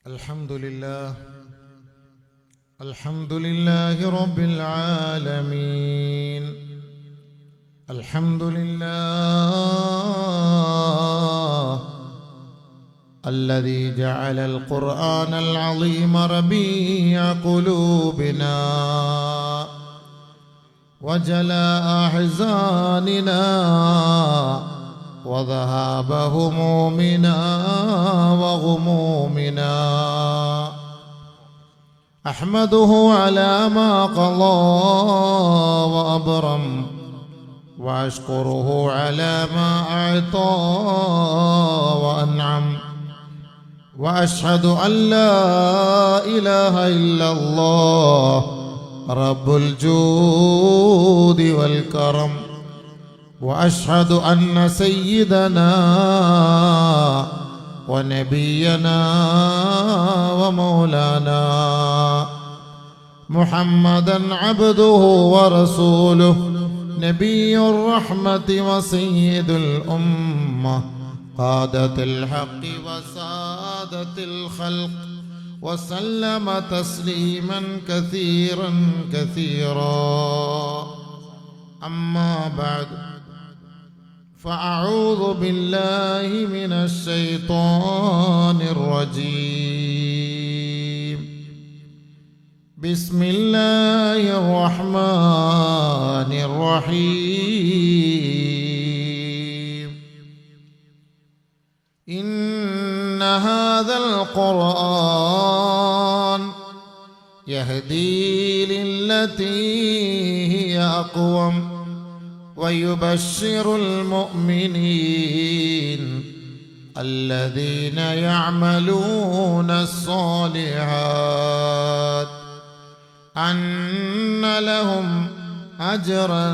الحمد لله رب العالمين. الحمد لله الذي جعل القرآن العظيم ربيع قلوبنا وجلاء أحزاننا وذهاب همومنا وغمومنا. أحمده على ما قضى وأبرم وأشكره على ما أعطى وأنعم. وأشهد أن لا إله إلا الله رب الجود والكرم. وأشهد أن سيدنا ونبينا ومولانا محمدا عبده ورسوله نبي الرحمة وسيد الأمة قادة الحق وسادة الخلق وسلم تسليما كثيرا كثيرا. أما بعد فأعوذ بالله من الشيطان الرجيم. بسم الله الرحمن الرحيم. إن هذا القرآن يهدي للتي هي أقوم ويبشر المؤمنين الذين يعملون الصالحات أن لهم أجرا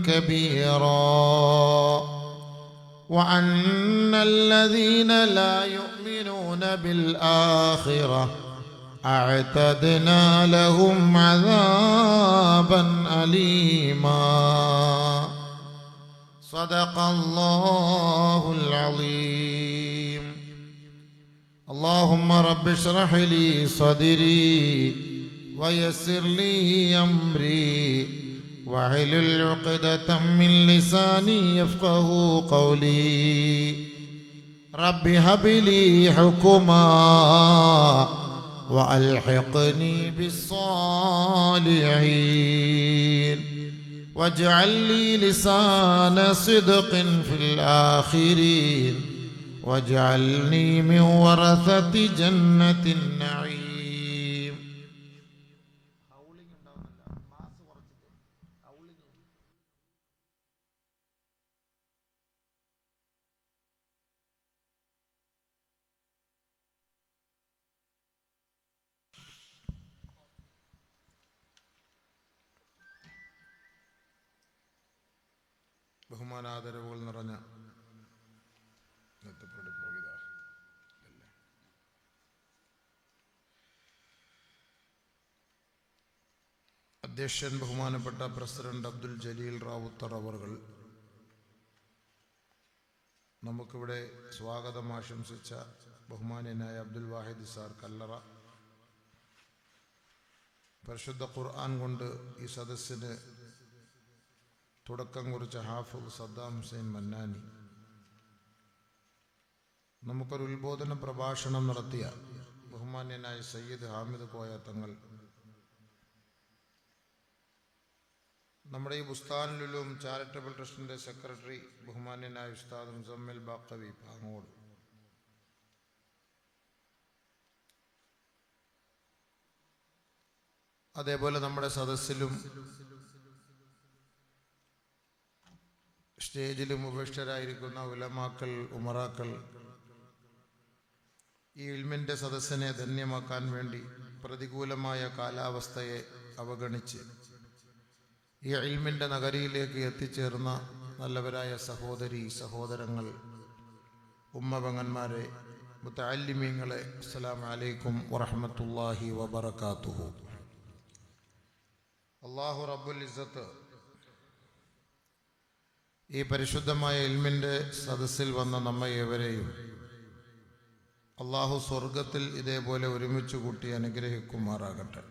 كبيرا وأن الذين لا يؤمنون بالآخرة أعتدنا لهم عذابا أليما. صدق الله العظيم. اللهم رب اشرح لي صدري ويسر لي أمري واحلل عقدة من لساني يفقه قولي. رب هب لي حكما وألحقني بالصالحين واجعل لي لسان صدق في الآخرين واجعلني من ورثة جنة النعيم. ബഹുമാനാദരവുകൾ നിറഞ്ഞ അധ്യക്ഷൻ ബഹുമാനപ്പെട്ട പ്രസിഡന്റ് അബ്ദുൽ ജലീൽ റാവുത്തർ അവർകൾ നമുക്കിവിടെ സ്വാഗതം ആശംസിച്ച ബഹുമാന്യനായ അബ്ദുൽ വാഹിദ് സാർ കല്ലറ, പരിശുദ്ധ ഖുർആൻ കൊണ്ട് ഈ സദസ്സിന് തുടക്കം കുറിച്ച ഹാഫിദ് സദ്ദാം ഹുസൈൻ മന്നാനി, നമുക്കൊരു ഉത്ബോധന പ്രഭാഷണം നടത്തിയ ബഹുമാന്യനായ സയ്യിദ് ഹാമിദ് കോയ തങ്ങൾ, നമ്മുടെ ഈ ബുസ്താനുൽ ഉലൂം ചാരിറ്റബിൾ ട്രസ്റ്റിന്റെ സെക്രട്ടറി ബഹുമാന്യനായ ഉസ്താദ് മുസമ്മിൽ ബാക്കവി പാങ്ങോട്, അതേപോലെ നമ്മുടെ സദസ്സിലും സ്റ്റേജിലും ഉപേക്ഷിതരായിരിക്കുന്ന ഉലമാക്കൾ, ഉമറാക്കൾ, ഈ ഇൽമിൻ്റെ സദസ്സിനെ ധന്യമാക്കാൻ വേണ്ടി പ്രതികൂലമായ കാലാവസ്ഥയെ അവഗണിച്ച് ഈ ഇൽമിൻ്റെ നഗരിയിലേക്ക് എത്തിച്ചേർന്ന നല്ലവരായ സഹോദരി സഹോദരങ്ങൾ, ഉമ്മപെങ്ങന്മാരെ, മുതഅല്ലിമീങ്ങളെ, അസ്സലാമു അലൈക്കും വറഹ്മത്തുള്ളാഹി വബറകാതുഹു. അല്ലാഹു റബ്ബുൽ ഇസ്സത്ത് ഈ പരിശുദ്ധമായ ഇൽമിൻ്റെ സദസ്സിൽ വന്ന നമ്മെ ഏവരെയും അള്ളാഹു സ്വർഗത്തിൽ ഇതേപോലെ ഒരുമിച്ച് കൂട്ടി അനുഗ്രഹിക്കുമാറാകട്ടെ.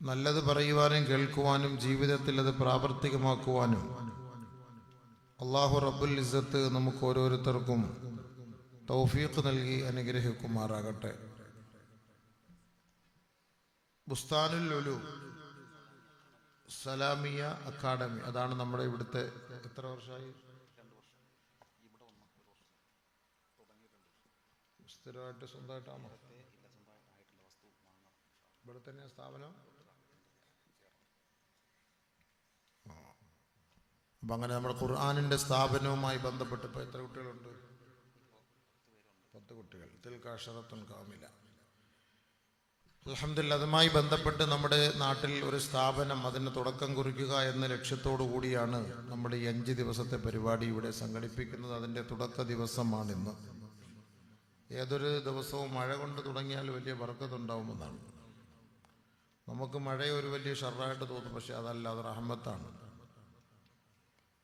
നല്ലത് പറയുവാനും കേൾക്കുവാനും ജീവിതത്തിൽ അത് പ്രാവർത്തികമാക്കുവാനും അള്ളാഹു റബ്ബുൽ ഇസ്സത്ത് നമുക്ക് ഓരോരുത്തർക്കും തൗഫീഖ് നൽകി അനുഗ്രഹിക്കുമാറാകട്ടെ. ബുസ്താനുൽ ഉലൂം സലാമിയ അക്കാഡമി, അതാണ് നമ്മുടെ ഇവിടുത്തെ. എത്ര വർഷമായി? സ്ഥിരമായിട്ട് സ്വന്തമായിട്ടാണോ? ഇവിടെ തന്നെ സ്ഥാപനം? അപ്പം അങ്ങനെ നമ്മുടെ ഖുർആനിൻ്റെ സ്ഥാപനവുമായി ബന്ധപ്പെട്ട് ഇപ്പോൾ എത്ര കുട്ടികളുണ്ട്? 10 കുട്ടികൾ. തിൽകാശറത്തുൻ കാമില. അൽഹംദുലില്ലാ, അതുമായി ബന്ധപ്പെട്ട് നമ്മുടെ നാട്ടിൽ ഒരു സ്ഥാപനം, അതിന് തുടക്കം കുറിക്കുക എന്ന ലക്ഷ്യത്തോടു കൂടിയാണ് നമ്മുടെ ഈ 5 ദിവസത്തെ പരിപാടി ഇവിടെ സംഘടിപ്പിക്കുന്നത്. അതിൻ്റെ തുടക്ക ദിവസമാണിന്ന്. ഏതൊരു ദിവസവും മഴ കൊണ്ട് തുടങ്ങിയാൽ വലിയ ബർക്കത്തുണ്ടാവുമെന്നാണ്. നമുക്ക് മഴ ഒരു വലിയ ഷർറായിട്ട് തോന്നും, പക്ഷെ അതല്ല, അത് റഹ്മത്താണ്.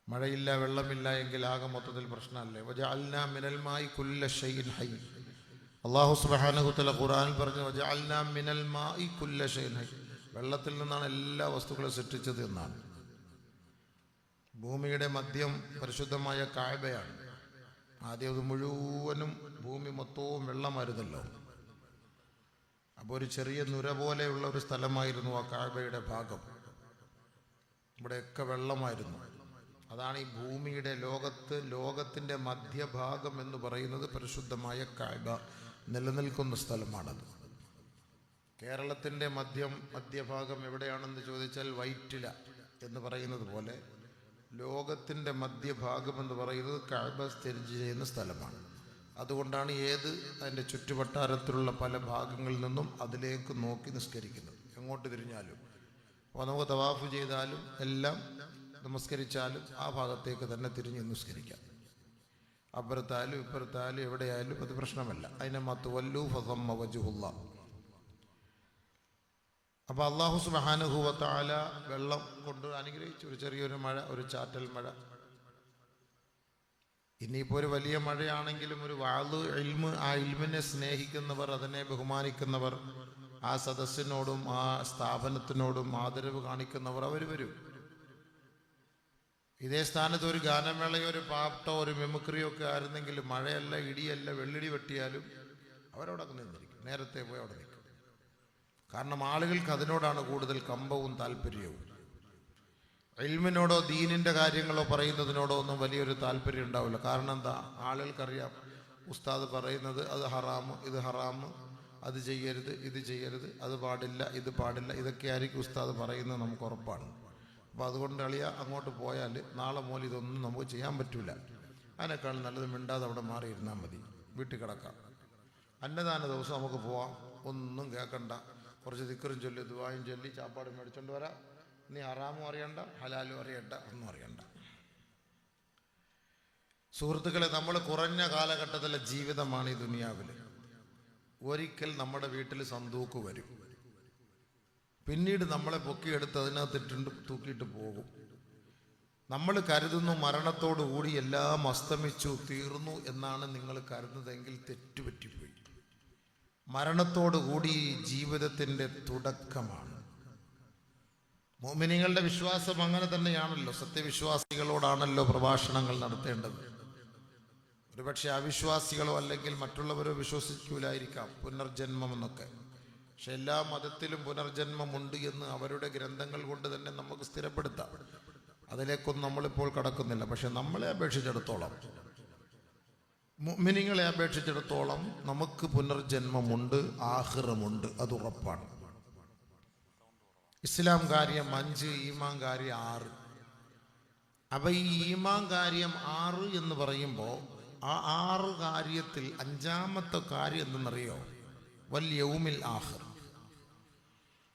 മഴയില്ല, വെള്ളമില്ല എങ്കിൽ ആകെ മൊത്തത്തിൽ പ്രശ്നമല്ലേ. വജഅൽനാ മിനൽ മാഇ കുല്ല ഷൈഇൻ ഹൈ. അല്ലാഹു സുബ്ഹാനഹു വതആല ഖുർആനിൽ പറഞ്ഞു, വജഅൽനാ മിനൽ മാഇ കുല്ല ഷൈഇൻ ഹൈ. വെള്ളത്തിൽ നിന്നാണ് എല്ലാ വസ്തുക്കളും സൃഷ്ടിച്ചത് എന്നാണ്. ഭൂമിയുടെ മധ്യം പരിശുദ്ധമായ കഅബയാണ്. ആദ്യം അത് മുഴുവനും ഭൂമി മൊത്തവും വെള്ളമായിരുന്നല്ലോ. അപ്പോൾ ഒരു ചെറിയ നുര പോലെയുള്ള ഒരു സ്ഥലമായിരുന്നു ആ കഅബയുടെ ഭാഗം. ഇവിടെയൊക്കെ വെള്ളമായിരുന്നു. അതാണ് ഈ ഭൂമിയുടെ ലോകത്തിൻ്റെ മധ്യഭാഗം എന്ന് പറയുന്നത്. പരിശുദ്ധമായ കഅബ നിലനിൽക്കുന്ന സ്ഥലമാണത്. കേരളത്തിൻ്റെ മധ്യഭാഗം എവിടെയാണെന്ന് ചോദിച്ചാൽ വൈറ്റില എന്ന് പറയുന്നത് പോലെ ലോകത്തിൻ്റെ മധ്യഭാഗം എന്ന് പറയുന്നത് കഅബ സ്ഥിതി ചെയ്യുന്ന സ്ഥലമാണ്. അതുകൊണ്ടാണ് അതിൻ്റെ ചുറ്റുവട്ടാരത്തിലുള്ള പല ഭാഗങ്ങളിൽ നിന്നും അതിലേക്ക് നോക്കി നിസ്കരിക്കുന്നത്. എങ്ങോട്ട് തിരിഞ്ഞാലും, അപ്പോൾ നമുക്ക് തവാഫ് ചെയ്താലും എല്ലാം നമസ്കരിച്ചാലും ആ ഭാഗത്തേക്ക് തന്നെ തിരിഞ്ഞ് നിസ്കരിക്കാം. അപ്പുറത്തായാലും ഇപ്പുറത്തായാലും എവിടെയായാലും അത് പ്രശ്നമല്ല. അതിനകത്ത് വല്ലു ഫസമ്മ വജ്ഹുല്ലാ. അപ്പോൾ അല്ലാഹു സുബ്ഹാനഹു വ തആല വെള്ളം കൊണ്ട് അനുഗ്രഹിച്ചു. ഒരു ചെറിയൊരു മഴ, ഒരു ചാറ്റൽ മഴ. ഇനിയിപ്പോൾ ഒരു വലിയ മഴയാണെങ്കിലും ഒരു വാള് ഇൽമ്, ആ ഇൽമിനെ സ്നേഹിക്കുന്നവർ, അതിനെ ബഹുമാനിക്കുന്നവർ, ആ സദസ്സിനോടും ആ സ്ഥാപനത്തിനോടും ആദരവ് കാണിക്കുന്നവർ അവർ വരും. ഇതേ സ്ഥാനത്ത് ഒരു ഗാനമേളയോ ഒരു പാട്ടോ ഒരു മിമിക്രിയോ ഒക്കെ ആയിരുന്നെങ്കിൽ മഴയല്ല, ഇടിയല്ല, വെള്ളിടി വെട്ടിയാലും അവരവിടെ നിന്നിരിക്കും. നേരത്തെ പോയി അവിടെ നിൽക്കും. കാരണം ആളുകൾക്ക് അതിനോടാണ് കൂടുതൽ കമ്പവും താല്പര്യവും. ഇൽമിനോടോ ദീനിൻ്റെ കാര്യങ്ങളോ പറയുന്നതിനോടോ ഒന്നും വലിയൊരു താല്പര്യം ഉണ്ടാവില്ല. കാരണം എന്താ? ആളുകൾക്കറിയാം ഉസ്താദ് പറയുന്നത് അത് ഹറാമ്, ഇത് ഹറാമ്, അത് ചെയ്യരുത്, ഇത് ചെയ്യരുത്, അത് പാടില്ല, ഇത് പാടില്ല, ഇതൊക്കെ ആയിരിക്കും ഉസ്താദ് പറയുന്നത്, നമുക്ക് ഉറപ്പാണ്. അപ്പോൾ അതുകൊണ്ട് അങ്ങോട്ട് പോയാൽ നാളെ മുതൽ ഇതൊന്നും നമുക്ക് ചെയ്യാൻ പറ്റില്ല. അതിനേക്കാൾ നല്ലത് മിണ്ടാതെ അവിടെ മാറിയിരുന്നാൽ മതി, വീട്ടിൽ കിടക്കാം. അന്നദാന ദിവസം നമുക്ക് പോവാം, ഒന്നും കേൾക്കണ്ട, കുറച്ച് ദിക്റും ചൊല്ലി ദുആയും ചൊല്ലി ചാപ്പാട് മേടിച്ചോണ്ട് വരാം. നീ ഹറാമും അറിയണ്ട, ഹലാലും അറിയണ്ട, ഒന്നും അറിയണ്ട. സുഹൃത്തുക്കളെ, നമ്മൾ കുറഞ്ഞ കാലഘട്ടത്തിലെ ജീവിതമാണ് ഈ ദുനിയാവിൽ. ഒരിക്കൽ നമ്മുടെ വീട്ടിൽ സന്തൂക്ക് വരും, പിന്നീട് നമ്മളെ പൊക്കിയെടുത്ത് അതിനകത്തിട്ടുണ്ട് തൂക്കിയിട്ട് പോകും. നമ്മൾ കരുതുന്നു മരണത്തോടുകൂടി എല്ലാം അസ്തമിച്ചു തീർന്നു എന്നാണ് നിങ്ങൾ കരുതുന്നതെങ്കിൽ തെറ്റുപറ്റിപ്പോയി. മരണത്തോടുകൂടി ജീവിതത്തിൻ്റെ തുടക്കമാണ്. മുഅ്മിനീങ്ങളുടെ വിശ്വാസം അങ്ങനെ തന്നെയാണല്ലോ. സത്യവിശ്വാസികളോടാണല്ലോ പ്രഭാഷണങ്ങൾ നടത്തേണ്ടത്. ഒരുപക്ഷെ അവിശ്വാസികളോ അല്ലെങ്കിൽ മറ്റുള്ളവരോ വിശ്വസിക്കൂലായിരിക്കാം പുനർജന്മം എന്നൊക്കെ. പക്ഷെ എല്ലാ മതത്തിലും പുനർജന്മമുണ്ട് എന്ന് അവരുടെ ഗ്രന്ഥങ്ങൾ കൊണ്ട് തന്നെ നമുക്ക് സ്ഥിരപ്പെടുത്താം. അതിലേക്കൊന്നും നമ്മളിപ്പോൾ കടക്കുന്നില്ല. പക്ഷെ നമ്മളെ അപേക്ഷിച്ചിടത്തോളം, മുഅ്മിനീങ്ങളെ അപേക്ഷിച്ചിടത്തോളം നമുക്ക് പുനർജന്മമുണ്ട്, ആഖിറമുണ്ട്, അത് ഉറപ്പാണ്. ഇസ്ലാം കാര്യം 5, ഈമാൻ കാര്യം 6. അപ്പം ഈ ഈമാൻ കാര്യം 6 എന്ന് പറയുമ്പോൾ ആ 6 കാര്യത്തിൽ 5-ാമത്തെ കാര്യം എന്തെന്നറിയോ? വൽ യൗമിൽ ആഖിർ.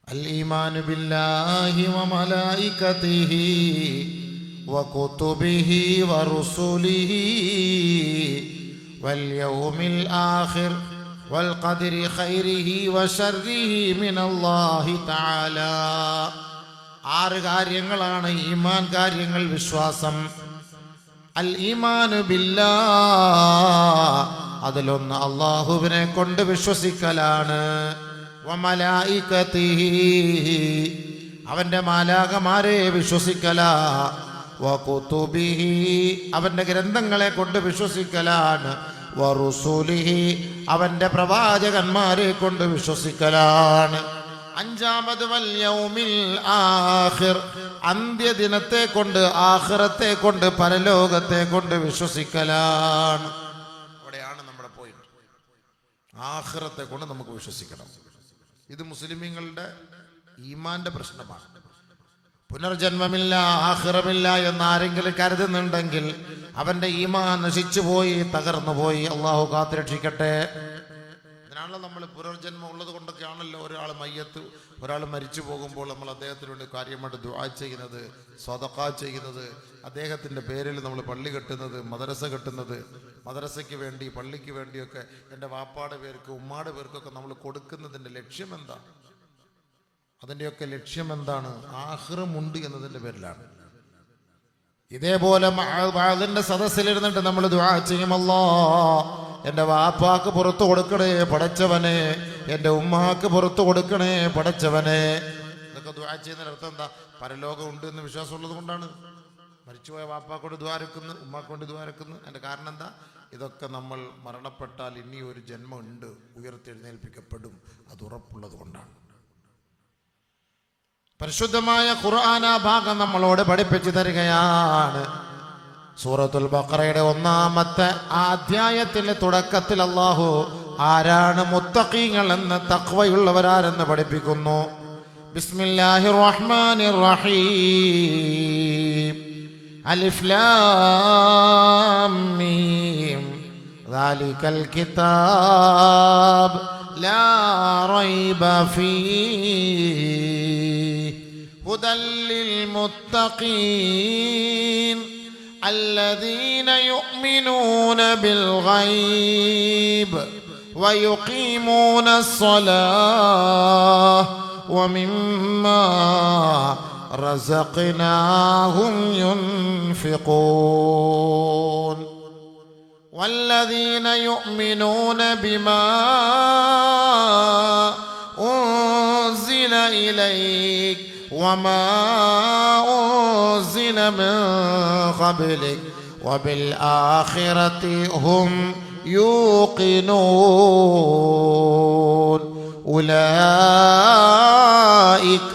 الإيمان بالله وملائكته وكتبه ورسله واليوم الآخر والقدر خيره وشره من الله تعالى. 6 കാര്യങ്ങളാണ് ഈമാൻ കാര്യങ്ങൾ, വിശ്വാസം. അൽ ഈമാനു ബില്ലാഹ്, അതിലൊന്ന് അല്ലാഹുവിനെ കൊണ്ട് വിശ്വസിക്കലാണ്. വമലായികതിഹി, അവന്റെ മാലാഖമാരെ വിശ്വസിക്കലാ. വകുതുബിഹി, അവന്റെ ഗ്രന്ഥങ്ങളെ കൊണ്ട് വിശ്വസിക്കലാണ്. വറുസുലിഹി, അവന്റെ പ്രവാചകന്മാരെ കൊണ്ട് വിശ്വസിക്കലാണ്. അഞ്ചാമത് വൽ യൗമിൽ ആഖിർ, അന്ത്യദിനത്തെ കൊണ്ട്, ആഖിറത്തെ കൊണ്ട്, പരലോകത്തെ കൊണ്ട് വിശ്വസിക്കലാണ്. അവിടെയാണ് നമ്മുടെ പോയിന്റ്. ആഖിറത്തെ കൊണ്ട് നമുക്ക് വിശ്വസിക്കണം. ഇത് മുസ്ലിമീങ്ങളുടെ ഈമാന്റെ പ്രശ്നമാണ്. പുനർജന്മമില്ല, ആഖിറമില്ല എന്ന് ആരെങ്കിലും കരുതുന്നുണ്ടെങ്കിൽ അവന്റെ ഈമാൻ നശിച്ചുപോയി, തകർന്നുപോയി. അള്ളാഹു കാത്തുരക്ഷിക്കട്ടെ. ഇതിനാണല്ലോ നമ്മൾ പുനർജന്മം ഉള്ളത് കൊണ്ടൊക്കെയാണല്ലോ ഒരാൾ മരിച്ചു പോകുമ്പോൾ നമ്മൾ അദ്ദേഹത്തിന് വേണ്ടി കാര്യമായിട്ട് ദുആ ചെയ്യുന്നത്, സ്വതഖ ചെയ്യുന്നത്, അദ്ദേഹത്തിൻ്റെ പേരിൽ നമ്മൾ പള്ളി കെട്ടുന്നത്, മദ്രസ കെട്ടുന്നത്. മദ്രസയ്ക്ക് വേണ്ടി, പള്ളിക്ക് വേണ്ടിയൊക്കെ എൻ്റെ വാപ്പാടെ പേർക്ക്, ഉമ്മാടെ പേർക്കൊക്കെ നമ്മൾ കൊടുക്കുന്നതിൻ്റെ ലക്ഷ്യം എന്താ? അതിൻ്റെയൊക്കെ ലക്ഷ്യം എന്താണ്? ആഖിറമുണ്ട് എന്നതിൻ്റെ പേരിലാണ്. ഇതേപോലെ അതിൻ്റെ സദസ്സിലിരുന്നിട്ട് നമ്മൾ ദുആ ചെയ്യും, അല്ലാഹ് എൻ്റെ വാപ്പാക്ക് പുറത്തു കൊടുക്കണേ പടച്ചവനെ, എൻ്റെ ഉമ്മാക്ക് പുറത്തു കൊടുക്കണേ പടച്ചവനെ. ഇതൊക്കെ ദുആ ചെയ്യുന്നതിന് അർത്ഥം എന്താ? പരലോകം ഉണ്ട് എന്ന് വിശ്വാസമുള്ളത് കൊണ്ടാണ്. മരിച്ചുപോയ വാപ്പാക്ക് കൊണ്ട് ദ്വാരക്കുന്നു, ഉമ്മാക്ക് കൊണ്ട് ദ്വാരക്കുന്നു. അതിൻ്റെ കാരണം എന്താ? ഇതൊക്കെ നമ്മൾ മരണപ്പെട്ടാൽ ഇനി ഒരു ജന്മം ഉണ്ട്, ഉയർത്തെഴുന്നേൽപ്പിക്കപ്പെടും, അത് ഉറപ്പുള്ളത് കൊണ്ടാണ്. പരിശുദ്ധമായ ഖുർആൻ ആ ഭാഗം നമ്മളോട് പഠിപ്പിച്ചു തരികയാണ്. സൂറത്തുൽ ബഖറയുടെ 1-ാമത്തെ അധ്യായത്തിന്റെ തുടക്കത്തിൽ അല്ലാഹു ആരാണ് മുത്തഖീങ്ങൾ എന്ന്, തഖ്വയുള്ളവരാരെന്ന് പഠിപ്പിക്കുന്നു. ബിസ്മില്ലാഹിർ റഹ്മാനിർ റഹീം. അലിഫ് ലാം മീം. ദാലികൽ കിതാബ് ലാ റൈബ ഫീഹി ഹുദൽ ലിൽ മുത്തഖീൻ الذين يؤمنون بالغيب ويقيمون الصلاة ومما رزقناهم ينفقون والذين يؤمنون بما أنزل إليك وما أنزل من قبلك وبالآخرة هم يوقنون أولئك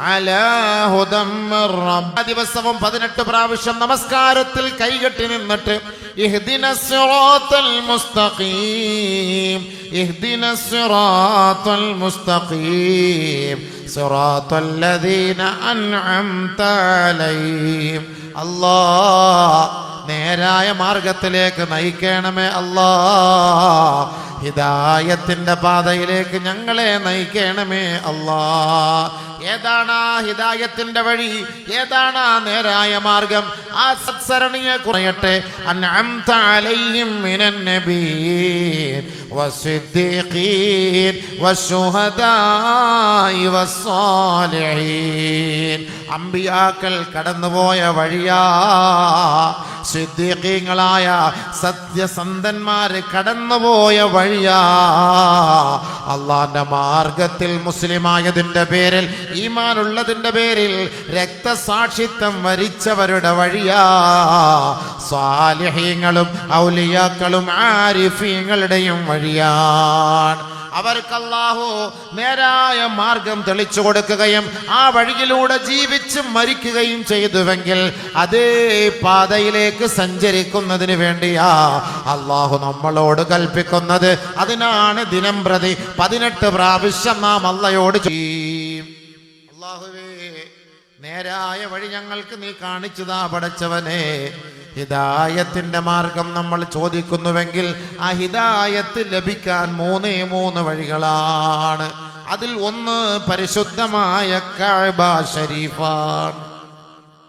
على هدى من رب. ദിവസവും 18 പ്രാവശ്യം നമസ്കാരത്തിൽ കൈകെട്ടി നിന്നിട്ട് ഇഹ്ദിനസ് സിറാത്തൽ മുസ്തഖീം, ഇഹ്ദിനസ് സിറാത്തൽ മുസ്തഖീം, സിറാത്തൽ ലദീന അൻഅംത അലൈഹിം. അല്ലാഹ് നേരായ മാർഗത്തിലേക്ക് നയിക്കണമേ അല്ലാഹ്, ഹിദായത്തിന്റെ പാതയിലേക്ക് ഞങ്ങളെ നയിക്കണമേ അല്ലാഹ്. ഏതാണ് ആ ഹിദായത്തിന്റെ വഴി? ഏതാണ് ആ നേരായ മാർഗം? ആ സത്സരണിയെ കുറയട്ടെ. അൻഅംത അലൈഹിം മിനൻ നബിയ്യീൻ വസ്സിദ്ദീഖീൻ വശുഹദാഇ വസ്സാലിഹീൻ. അമ്പിയാക്കൾ കടന്നുപോയ വഴിയാ, സിദ്ദീഖീങ്ങളായ സത്യസന്ധന്മാര് കടന്നുപോയ വഴിയാ, അള്ളാന്റെ മാർഗത്തിൽ മുസ്ലിമായതിന്റെ പേരിൽ, ഈമാനുള്ളതിന്റെ പേരിൽ രക്തസാക്ഷിത്വം വരിച്ചവരുടെ വഴിയാ. സ്വാലിഹീങ്ങളും ഔലിയാക്കളും ആരിഫീങ്ങളുടെയും വഴിയാണ്. അവർക്ക് അല്ലാഹു നേരായ മാർഗം തെളിച്ചു കൊടുക്കുകയും ആ വഴിയിലൂടെ ജീവിച്ച് മരിക്കുകയും ചെയ്തുവെങ്കിൽ അതേ പാതയിലേക്ക് സഞ്ചരിക്കുന്നതിന് വേണ്ടിയാ അല്ലാഹു നമ്മളോട് കൽപ്പിക്കുന്നത്. അതിനാണ് ദിനം പ്രതി 18 പ്രാവശ്യം നാം അള്ളയോട് ചെയ്യും. അല്ലാഹുവേ, നേരായ വഴി ഞങ്ങൾക്ക് നീ കാണിച്ചതാ പടച്ചവനെ. ഹിദായത്തിന്റെ മാർഗം നമ്മൾ ചോദിക്കുന്നുവെങ്കിൽ ആ ഹിദായത്ത് ലഭിക്കാൻ 3 വഴികളാണ്. അതിൽ ഒന്ന് പരിശുദ്ധമായ കഅബ ശരീഫാണ്.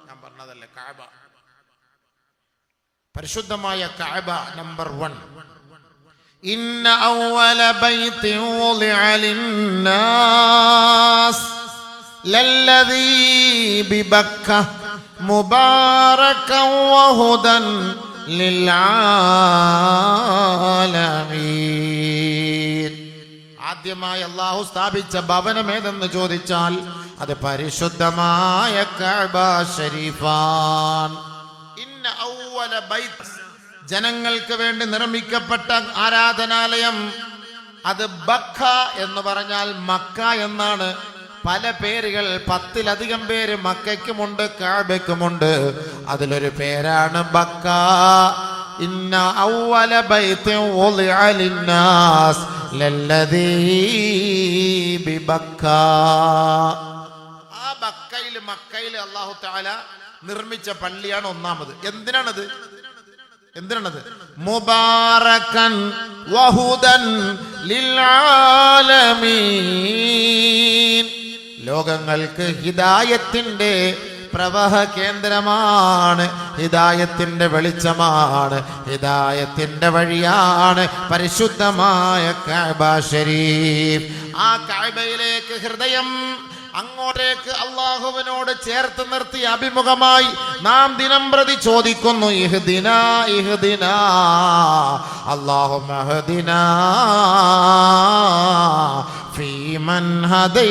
ഞാൻ പറഞ്ഞതല്ലേ കഅബ, പരിശുദ്ധമായ കഅബ. നമ്പർ 1, ഇന്ന അവ്വല ബൈത്തിൻ വുളിഅ ലിന്നാസ് ലല്ലദീ ബിബക്ക മുബാറകൻ വഹുദൻ ലിൽആലമീൻ. ആദ്യമായി അല്ലാഹു സ്ഥാപിച്ച ഭവനം ഏതെന്ന് ചോദിച്ചാൽ അത് പരിശുദ്ധമായ കഅബ ശരീഫാൻ. ഇന്ന അവ്വല ബൈത്ത്, ജനങ്ങൾക്ക് വേണ്ടി നിർമ്മിക്കപ്പെട്ട ആരാധനാലയം, അത് ബക്ക എന്ന് പറഞ്ഞാൽ മക്ക എന്നാണ്. പല പേരുകൾ, 10-ലധികം പേര് മക്കയ്ക്കുമുണ്ട് കഅബയ്ക്കുമുണ്ട്. അതിലൊരു പേരാണ് ബക്ക. ഇന്ന അവ്വല ബൈത്തിൻ വുളിഅ ലിന്നാസ് ലല്ലദീ ബിബക്ക. ആ മക്കയിൽ അല്ലാഹു തആല നിർമ്മിച്ച പള്ളിയാണ് ഒന്നാമത്. എന്തിനാണത്? മുബാറകൻ വഹുദൻ ലിൽആലമീൻ. ലോകങ്ങൾക്ക് ഹിദായത്തിന്റെ പ്രവാഹ കേന്ദ്രമാണ്, ഹിദായത്തിന്റെ വെളിച്ചമാണ്, ഹിദായത്തിന്റെ വഴിയാണ് പരിശുദ്ധമായ കഅബ ശരീഫ്. ആ കഅബയിലേക്ക് ഹൃദയം, അങ്ങോട്ടേക്ക് അല്ലാഹുവിനോട് ചേർത്ത് നിർത്തി അഭിമുഖമായി നാം ദിനം പ്രതി ചോദിക്കുന്നു, ഇഹ്ദിനാ ഇഹ്ദിനാ അല്ലാഹുമ്മ ഇഹ്ദിനാ ഫീമൻ ഹദൈത്.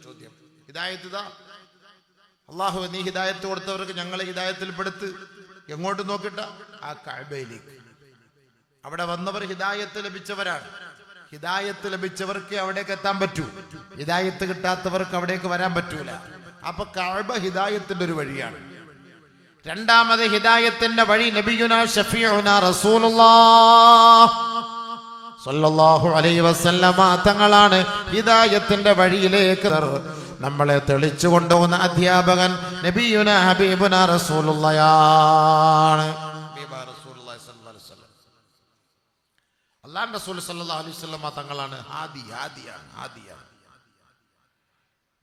ചോദ്യം, ഹിദായത്ത് ഇതാ. അല്ലാഹു നീ ഹിദായത്ത് കൊടുത്തവർക്ക് ഞങ്ങളെ ഹിദായത്തിൽ പെടുത്ത്. എങ്ങോട്ട് നോക്കിട്ട? ആ കഅബയിലേക്ക്. അവിടെ വന്നവർ ഹിദായത്ത് ലഭിച്ചവരാണ്. ഹിദായത്ത് ലഭിച്ചവർക്ക് അവിടേക്ക് എത്താൻ പറ്റൂ, ഹിദായത്ത് കിട്ടാത്തവർക്ക് അവിടേക്ക് വരാൻ പറ്റൂല. അപ്പൊ കഅബ ഹിദായത്തിന്റെ ഒരു വഴിയാണ്. രണ്ടാമത് ഹിദായത്തിന്റെ വഴി നബിയുനാ ഷഫീഉനാ റസൂലുള്ളാഹ് സ്വല്ലല്ലാഹു അലൈഹി വസല്ലമ തങ്ങളാണ്. ഹിദായത്തിന്റെ വഴിയിലേക്ക് നമ്മളെ തെളിച്ചു കൊണ്ടുപോകുന്ന അധ്യാപകൻ നബിയുനാ ഹബീബുനാ റസൂലുള്ളാഹാണ്. അല്ലാഹുവിന്റെ റസൂൽ സല്ലല്ലാഹു അലൈഹി വസല്ലമ തങ്ങളാണ് ഹാദിയാണ്.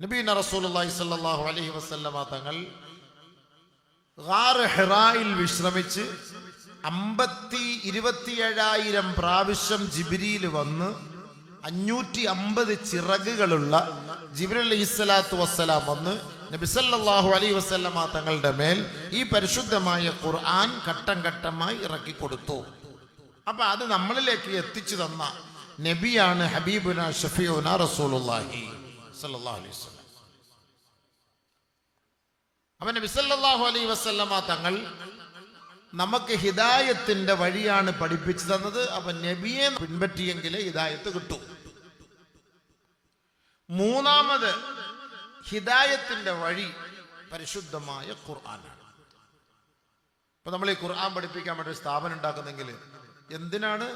നബിയുനാ റസൂലുള്ളാഹി സ്വല്ലല്ലാഹു അലൈഹി വസല്ലമ തങ്ങൾ ഗാർ ഹിറായിൽ വിശ്രമിച്ച് 27,000 പ്രാവശ്യം ജിബ്രീൽ വന്ന് 550 ചിറകുകളുള്ള ജിബ്രീൽ അലൈഹിസ്സലാത്തു വസ്സലാം വന്ന് നബി സല്ലല്ലാഹു അലൈഹി വസല്ലമ തങ്ങളുടെ മേൽ ഈ പരിശുദ്ധമായ ഖുർആൻ ഘട്ടം ഘട്ടമായി ഇറക്കി കൊടുത്തു. അപ്പൊ അത് നമ്മളിലേക്ക് എത്തിച്ചു തന്ന നബിയാണ് ഹബീബുന ഷഫീഉന റസൂലുള്ളാഹി സ്വല്ലല്ലാഹു അലൈഹി വസല്ലം. അപ്പൊ നബി സല്ലല്ലാഹു അലൈഹി വസല്ലമ തങ്ങൾ നമുക്ക് ഹിദായത്തിന്റെ വഴിയാണ് പഠിപ്പിച്ചു തന്നത്. അപ്പൊ നബിയെ പിൻപറ്റിയെങ്കിലേ ഹിദായത്ത് കിട്ടൂ. മൂന്നാമത് ഹിദായത്തിന്റെ വഴി പരിശുദ്ധമായ ഖുർആനാണ്. ഇപ്പൊ നമ്മൾ ഈ ഖുർആൻ പഠിപ്പിക്കാൻ വേണ്ടി ഒരു സ്ഥാപനം ഉണ്ടാക്കുന്നെങ്കിൽ എന്തിനാണ്?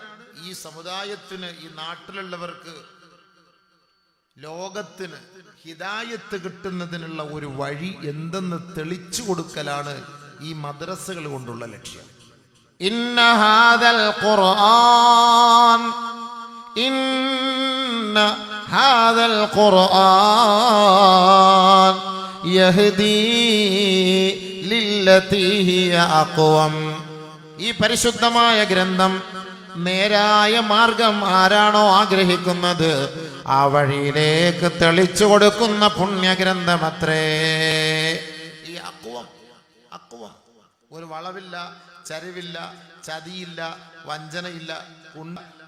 ഈ സമുദായത്തിന്, ഈ നാട്ടിലുള്ളവർക്ക്, ലോകത്തിന് ഹിദായത്ത് കിട്ടുന്നതിനുള്ള ഒരു വഴി എന്തെന്ന് തെളിച്ചു കൊടുക്കലാണ് ഈ മദ്രസകൾ കൊണ്ടുള്ള ലക്ഷ്യം. ഇന്ന ഹാദൽ ഖുർആൻ യഹ്ദീ ലില്ലതീ ഹിയ അഖ്വം. ഈ പരിശുദ്ധമായ ഗ്രന്ഥം നേരായ മാർഗം ആരാണോ ആഗ്രഹിക്കുന്നത് ആ വഴിയിലേക്ക് തെളിച്ചു കൊടുക്കുന്ന പുണ്യഗ്രന്ഥമത്രേ ഈ അഖ്വം. ഒരു വളവില്ല, ചരിവില്ല, ചതിയില്ല, വഞ്ചനയില്ല,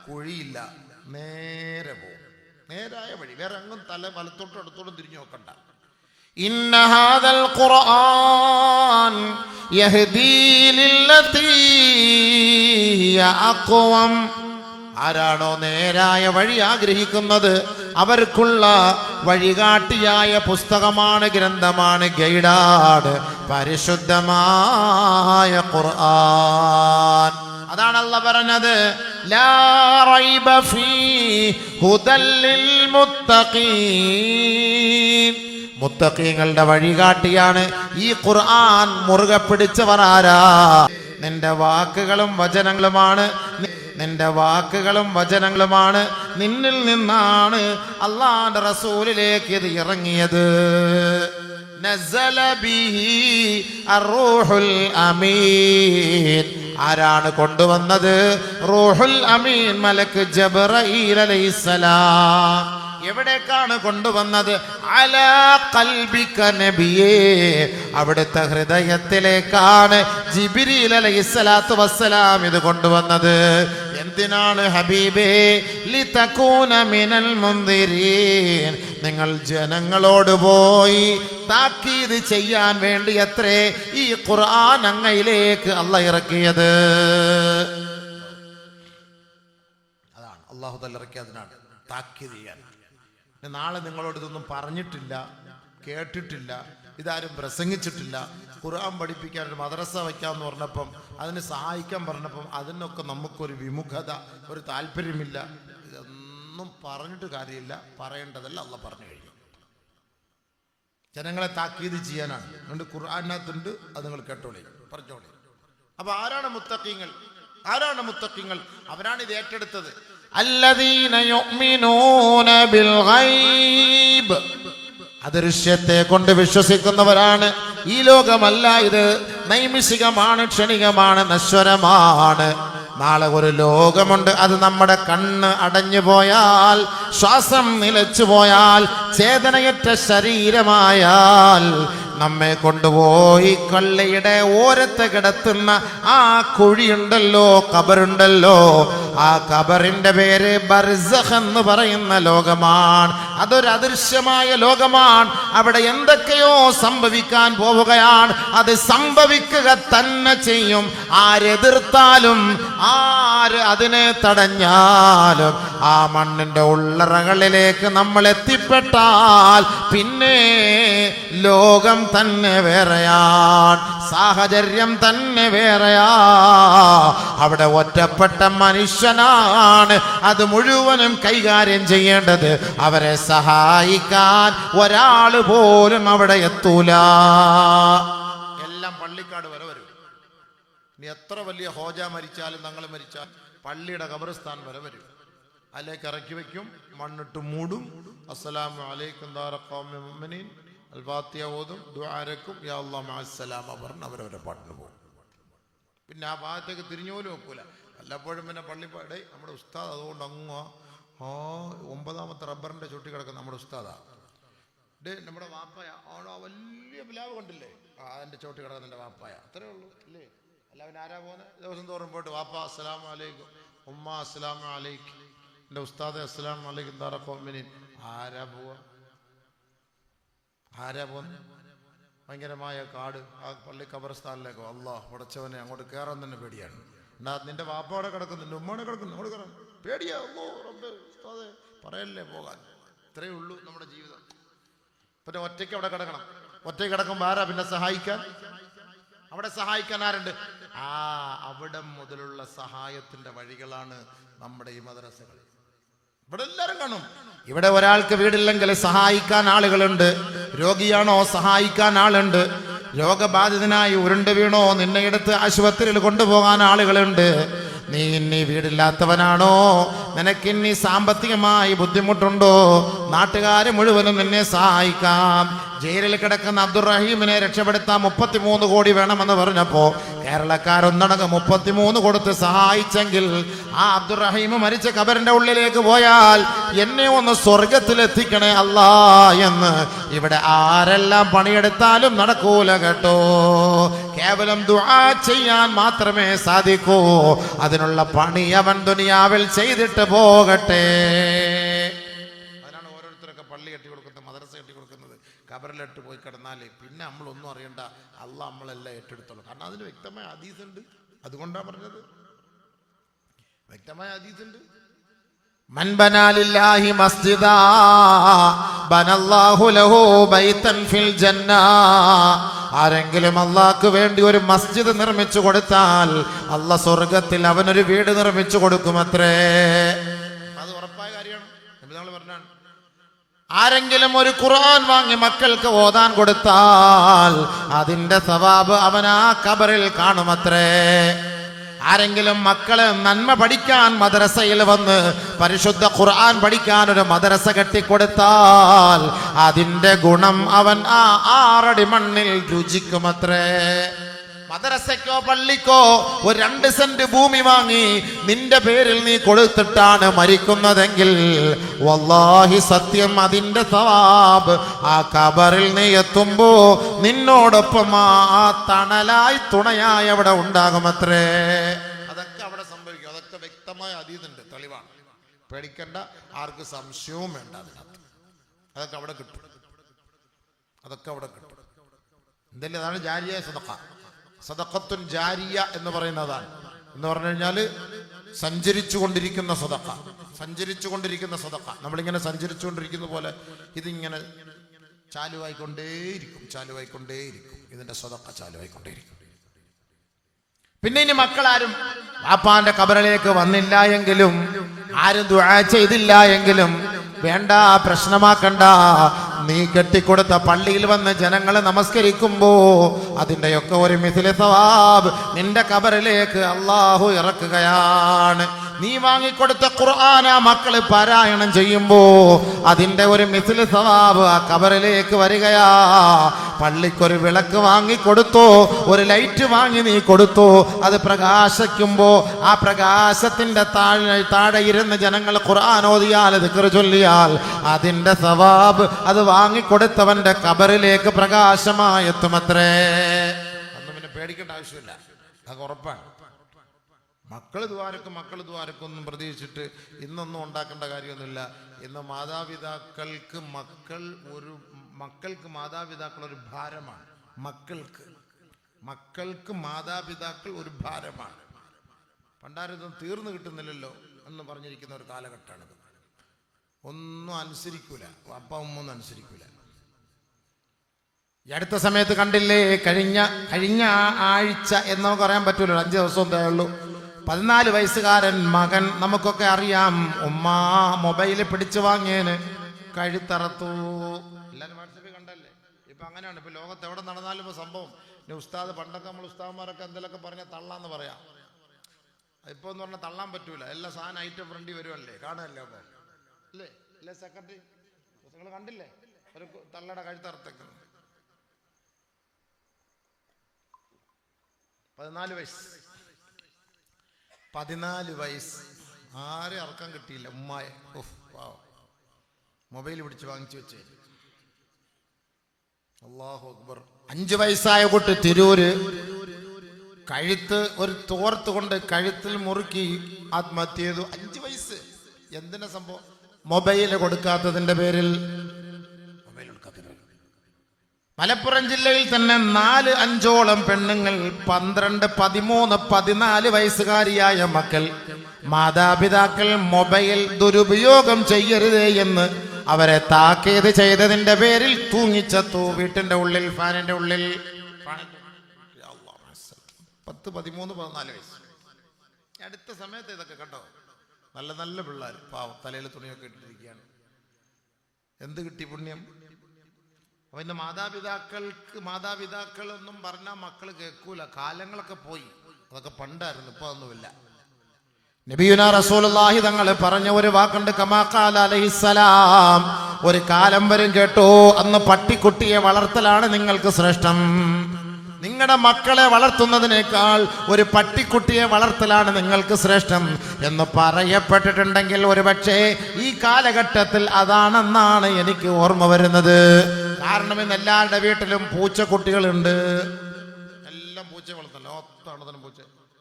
കുഴിയില്ല, നേരെ പോകും. നേരായ വഴി, വേറെ അങ്ങും തല വലത്തോട്ടും അടുത്തോട്ടും തിരിഞ്ഞു നോക്കണ്ട. ഇന്ന ഹാദൽ ഖുർആൻ യഹ്ദീ ലില്ലതീ ഹിയ അഖ്വം. ആരാണോ നേരായ വഴി ആഗ്രഹിക്കുന്നത് അവർക്കുള്ള വഴികാട്ടിയായ പുസ്തകമാണ്, ഗ്രന്ഥമാണ്, ഗൈഡാണ് പരിശുദ്ധമായ ഖുർആൻ. അതാണ് അല്ലാഹ് പറഞ്ഞത്, ലാ റൈബ ഫീ ഹുദൽ ലിൽ മുത്തഖീൻ. മുത്തഖീങ്ങളുടെ വഴികാട്ടിയാണ് ഈ ഖുർആൻ. മുറുകെ പിടിച്ചവർ ആരാ? നിന്റെ വാക്കുകളും വചനങ്ങളുമാണ് നിന്നിൽ നിന്നാണ് അല്ലാഹുവിന്റെ റസൂലിലേക്ക് ഇത് ഇറങ്ങിയത്. നസല ബിഹി അർറൂഹുൽ അമീൻ. ആരാണ് കൊണ്ടുവന്നത്? റൂഹുൽ അമീൻ, മലക്ക് ജിബ്രീൽ അലൈഹിസ്സലാം. എവിടേക്കാണ് കൊണ്ടുവന്നത്? അലാ ഖൽബിക നബിയേ, അവിടുത്തെ ഹൃദയത്തിലേക്കാണ് ജിബ്രീൽ അലൈഹിസ്സലാത്തു വസ്സലാം ഇത് കൊണ്ടുവന്നത്. എന്തിനാണ് ഹബീബേ? ലിതകൂന മിനൽ മുൻദിരീൻ, നിങ്ങൾ ജനങ്ങളോട് പോയി താക്കീത് ചെയ്യാൻ വേണ്ടി അത്രേ ഈ ഖുർആൻ അങ്ങയിലേക്ക് അല്ലാഹ് ഇറക്കിയത്. അതാണ് അല്ലാഹു തആല ഇറക്കിയതിനാണ് താക്കീത് ചെയ്യാൻ. നാളെ നിങ്ങളോട് ഇതൊന്നും പറഞ്ഞിട്ടില്ല, കേട്ടിട്ടില്ല, ഇതാരും പ്രസംഗിച്ചിട്ടില്ല, ഖുർആൻ പഠിപ്പിക്കാൻ ഒരു മദ്രസ വയ്ക്കാമെന്ന് പറഞ്ഞപ്പം, അതിന് സഹായിക്കാൻ പറഞ്ഞപ്പം അതിനൊക്കെ നമുക്കൊരു വിമുഖത, ഒരു താല്പര്യമില്ല. ഇതൊന്നും പറഞ്ഞിട്ട് കാര്യമില്ല, പറയേണ്ടതല്ല അല്ലാഹ് പറഞ്ഞു കഴിഞ്ഞു. ജനങ്ങളെ താക്കീത് ചെയ്യാനാണ്. അതുകൊണ്ട് ഖുർആനകത്തുണ്ട്, അത് നിങ്ങൾ കേട്ടോളി, പറഞ്ഞോളി. അപ്പൊ ആരാണ് മുത്തഖീങ്ങൾ? ആരാണ് മുത്തഖീങ്ങൾ? അവരാണ് ഇത് ഏറ്റെടുത്തത്. അല്ലദീന യുഅ്മിനൂന ബിൽ ഗൈബ്, അദൃശ്യത്തെ കൊണ്ട് വിശ്വസിക്കുന്നവരാണ്. ഈ ലോകമല്ല, ഇത് നൈമിഷികമാണ്, ക്ഷണികമാണ്, നശ്വരമാണ്. നാളെ ഒരു ലോകമുണ്ട്, അത് നമ്മുടെ കണ്ണ് അടഞ്ഞു പോയാൽ, ശ്വാസം നിലച്ചു പോയാൽ, ചേതനയറ്റ ശരീരമായാൽ നമ്മെ കൊണ്ടുപോയി കൊള്ളയുടെ ഓരത്ത് കിടത്തുന്ന ആ കുഴിയുണ്ടല്ലോ, ഖബറുണ്ടല്ലോ, ആ ഖബറിന്റെ പേര് ബർസഖ് എന്ന് പറയുന്ന ലോകമാണ്. അതൊരു അദൃശ്യമായ ലോകമാണ്. അവിടെ എന്തൊക്കെയോ സംഭവിക്കാൻ പോവുകയാണ്. അത് സംഭവിക്കുക തന്നെ ചെയ്യും. ആരെതിർത്താലും ആര് അതിനെ തടഞ്ഞാലും ആ മണ്ണിന്റെ ഉള്ളറകളിലേക്ക് നമ്മൾ എത്തിപ്പെട്ടാൽ പിന്നെ ലോകം തന്നെ വേറെയാണ്, സാഹചര്യം തന്നെ വേറെയാ. അവിടെ ഒറ്റപ്പെട്ട മനുഷ്യനാണ് അത് മുഴുവനും കൈകാര്യം ചെയ്യേണ്ടത്. അവരെ സഹായിക്കാൻ ഒരാൾ പോലും അവിടെ എത്തൂല. എല്ലാം പള്ളിക്കാട് വരെ വരും. ഇനി എത്ര വലിയ ഹോജ മരിച്ചാലും ഞങ്ങൾ മരിച്ചാൽ പള്ളിയുടെ ഖബർസ്ഥാൻ വരെ വരും. അതിലേക്ക് ഇറക്കി വെക്കും, മണ്ണിട്ട് മൂടും. അസ്സലാമു അലൈക്കും ദാറ ഖൗമി മുഅ്മിനീൻ, അൽഫാത്തിഹ ഓതും, ദുആരക്കും, യാ അല്ലാഹ് മഅസ്സലാമ പറഞ്ഞ് അവരവരെ പാട്ടിന് പോകും. പിന്നെ ആ ഭാഗത്തേക്ക് തിരിഞ്ഞു പോലും വെക്കൂല. വല്ലപ്പോഴും പിന്നെ പള്ളിപ്പാടെ നമ്മുടെ ഉസ്താദ്, അതുകൊണ്ട് അങ്ങ് 9ാമത്തെ റബ്ബറിന്റെ ചുട്ടി കിടക്കുന്ന നമ്മുടെ ഉസ്താദാ. നമ്മുടെ വാപ്പായ വലിയ പ്ലാവ് കണ്ടില്ലേ, അതിന്റെ ചോട്ടി കിടക്കുന്ന എൻ്റെ വാപ്പായ. അത്രേ ഉള്ളൂ അല്ലേ? അല്ല പിന്നെ ആരാ പോകുന്നത്? ദിവസം തോറും പോയിട്ട് വാപ്പ അസ്സലാമു അലൈക്കും, ഉമ്മ അസ്സലാമു അലൈക്കും, എൻ്റെ ഉസ്താദ് അസ്സലാമു അലൈക്കും ദാറ ഖൗമിനീൻ. ആരാ പോവാ? ആരാ പോകുന്നത്? ഭയങ്കരമായ കാട്, ആ പള്ളി ഖബർസ്ഥാനിലേക്കോ. അല്ലാഹ് ഉടച്ചവനെ, അങ്ങോട്ട് കയറാൻ തന്നെ പേടിയാണ്. എന്നാ നിന്റെ വാപ്പ അവിടെ കിടക്കുന്നു, നിന്റെ ഉമ്മ അവിടെ കിടക്കുന്നു, അങ്ങോട്ട് കയറാൻ പേടിയാ. ഉസ്താദേ പറയല്ലേ പോകാൻ. ഇത്രയേ ഉള്ളൂ നമ്മുടെ ജീവിതം. പിന്നെ ഒറ്റയ്ക്ക് അവിടെ കിടക്കണം. ഒറ്റയ്ക്ക് കിടക്കുമ്പോൾ ആരാ പിന്നെ സഹായിക്കാൻ? അവിടെ സഹായിക്കാൻ ആരുണ്ട്? അവിടെ മുതലുള്ള സഹായത്തിന്റെ വഴികളാണ് നമ്മുടെ ഈ മദ്രസകൾ. ഇവിടെ എല്ലാവരും കാണും. ഇവിടെ ഒരാൾക്ക് വീടില്ലെങ്കിൽ സഹായിക്കാൻ ആളുകളുണ്ട്. രോഗിയാണോ സഹായിക്കാൻ ആളുണ്ട്. രോഗബാധിതനായി ഉരുണ്ട് വീണോ നിന്നെ എടുത്ത് ആശുപത്രിയിൽ കൊണ്ടുപോകാൻ ആളുകളുണ്ട്. നീ ഇനി വീടില്ലാത്തവനാണോ, നിനക്കിന്നി സാമ്പത്തികമായി ബുദ്ധിമുട്ടുണ്ടോ, നാട്ടുകാരെ മുഴുവനും നിന്നെ സഹായിക്കാം. ജയിലിൽ കിടക്കുന്ന അബ്ദുറഹീമിനെ രക്ഷപ്പെടുത്താൻ 33 കോടി വേണമെന്ന് പറഞ്ഞപ്പോ കേരളക്കാരൊന്നടങ്കം 33 കൊടുത്ത് സഹായിച്ചെങ്കിൽ ആ അബ്ദുറഹീം മരിച്ച ഖബറിന്റെ ഉള്ളിലേക്ക് പോയാൽ എന്നെ ഒന്ന് സ്വർഗത്തിലെത്തിക്കണേ അല്ലാ എന്ന് ഇവിടെ ആരെല്ലാം പണിയെടുത്താലും നടക്കൂല കേട്ടോ. കേവലം ദുആ ചെയ്യാൻ മാത്രമേ സാധിക്കൂ. അതിനുള്ള പണി അവൻ ദുനിയാവിൽ ചെയ്തിട്ട് പോകട്ടെ. അതിനാണ് ഓരോരുത്തരൊക്കെ പള്ളി കെട്ടി കൊടുക്കുന്നത്, മദ്രസ കെട്ടി കൊടുക്കുന്നത്. ഖബറിലിട്ട് പോയി കിടന്നാലേ പിന്നെ നമ്മളൊന്നും അറിയണ്ട, അള്ളാഹ് നമ്മളെല്ലാം ഏറ്റെടുത്തോളൂ. കാരണം അതിന് വ്യക്തമായ ഹദീസ് ഉണ്ട്. അതുകൊണ്ടാണ് പറഞ്ഞത്, വ്യക്തമായ ഹദീസ് ഉണ്ട്. മൻ ബനാ ലില്ലാഹി മസ്ജിദാ ബനല്ലാഹു ലഹു ബൈതൻ ഫിൽ ജന്ന. ആരെങ്കിലും അള്ളാഹ്ക്ക് വേണ്ടി ഒരു മസ്ജിദ് നിർമ്മിച്ചു കൊടുത്താൽ അള്ളാഹ് സ്വർഗത്തിൽ അവനൊരു വീട് നിർമ്മിച്ചു കൊടുക്കുമത്രേ. അത് ഉറപ്പായ കാര്യമാണ്. നമ്മൾ പറഞ്ഞാണ്, ആരെങ്കിലും ഒരു ഖുർആൻ വാങ്ങി മക്കൾക്ക് ഓതാൻ കൊടുത്താൽ അതിന്റെ സവാബ് അവൻ ആ ഖബറിൽ കാണുമത്രേ. ആരെങ്കിലും മക്കള് നന്മ പഠിക്കാൻ മദ്രസയിൽ വന്ന് പരിശുദ്ധ ഖുർആൻ പഠിക്കാൻ ഒരു മദ്രസ കെട്ടിക്കൊടുത്താൽ അതിന്റെ ഗുണം അവൻ ആ 6 അടി മണ്ണിൽ രുചിക്കുമത്രേ. മദ്രസയ്ക്കോ പള്ളിക്കോ ഒരു 2 സെന്റ് ഭൂമി വാങ്ങി നിന്റെ പേരിൽ നീ കൊടുത്തിട്ടാണ് മരിക്കുന്നതെങ്കിൽ വല്ലാഹി സത്യം അതിന്റെ സവാബ് ആ ഖബറിൽ നീ എത്തുമ്പോ നിന്നോടൊപ്പം ആ തണലായി തുണയായി അവിടെ ഉണ്ടാകുമത്രേ. അതൊക്കെ അവിടെ സംഭവിക്കും. അതൊക്കെ വ്യക്തമായ അതീതുണ്ട്, തെളിവാണ്. പേടിക്കണ്ട, ആർക്ക് സംശയവും വേണ്ട. അതിനകത്ത് അതൊക്കെ അവിടെ കിട്ടും. അതൊക്കെ അവിടെ കിട്ടും. എന്തല്ലേ, അതാണ് ജാരിയ സദഖ. സദഖത്തുൻ ജാരിയ എന്ന് പറയുന്നതാണ്. എന്ന് പറഞ്ഞു കഴിഞ്ഞാൽ സഞ്ചരിച്ചു കൊണ്ടിരിക്കുന്ന സദഖ. സഞ്ചരിച്ചു കൊണ്ടിരിക്കുന്ന സദഖ. നമ്മളിങ്ങനെ സഞ്ചരിച്ചു കൊണ്ടിരിക്കുന്ന പോലെ ഇതിങ്ങനെ ചാലുവായിക്കൊണ്ടേയിരിക്കും, ചാലുവായിക്കൊണ്ടേയിരിക്കും. ഇതിന്റെ സദഖ ചാലുവായിക്കൊണ്ടേയിരിക്കും. പിന്നെ ഇനി മക്കളാരും വാപ്പാന്റെ ഖബറിലേക്ക് വന്നില്ല എങ്കിലും, ആരും ദുആ ചെയ്തില്ല എങ്കിലും വേണ്ട, പ്രശ്നമാക്കണ്ട. നീ കെട്ടിക്കൊടുത്ത പള്ളിയിൽ വന്ന് ജനങ്ങൾ നമസ്കരിക്കുമ്പോ അതിൻ്റെയൊക്കെ ഒരു മിഥില സവാബ് നിന്റെ ഖബറിലേക്ക് അള്ളാഹു ഇറക്കുകയാണ്. നീ വാങ്ങിക്കൊടുത്ത ഖുർആൻ ആ മക്കള് പാരായണം ചെയ്യുമ്പോ അതിന്റെ ഒരു മിഥില സവാബ് ആ ഖബറിലേക്ക് വരികയാ. പള്ളിക്കൊരു വിളക്ക് വാങ്ങിക്കൊടുത്തോ, ഒരു ലൈറ്റ് വാങ്ങി നീ കൊടുത്തോ, അത് പ്രകാശിക്കുമ്പോ ആ പ്രകാശത്തിന്റെ താഴെ ഇരുന്ന് ജനങ്ങൾ ഖുർആൻ ഓതിയാൽ, ദിക്ർ ചൊല്ലിയാൽ അതിന്റെ സവാബ് അത് വാങ്ങിക്കൊടുത്തവന്റെ ഖബറിലേക്ക് പ്രകാശമായി എത്തുമത്രേ. അന്ന് പിന്നെ പേടിക്കേണ്ട ആവശ്യമില്ല, അത് ഉറപ്പാണ്. മക്കൾ ദ്വാരക്കും ഒന്നും പ്രതീക്ഷിച്ചിട്ട് ഇന്നൊന്നും ഉണ്ടാക്കേണ്ട കാര്യമൊന്നുമില്ല. ഇന്ന് മക്കൾക്ക് മാതാപിതാക്കൾ ഒരു ഭാരമാണ്. മക്കൾക്ക് മാതാപിതാക്കൾ ഒരു ഭാരമാണ്. പണ്ടാരൊന്നും തീർന്നു കിട്ടുന്നില്ലല്ലോ എന്ന് പറഞ്ഞിരിക്കുന്ന ഒരു കാലഘട്ടമാണിത്. ഒന്നും അനുസരിക്കൂല, അപ്പ ഉമ്മ ഒന്നും അനുസരിക്കൂല. ഈ അടുത്ത സമയത്ത് കണ്ടില്ലേ, കഴിഞ്ഞ ആഴ്ച എന്ന് നമുക്ക് പറയാൻ പറ്റൂലോ, 5 ദിവസം എന്തേ ഉള്ളൂ, 14 വയസ്സുകാരൻ മകൻ, നമുക്കൊക്കെ അറിയാം, ഉമ്മ മൊബൈല് പിടിച്ചു വാങ്ങിയതിന് കഴുത്തറത്തു. എല്ലാവരും വാട്സപ്പിൽ കണ്ടല്ലേ. ഇപ്പൊ അങ്ങനെയാണ്. ഇപ്പൊ ലോകത്ത് എവിടെ നടന്നാലും ഇപ്പൊ സംഭവം. ഉസ്താദ്, പണ്ടൊക്കെ നമ്മൾ ഉസ്താദ്മാരൊക്കെ എന്തെങ്കിലുമൊക്കെ പറഞ്ഞാൽ തള്ളാന്ന് പറയാം. ഇപ്പൊ എന്ന് പറഞ്ഞാൽ തള്ളാൻ പറ്റൂല. എല്ലാ സാധനം ഐറ്റം ഫ്രണ്ടി വരുമല്ലേ, കാണുമല്ലേ. അപ്പൊ അല്ലേ, അല്ലേ സെക്രട്ടറി, നിങ്ങൾ കണ്ടില്ലേ ഒരു തള്ളയുടെ കഴുത്തറത്തേക്കുന്നത്. 14 വയസ്സ് ആരെ അറക്കാൻ കിട്ടിയില്ല, ഉമ്മായ. മൊബൈൽ പിടിച്ച് വാങ്ങിച്ചു വെച്ചേ. അല്ലാഹു അക്ബർ. 5 വയസ്സായ കുട്ടി തിരൂര് കഴുത്ത് ഒരു തോർത്ത് കൊണ്ട് കഴുത്തിൽ മുറുക്കി ആത്മഹത്യ ചെയ്തു. 5 വയസ്സ്. എന്തിനാ സംഭവം? മൊബൈല് കൊടുക്കാത്തതിന്റെ പേരിൽ. മലപ്പുറം ജില്ലയിൽ തന്നെ 4-5ഓളം പെണ്ണുങ്ങൾ, 12, 13, 14 വയസ്സുകാരിയായ മക്കൾ, മാതാപിതാക്കൾ മൊബൈൽ ദുരുപയോഗം ചെയ്യരുതേ എന്ന് അവരെ താക്കീത് ചെയ്തതിന്റെ പേരിൽ തൂങ്ങിച്ചത്തു. വീട്ടിന്റെ ഉള്ളിൽ, ഫാനിന്റെ ഉള്ളിൽ. 10, 13, 14 വയസ്സ്. അടുത്ത സമയത്ത് ഇതൊക്കെ കണ്ടോ, നല്ല നല്ല പിള്ളേർ, പാവം, തലയിൽ തുണിയൊക്കെ ഇട്ടിരിക്കുകയാണ്. എന്ത് കിട്ടി പുണ്യം? അപ്പൊ ഇന്ന് മാതാപിതാക്കളൊന്നും പറഞ്ഞാൽ മക്കൾ കേൾക്കൂല. കാലങ്ങളൊക്കെ പോയി, അതൊക്കെ പണ്ടായിരുന്നു, ഇപ്പൊ ഒന്നുമില്ല. നബിയുനാ റസൂലുള്ളാഹി തങ്ങൾ പറഞ്ഞ ഒരു വാക്കുണ്ട്, കമാ ഖാല അലൈഹിസ്സലാം. ഒരു കാലം വരും കേട്ടോ, അന്ന് പട്ടിക്കുട്ടിയെ വളർത്തലാണ് നിങ്ങൾക്ക് ശ്രേഷ്ഠം. നിങ്ങളുടെ മക്കളെ വളർത്തുന്നതിനേക്കാൾ ഒരു പട്ടിക്കുട്ടിയെ വളർത്തലാണ് നിങ്ങൾക്ക് ശ്രേഷ്ഠം എന്ന് പറയപ്പെട്ടിട്ടുണ്ടെങ്കിൽ ഒരുപക്ഷെ ഈ കാലഘട്ടത്തിൽ അതാണെന്നാണ് എനിക്ക് ഓർമ്മ വരുന്നത്. കാരണം ഇന്ന് എല്ലാവരുടെ വീട്ടിലും പൂച്ചക്കുട്ടികളുണ്ട്. എല്ലാം പൂച്ച വളർത്തല്ലോ, ഒത്താണതിനും പൂച്ച.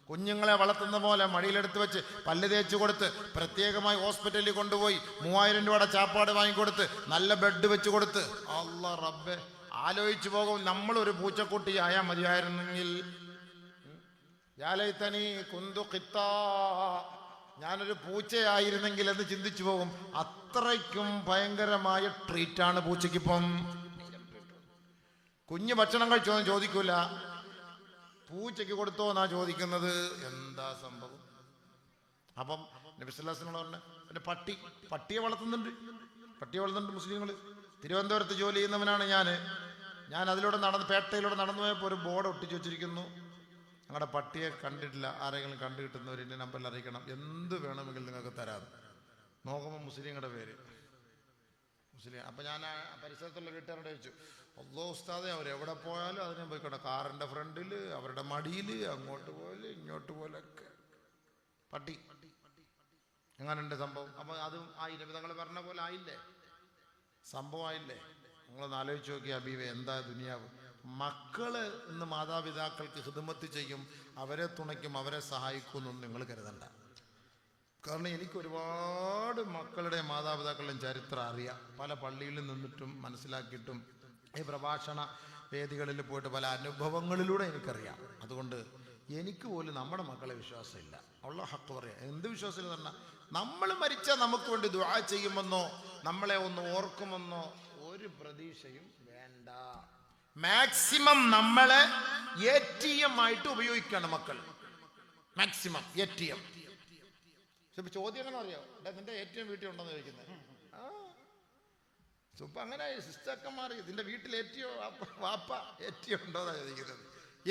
കുഞ്ഞുങ്ങളെ വളർത്തുന്ന പോലെ മടിയിലെടുത്ത് വെച്ച് പല്ല് തേച്ച് കൊടുത്ത് പ്രത്യേകമായി ഹോസ്പിറ്റലിൽ കൊണ്ടുപോയി 3000 രൂപയുടെ ചാപ്പാട് വാങ്ങിക്കൊടുത്ത് നല്ല ബെഡ് വെച്ച് കൊടുത്ത്, അല്ലാ റബ്ബേ, ആലോചിച്ചു പോകും, നമ്മളൊരു പൂച്ചക്കുട്ടി ആയാൽ മതിയായിരുന്നെങ്കിൽ. ഞാനൊരു പൂച്ചയായിരുന്നെങ്കിൽ എന്ന് ചിന്തിച്ചു പോകും. അത്രയ്ക്കും ഭയങ്കരമായ ട്രീറ്റാണ് പൂച്ചയ്ക്കിപ്പം. കുഞ്ഞ് ഭക്ഷണം കഴിച്ചോന്ന് ചോദിക്കൂല, പൂച്ചയ്ക്ക് കൊടുത്തോ എന്നാ ചോദിക്കുന്നത്. എന്താ സംഭവം? അപ്പം നബി സല്ലല്ലാഹു അലൈഹി വസല്ലം പറഞ്ഞ പിന്നെ പട്ടിയെ വളർത്തുന്നുണ്ട് മുസ്ലിങ്ങൾ. തിരുവനന്തപുരത്ത് ജോലി ചെയ്യുന്നവനാണ് ഞാൻ അതിലൂടെ പേട്ടയിലൂടെ നടന്നു പോയപ്പോൾ ഒരു ബോർഡ് ഒട്ടിച്ചു വെച്ചിരിക്കുന്നു, ഞങ്ങളുടെ പട്ടിയെ കണ്ടിട്ടില്ല, ആരെങ്കിലും കണ്ടു കിട്ടുന്നവർ എൻ്റെ നമ്പറിൽ അറിയിക്കണം, എന്ത് വേണമെങ്കിൽ നിങ്ങൾക്ക് തരാം. നോക്കുമ്പോൾ മുസ്ലിങ്ങളുടെ പേര്. മുസ്ലിം. അപ്പം ഞാൻ ആ പരിസരത്തുള്ള വീട്ടുകാരോട് ചോദിച്ചു, അള്ളോ ഉസ്താദെ അവരെവിടെ പോയാലും അതിനെ പോയിക്കോട്ടെ, കാറിൻ്റെ ഫ്രണ്ടിൽ, അവരുടെ മടിയിൽ, അങ്ങോട്ട് പോലെ ഇങ്ങോട്ട് പോലൊക്കെ പട്ടി. എങ്ങനെയുണ്ട് സംഭവം? അപ്പം അതും ആയില്ലേ, നിങ്ങൾ പറഞ്ഞ പോലെ ആയില്ലേ, സംഭവം ആയില്ലേ? നിങ്ങളൊന്ന് ആലോചിച്ച് നോക്കി ഹബീബെ, എന്താ ദുനിയാവ്. മക്കള് ഇന്ന് മാതാപിതാക്കൾക്ക് ഖിദ്മത്ത് ചെയ്യും, അവരെ തുണയ്ക്കും, അവരെ സഹായിക്കും എന്നൊന്നും നിങ്ങൾ കരുതണ്ട. കാരണം എനിക്ക് ഒരുപാട് മക്കളുടെ മാതാപിതാക്കളുടെയും ചരിത്രം അറിയാം. പല പള്ളിയിൽ നിന്നിട്ടും മനസ്സിലാക്കിയിട്ടും ഈ പ്രഭാഷണ വേദികളിൽ പോയിട്ട് പല അനുഭവങ്ങളിലൂടെ എനിക്കറിയാം. അതുകൊണ്ട് എനിക്ക് പോലും നമ്മുടെ മക്കളെ വിശ്വാസമില്ല. ഉള്ള ഹക്ക് പറയാം. എന്ത് വിശ്വാസമില്ല എന്ന് പറഞ്ഞാൽ, നമ്മൾ മരിച്ചാൽ നമുക്ക് വേണ്ടി ദുആ ചെയ്യുമെന്നോ നമ്മളെ ഒന്ന് ഓർക്കുമെന്നോ ഒരു പ്രതീക്ഷയും വേണ്ട. മാക്സിമം നമ്മളെ ATM ആയിട്ട് ഉപയോഗിക്കണം മക്കൾ. Maximum ATM. ചോദ്യം എങ്ങനെ അറിയാം, നിന്റെ ATM വീട്ടിൽ ഉണ്ടെന്ന് ചോദിക്കുന്നത്. ഇപ്പൊ അങ്ങനെ സിസ്റ്റൊക്കെ മാറി. ഇതിന്റെ വീട്ടിൽ വാപ്പ ATM ഉണ്ടോന്നാ ചോദിക്കുന്നത്.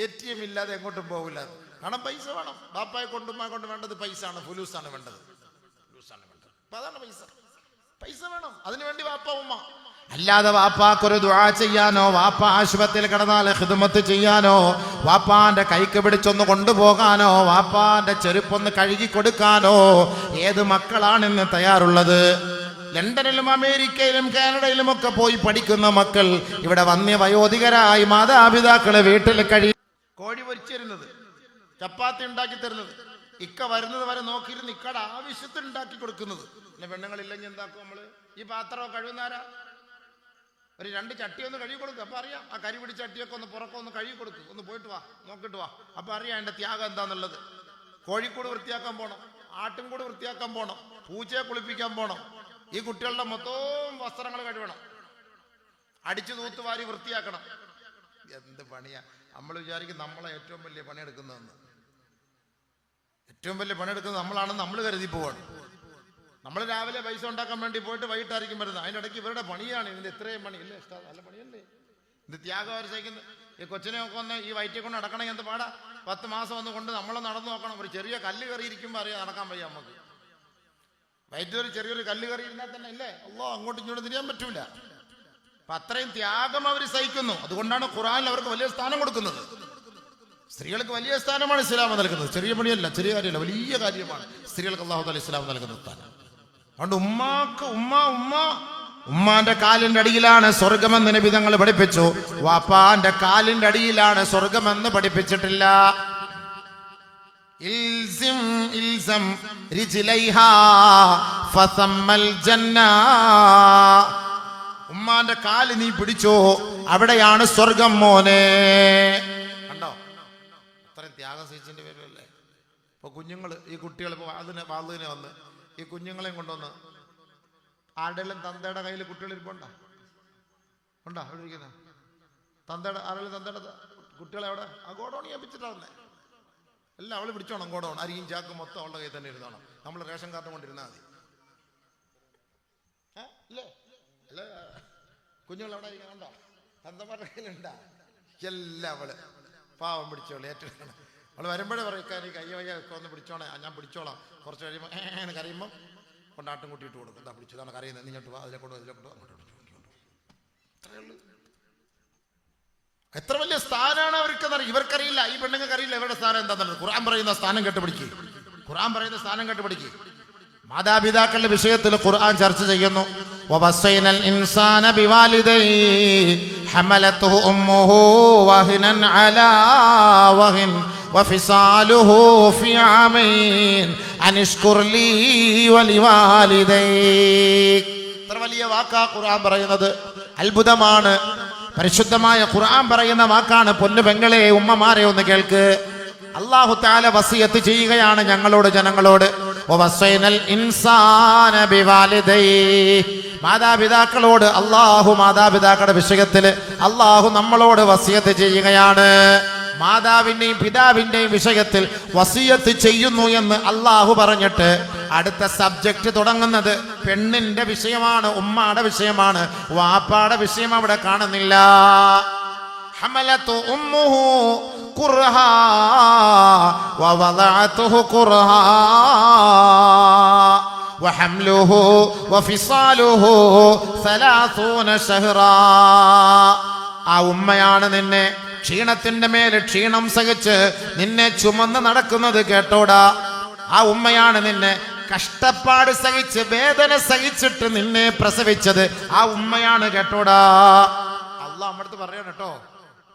ATM ഇല്ലാതെ എങ്ങോട്ടും പോകില്ല. കാരണം പൈസ വേണം. വാപ്പായെ കൊണ്ട് വേണ്ടത് പൈസ ആണ്, ഫുലൂസാണ് വേണ്ടത്. അപ്പൊ അതാണ് പൈസ വേണം. അതിനുവേണ്ടി വാപ്പ ഉമ്മ. അല്ലാതെ വാപ്പാക്കൊരു ദുആ ചെയ്യാനോ, വാപ്പ ആശുപത്രിയിൽ കിടന്നാൽ ഖിദ്മത്ത് ചെയ്യാനോ, വാപ്പാന്റെ കൈക്ക് പിടിച്ചൊന്ന് കൊണ്ടുപോകാനോ, വാപ്പാന്റെ ചെരുപ്പൊന്ന് കഴുകി കൊടുക്കാനോ ഏത് മക്കളാണ് ഇന്ന് തയ്യാറുള്ളത്? ലണ്ടനിലും അമേരിക്കയിലും കാനഡയിലും ഒക്കെ പോയി പഠിക്കുന്ന മക്കൾ ഇവിടെ വയോധികരായി മാതാപിതാക്കളെ വീട്ടിൽ കോഴി പൊരിച്ചിരുന്നത്, ചപ്പാത്തി ഉണ്ടാക്കി തരുന്നത്, ഇക്ക വരുന്നത് വരെ നോക്കിയിരുന്ന് ഇക്കടെ ആവശ്യത്തിന് ഉണ്ടാക്കി കൊടുക്കുന്നത്. പിന്നെ പെണ്ണുങ്ങളില്ലെങ്കിൽ എന്താക്കും നമ്മള്? ഈ പാത്രമൊക്കെ കഴുകുന്നാരാ? ഒരു 2 ചട്ടി ഒന്ന് കഴുകി കൊടുക്കും. അപ്പൊ അറിയാം, ആ കരി പിടിച്ച ചട്ടിയൊക്കെ ഒന്ന് പുറക്കം ഒന്ന് കഴുകി കൊടുക്കും. ഒന്ന് പോയിട്ട് വാ, നോക്കിട്ട് വാ. അപ്പൊ അറിയാം അതിന്റെ ത്യാഗം എന്താന്നുള്ളത്. കോഴിക്കൂട് വൃത്തിയാക്കാൻ പോണം, ആട്ടിൻകൂട് വൃത്തിയാക്കാൻ പോണം, പൂച്ചയെ കുളിപ്പിക്കാൻ പോണം, ഈ കുട്ടികളുടെ മൊത്തം വസ്ത്രങ്ങൾ കഴുകണം, അടിച്ചു തൂത്തുവാരി വൃത്തിയാക്കണം. എന്ത് പണിയാ! നമ്മൾ വിചാരിക്കും നമ്മളെ ഏറ്റവും വലിയ പണിയെടുക്കുന്നതെന്ന്. ഏറ്റവും വലിയ പണിയെടുക്കുന്നത് നമ്മളാണെന്ന് നമ്മൾ കരുതി പോവാണ്. നമ്മൾ രാവിലെ പൈസ ഉണ്ടാക്കാൻ വേണ്ടി പോയിട്ട് വൈകിട്ടായിരിക്കും വരുന്നത്. അതിനിടയ്ക്ക് ഇവരുടെ പണിയാണ്. ഇതിന്റെ ഇത്രയും പണി ഇല്ലേ? നല്ല പണിയല്ലേ ഇത്? ത്യാഗം അവർ സഹിക്കുന്നത്. ഈ കൊച്ചിനെ ഒക്കെ ഒന്ന് ഈ വയറ്റിൽ കൊണ്ട് നടക്കണമെങ്കിൽ എന്ത് പാടാ. 10 മാസം ഒന്ന് കൊണ്ട് നമ്മളെ നടന്നു നോക്കണം. ഒരു ചെറിയ കല്ല് കയറിയിരിക്കുമ്പോൾ അറിയാം നടക്കാൻ വയ്യ നമുക്ക്. വയറ്റിൽ ചെറിയൊരു കല്ല് കയറി ഇരുന്നാൽ തന്നെ ഇല്ലേ, അല്ലോ അങ്ങോട്ടും ഇങ്ങോട്ടും തിരിയാൻ പറ്റൂല. അപ്പൊ അത്രയും ത്യാഗം അവർ സഹിക്കുന്നു. അതുകൊണ്ടാണ് ഖുർആനിൽ അവർക്ക് വലിയ സ്ഥാനം കൊടുക്കുന്നത്. സ്ത്രീകൾക്ക് വലിയ സ്ഥാനമാണ് ഇസ്ലാം നൽകുന്നത്. ചെറിയ പണിയല്ല, ചെറിയ കാര്യമല്ല, വലിയ കാര്യമാണ് സ്ത്രീകൾക്ക് അല്ലാഹു തആല ഇസ്ലാം നൽകുന്ന സ്ഥാനം. അതുകൊണ്ട് ഉമ്മാന്റെ കാലിന്റെ അടിയിലാണ് സ്വർഗമെന്ന് നബി തങ്ങൾ പഠിപ്പിച്ചു. വാപ്പാന്റെ കാലിന്റെ അടിയിലാണ് സ്വർഗമെന്ന് പഠിപ്പിച്ചിട്ടില്ല. ഇൽസം റിജ്ലൈഹാ ഫസമ്മൽ ജന്ന. ഉമ്മാന്റെ കാല് നീ പിടിച്ചോ, അവിടെയാണ് സ്വർഗം മോനെ. കണ്ടോ, അത്രയും ത്യാഗം സഹിച്ചതിന്റെ പേരല്ലേ. ഇപ്പൊ കുഞ്ഞുങ്ങള്, ഈ കുട്ടികൾ ഇപ്പൊ വാതിനെ വന്ന് ഈ കുഞ്ഞുങ്ങളെയും കൊണ്ടുവന്ന് ആരുടെയും തന്തയുടെ കയ്യിൽ കുട്ടികൾ ഇരിപ്പുണ്ടോ? ഉണ്ടോ? അവിടെ ഇരിക്കുന്ന തന്തയുടെ ആരെങ്കിലും തന്തയുടെ കുട്ടികളെ അവിടെ ആ ഗോഡൗൺ ഏൽപ്പിച്ചിട്ടാ വന്നേ. എല്ലാം അവള് പിടിച്ചോണം ഗോഡൗൺ. അരിയും ചാക്കും മൊത്തം അവളുടെ കയ്യിൽ തന്നെ ഇരുന്നോണം. നമ്മൾ റേഷൻ കാർഡ് കൊണ്ടിരുന്നാൽ മതി. അല്ലേ? അല്ല, കുഞ്ഞുങ്ങൾ അവിടെ ഇരിക്കണം. കണ്ടോ, തന്തമാരുടെ കയ്യിലുണ്ടാ എല്ലാം. അവള് പാവം പിടിച്ചോളൂ, ഏറ്റെടുക്കണം. അവൾ വരുമ്പോഴേ പറയും, കയ്യ വയ്യ ഒന്ന് പിടിച്ചോണേ, ഞാൻ പിടിച്ചോളാം. കുറച്ച് കഴിയുമ്പോൾ കരയുമ്പോൾ കൊണ്ടാട്ടും കൂട്ടിയിട്ട് കൊടുക്കും. എന്താ പിടിച്ചതാണ് കരയുന്നത്, നീങ്ങോട്ട് വാ, അതിലെ കൊണ്ട് അങ്ങോട്ട് അത്രയേ ഉള്ളൂ. എത്ര വലിയ സ്ഥാനമാണ് അവർക്കെന്നറിയാം. ഇവർക്കറിയില്ല, ഈ പെണ്ണുങ്ങൾക്ക് അറിയില്ല ഇവരുടെ സ്ഥാനം എന്താണെന്നുള്ളത്. ഖുർആൻ പറയുന്ന സ്ഥാനം കേട്ടുപിടിക്കുക. ഖുർആൻ പറയുന്ന സ്ഥാനം കേട്ടുപിടിക്കുക. മാതാപിതാക്കളുടെ വിഷയത്തിൽ ഖുർആൻ ചർച്ച ചെയ്യുന്നു. വവസ്സൈനൽ ഇൻസാന ബിവാലിദൈഹി ഹമലതുഹു ഉമ്മുഹു വഹ്നൻ അലാ വഹ്ൻ വഫിസാലുഹു ഫി ആമൈൻ അനിഷ്കുർ ലീ വലിവാലിദൈക്. ഇത്ര വലിയ വാക്കാ ഖുർആൻ പറയുന്നത്. അത്ഭുതമാണ്. പരിശുദ്ധമായ ഖുർആൻ പറയുന്ന വാക്കാണ്. പൊന്നു പെങ്ങളെ, ഉമ്മമാരെ ഒന്ന് കേൾക്ക്. അല്ലാഹു തആല വസിയത്ത് ചെയ്യുകയാണ് ഞങ്ങളോട്, ജനങ്ങളോട്. വവസ്സൈനൽ ഇൻസാന ബിവാലിദൈഹി. മാതാപിതാക്കളോട് അല്ലാഹു, മാതാപിതാക്കളുടെ വിഷയത്തിൽ അല്ലാഹു നമ്മളോട് വസിയത്ത് ചെയ്യുകയാണ്. മാതാവിന്റെയും പിതാവിന്റെയും വിഷയത്തിൽ വസിയത്ത് ചെയ്യുന്നു എന്ന് അല്ലാഹു പറഞ്ഞിട്ട് അടുത്ത സബ്ജക്റ്റ് തുടങ്ങുന്നത് പെണ്ണിന്റെ വിഷയമാണ്, ഉമ്മാടെ വിഷയമാണ്. വാപ്പാടെ വിഷയം അവിടെ കാണുന്നില്ല. ഹമലതു ഉമ്മുഹു ഖുർഹാ വവദഅതുഹു ഖുർഹാ വഹംലുഹു വഫിസാലുഹു 30 ശഹ്റാ. ആ ഉമ്മയാണ് നിന്നെ ക്ഷീണത്തിന്റെ മേൽ ക്ഷീണം സഹിച്ച് നിന്നെ ചുമന്ന് നടക്കുന്നത് കേട്ടോടാ. ആ ഉമ്മയാണ് നിന്നെ കഷ്ടപ്പാട് സഹിച്ച് വേദന സഹിച്ചിട്ട് നിന്നെ പ്രസവിച്ചത്. ആ ഉമ്മയാണ് കേട്ടോടാ. അള്ളാഹ് നമ്മുടെ അടുത്ത് പറയണം കേട്ടോ.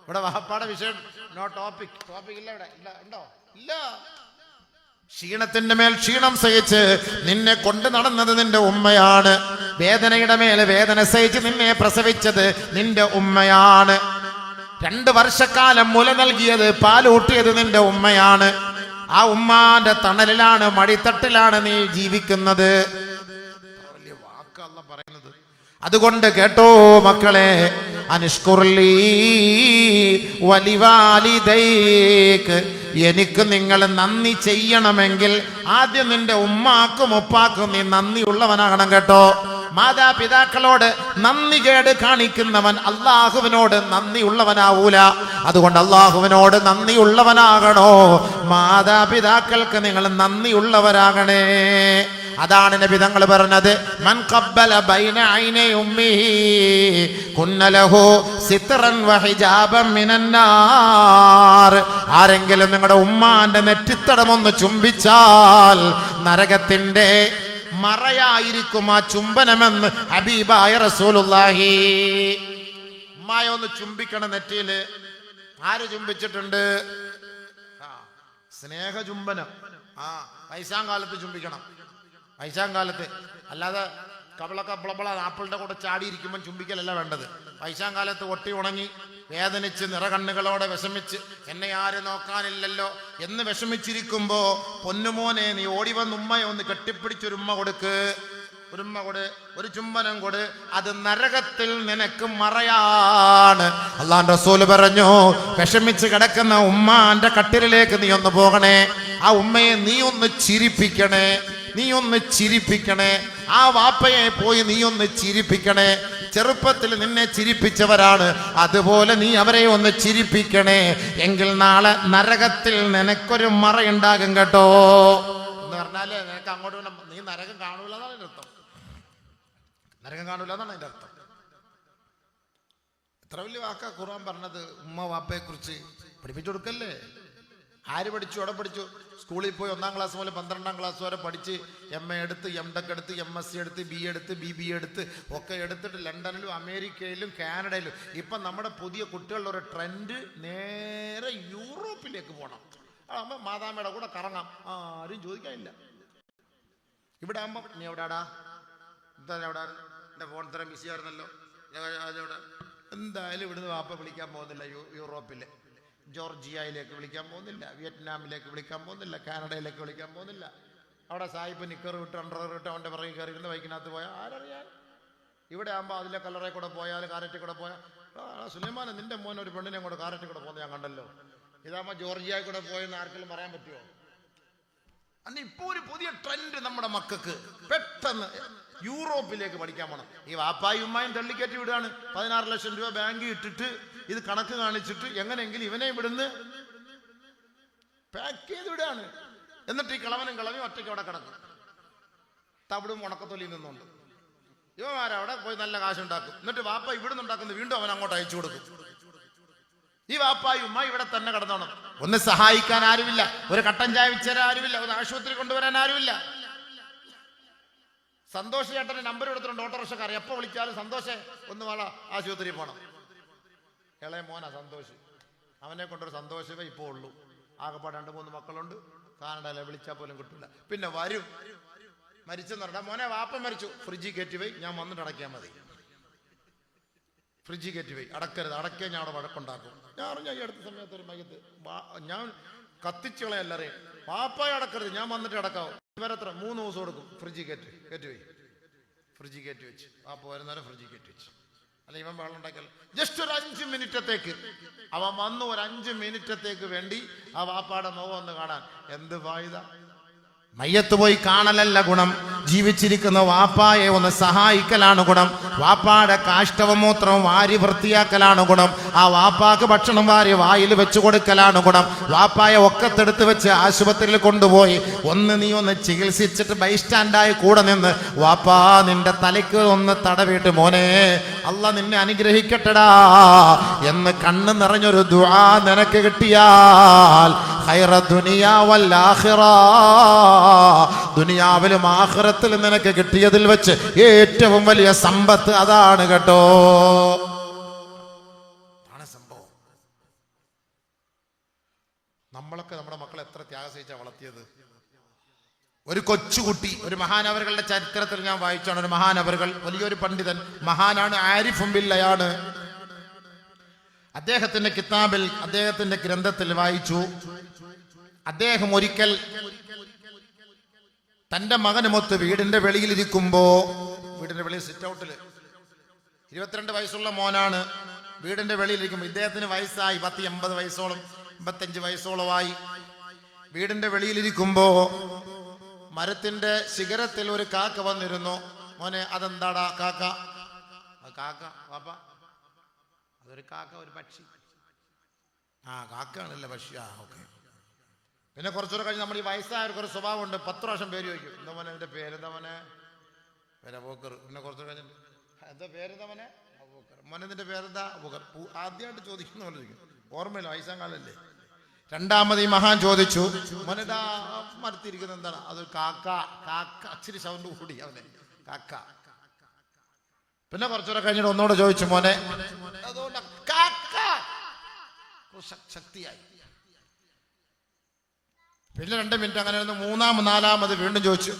ഇവിടെ വാപ്പാടെ വിഷയം നോ ടോപ്പിക് ഇല്ല. ഇവിടെ ഇല്ല, ഉണ്ടോ? ഇല്ല. ക്ഷീണത്തിന്റെ മേൽ ക്ഷീണം സഹിച്ച് നിന്നെ കൊണ്ട് നടന്നത് നിന്റെ ഉമ്മയാണ്. വേദനയുടെ മേലെ വേദന സഹിച്ച് നിന്നെ പ്രസവിച്ചത് നിന്റെ ഉമ്മയാണ്. 2 വർഷക്കാലം മുല നൽകിയത് പാലൂട്ടിയത് നിന്റെ ഉമ്മയാണ്. ആ ഉമ്മാന്റെ തണലിലാണ് മടിത്തട്ടിലാണ് നീ ജീവിക്കുന്നത്. വലിയ വാക്കല്ല പറയുന്നത്. അതുകൊണ്ട് കേട്ടോ മക്കളെ, അനിഷ്കുർലീ വലിവാലിദൈക്, എനിക്ക് നിങ്ങൾ നന്ദി ചെയ്യണമെങ്കിൽ ആദ്യം നിന്റെ ഉമ്മാക്കും ഉപ്പാക്കും നീ നന്ദിയുള്ളവനാകണം കേട്ടോ. മാതാപിതാക്കളോട് നന്ദി കേട് കാണിക്കുന്നവൻ അള്ളാഹുവിനോട് നന്ദിയുള്ളവനാവൂല. അതുകൊണ്ട് അള്ളാഹുവിനോട് നന്ദിയുള്ളവനാകണോ, മാതാപിതാക്കൾക്ക് നിങ്ങൾ നന്ദിയുള്ളവരാകണേ. അതാണ് നബി തങ്ങൾ പറഞ്ഞത്, മൻ ഖബ്ബല ബൈന ഐനി ഉമ്മിഹി കുന്ന ലഹു സിത്റൻ വഹിജാബൻ മിനന്നാർ. ആരെങ്കിലും നിങ്ങളുടെ ഉമ്മാന്റെ നെറ്റിത്തടം ഒന്ന് ചുംബിച്ചാൽ നരകത്തിന്റെ മറയായിരിക്കും ആ ചുംബനമെന്ന് ഹബീബായ റസൂലുള്ളാഹി. ഉമ്മായ ഒന്ന് ചുംബിക്കണം നെറ്റിയില്. ആര് ചുംബിച്ചിട്ടുണ്ട്? സ്നേഹ ചുംബനം. വയസ്സാം കാലത്ത് ചുംബിക്കണം. വയസ്സാം കാലത്ത്, അല്ലാതെ കബള ആപ്പിളിന്റെ കൂടെ ചാടിയിരിക്കുമ്പോൾ ചുംബിക്കലല്ല വേണ്ടത്. വയസ്സാം കാലത്ത് ഒട്ടി ഉണങ്ങി വേദനിച്ച് നിറകണ്ണുകളോടെ വിഷമിച്ച് എന്നെ ആര് നോക്കാനില്ലല്ലോ എന്ന് വിഷമിച്ചിരിക്കുമ്പോ പൊന്നുമോനെ നീ ഓടി വന്ന് ഉമ്മയെ ഒന്ന് കെട്ടിപ്പിടിച്ചൊരുമ്മ കൊടുക്ക്. ഒരുമ്മ കൊട്, ഒരു ചുംബനം കൊട്. അത് നരകത്തിൽ നിനക്ക് മറയാണ്. അല്ലാഹുവിന്റെ റസൂൽ പറഞ്ഞു, വിഷമിച്ച് കിടക്കുന്ന ഉമ്മാന്റെ കട്ടിലിലേക്ക് നീ ഒന്ന് പോകണേ. ആ ഉമ്മയെ നീ ഒന്ന് ചിരിപ്പിക്കണേ. ആ വാപ്പയെ പോയി നീ ഒന്ന് ചിരിപ്പിക്കണേ. ചെറുപ്പത്തിൽ നിന്നെ ചിരിപ്പിച്ചവരാണ്, അതുപോലെ നീ അവരെ ഒന്ന് ചിരിപ്പിക്കണേ. എങ്കിൽ നാളെ നരകത്തിൽ നിനക്കൊരു മറയുണ്ടാകും കേട്ടോ. എന്ന് പറഞ്ഞാല് നിനക്ക് അങ്ങോട്ട് നീ നരകം കാണൂല എന്നാണ് അതിന്റെ അർത്ഥം. എത്ര വലിയ വാക്കാ ഖുർആൻ പറഞ്ഞത്. ഉമ്മ വാപ്പയെ കുറിച്ച് പഠിപ്പിച്ചു കൊടുക്കല്ലേ. ആര് പഠിച്ചു? അവിടെ പഠിച്ചു. സ്കൂളിൽ പോയി 1ാം ക്ലാസ് മുതൽ 12ാം ക്ലാസ് വരെ പഠിച്ച് MA എടുത്ത്, MTech എടുത്ത്, MSc എടുത്ത്, BA എടുത്ത്, BBA എടുത്ത് ഒക്കെ എടുത്തിട്ട് ലണ്ടനിലും അമേരിക്കയിലും കാനഡയിലും. ഇപ്പം നമ്മുടെ പുതിയ കുട്ടികളുടെ ഒരു ട്രെൻഡ് നേരെ യൂറോപ്പിലേക്ക് പോകണം. ആകുമ്പോൾ മാതാമ്മയുടെ കൂടെ കറങ്ങാം, ആരും ചോദിക്കാനില്ല. ഇവിടെ ആകുമ്പോൾ നീ എവിടാടാ, എന്താ എവിടെ, എൻ്റെ ഫോൺ ഇത്ര ബിസി ആയിരുന്നല്ലോ, അതിവിടെ. എന്തായാലും ഇവിടുന്ന് വാപ്പ വിളിക്കാൻ പോകുന്നില്ല. യൂറോപ്പിൽ ജോർജിയയിലേക്ക് വിളിക്കാൻ പോകുന്നില്ല, വിയറ്റ്നാമിലേക്ക് വിളിക്കാൻ പോകുന്നില്ല, കാനഡയിലേക്ക് വിളിക്കാൻ പോകുന്നില്ല. അവിടെ സായിപ്പ് നിക്കർ വിട്ട് അണ്ടർ വിട്ട് അവൻ്റെ പിറകെ കയറിയിരുന്ന് ബൈക്കിനകത്ത് പോയാൽ ആരറിയാൻ. ഇവിടെ ആകുമ്പോൾ അതിലെ കല്ലറയിൽ കൂടെ പോയാൽ, കാരറ്റിൽ കൂടെ പോയാൽ, സുലൈമാനെ നിന്റെ മോൻ ഒരു പെണ്ണിനെ കൂടെ കാരറ്റിൽ കൂടെ പോകുന്നത് ഞാൻ കണ്ടല്ലോ. ഇതാകുമ്പോൾ ജോർജിയയിൽ കൂടെ പോയെന്ന് ആർക്കെങ്കിലും പറയാൻ പറ്റുമോ? അന്ന് ഇപ്പോൾ ഒരു പുതിയ ട്രെൻഡ് നമ്മുടെ മക്കൾക്ക് പെട്ടെന്ന് യൂറോപ്പിലേക്ക് പഠിക്കാൻ പോകണം. ഈ വാപ്പായും ഉമ്മായും തള്ളിക്കയറ്റി വിടുകയാണ്. 16 ലക്ഷം രൂപ ബാങ്കിൽ ഇട്ടിട്ട് ഇത് കണക്ക് കാണിച്ചിട്ട് എങ്ങനെയെങ്കിലും ഇവനെ ഇവിടുന്ന് പാക്ക് ചെയ്ത് വിടുകയാണ്. എന്നിട്ട് ഈ കളവനും ഒറ്റയ്ക്ക് അവിടെ കിടക്കും, തവിടും ഉണക്കത്തൊലിയിൽ നിന്നുണ്ട്. ഇവന്മാരവിടെ പോയി നല്ല കാശുണ്ടാക്കും. എന്നിട്ട് വാപ്പ ഇവിടുന്ന് ഉണ്ടാക്കുന്നത് വീണ്ടും അവൻ അങ്ങോട്ട് അയച്ചു കൊടുക്കും. ഈ വാപ്പായും ഉമ്മ ഇവിടെ തന്നെ കിടന്നോണം. ഒന്ന് സഹായിക്കാൻ ആരുമില്ല, ഒരു കട്ടൻ ചായ വെച്ചേരാൻ ആരുമില്ല, ഒരു ആശുപത്രി കൊണ്ടുവരാൻ ആരുമില്ല. സന്തോഷ് ചേട്ടന് നമ്പർ എടുത്തിട്ടുണ്ട് ഓട്ടോറിക്ഷക്കാർ. എപ്പോൾ വിളിച്ചാലും സന്തോഷേ ഒന്ന് വേള ആശുപത്രിയിൽ പോകണം. ഇളയ മോനാ സന്തോഷ്. അവനെ കൊണ്ടൊരു സന്തോഷമേ ഇപ്പോൾ ഉള്ളൂ. ആകെപ്പാട് 2-3 മക്കളുണ്ട്. കാനഡയിലെ വിളിച്ചാൽ പോലും കിട്ടില്ല. പിന്നെ വരും, മരിച്ചെന്ന് പറഞ്ഞാൽ മോനെ വാപ്പ മരിച്ചു, ഫ്രിഡ്ജിൽ കയറ്റി പോയി, ഞാൻ വന്നിട്ട് അടയ്ക്കാൻ മതി. ഫ്രിഡ്ജിൽ കയറ്റി പോയി, അടക്കരുത്, അടയ്ക്കാൻ ഞാൻ അവിടെ വഴക്കുണ്ടാക്കും. ഞാൻ അറിഞ്ഞ ഈ അടുത്ത സമയത്ത് ഒരു മകത്ത് ഞാൻ കത്തിച്ചുകളെ എല്ലാവരെയും, വാപ്പായ അടക്കരുത്, ഞാൻ വന്നിട്ട് അടക്കാവും. ഇവരെത്ര 3 ദിവസം കൊടുക്കും. ഫ്രിഡ്ജിൽ കയറ്റി പോയി, ഫ്രിഡ്ജിൽ കയറ്റി വെച്ച് ആ പോരുന്നേരം ഫ്രിഡ്ജിൽ കയറ്റി വെച്ച്. അല്ല ഇവൻ വെള്ളം ഉണ്ടാക്കിയാൽ ജസ്റ്റ് ഒരു 5 മിനിറ്റത്തേക്ക് അവൻ വന്നു, ഒരു 5 മിനിറ്റത്തേക്ക് വേണ്ടി ആ വാപ്പാടെ നോവൊന്ന് കാണാൻ. എന്ത് ഫായിദ, മയ്യത്ത് പോയി കാണലല്ല ഗുണം, ജീവിച്ചിരിക്കുന്ന വാപ്പായെ ഒന്ന് സഹായിക്കലാണ് ഗുണം. വാപ്പാടെ കാഷ്ടവും മൂത്രവും വാരി വൃത്തിയാക്കലാണ് ഗുണം. ആ വാപ്പാക്ക് ഭക്ഷണം വാരി വായിൽ വെച്ച് കൊടുക്കലാണ് ഗുണം. വാപ്പായെ ഒക്കത്തെടുത്ത് വെച്ച് ആശുപത്രിയിൽ കൊണ്ടുപോയി നീ ഒന്ന് ചികിത്സിച്ചിട്ട് ബൈസ്റ്റാൻഡായി കൂടെ നിന്ന് വാപ്പാ നിന്റെ തലയ്ക്ക് ഒന്ന് തടവിട്ട് മോനെ അല്ലാഹ് നിന്നെ അനുഗ്രഹിക്കട്ടെടാ എന്ന് കണ്ണ് നിറഞ്ഞൊരു ദുആ നിനക്ക് കിട്ടിയാൽ ഖൈറ ദുനിയാ വൽ ആഖിറ, ദുനിയാവിലും ആഖിറത്തിലും നിനക്ക് കിട്ടിയതിൽ വെച്ച് ഏറ്റവും വലിയ സമ്പത്ത് അതാണ് കേട്ടോ. ആണ് സംഭവം. നമ്മളൊക്കെ നമ്മുടെ മക്കളെ എത്ര ത്യാഗം സഹിച്ചാ വളർത്തിയത്. ഒരു കൊച്ചുകുട്ടി, ഒരു മഹാനവറുകളുടെ ചരിത്രത്തിൽ ഞാൻ വായിച്ചാണ്. ഒരു മഹാനവറുകൾ വലിയൊരു പണ്ഡിതൻ, മഹാനാണ്, ആരിഫും ബില്ലയാണ്. അദ്ദേഹത്തിന്റെ കിതാബിൽ, അദ്ദേഹത്തിന്റെ ഗ്രന്ഥത്തിൽ വായിച്ചു, അദ്ദേഹം ഒരിക്കൽ തന്റെ മകനുമൊത്ത് വീടിന്റെ വെളിയിലിരിക്കുമ്പോ, വീടിന്റെ വെളിയിൽ സിറ്റ് ഔട്ടില് 22 വയസ്സുള്ള മോനാണ്. വീടിന്റെ വെളിയിലിരിക്കുമ്പോ ഇദ്ദേഹത്തിന് വയസ്സായി 80 വയസ്സോളം, 85 വയസ്സോളമായി. വീടിന്റെ വെളിയിലിരിക്കുമ്പോ മരത്തിന്റെ ശിഖരത്തിൽ ഒരു കാക്ക വന്നിരുന്നു. മോനെ അതെന്താടാ കാക്ക? കാക്ക വാപ്പ, അതൊരു കാക്ക, ഒരു പക്ഷി. കാക്കാണല്ലേ പക്ഷി. ഓക്കെ. പിന്നെ കുറച്ചുകൂടെ കഴിഞ്ഞ് നമ്മൾ ഈ വയസ്സായവർക്ക് ഒരു സ്വഭാവമുണ്ട്, 10 പ്രാവശ്യം പേര് ചോദിക്കും. എന്താ മോനെ എൻ്റെ പേരെന്താ മോനെ? പേരബൂക്കർ. പിന്നെ കുറച്ചുകൂടെ കഴിഞ്ഞിട്ട് എന്താ പേരെന്താ മോനെ? അബൂക്കർ. മോനെ നിന്റെ പേരെന്താ? അബൂക്കർ. ആദ്യമായിട്ട് ചോദിക്കുന്ന പോലെ ചോദിക്കും, ഓർമ്മയില്ല, വയസ്സാങ്കാലല്ലേ. രണ്ടാമത് ഈ മഹാൻ ചോദിച്ചു, മോനെടാ മരത്തിരിക്കുന്ന എന്താണ്? അതൊരു കാക്ക. കാക്ക ഇച്ചിരി സൗണ്ട് കൂടി അവനെ, കാക്ക. പിന്നെ കുറച്ചുകൂടെ കഴിഞ്ഞിട്ട് ഒന്നുകൂടെ ചോദിച്ചു, മോനെ അതുകൊണ്ട് കാക്ക ശക്തിയായി. പിന്നെ 2 മിനിറ്റ് അങ്ങനെ നാലാമത് വീണ്ടും ചോദിച്ചു,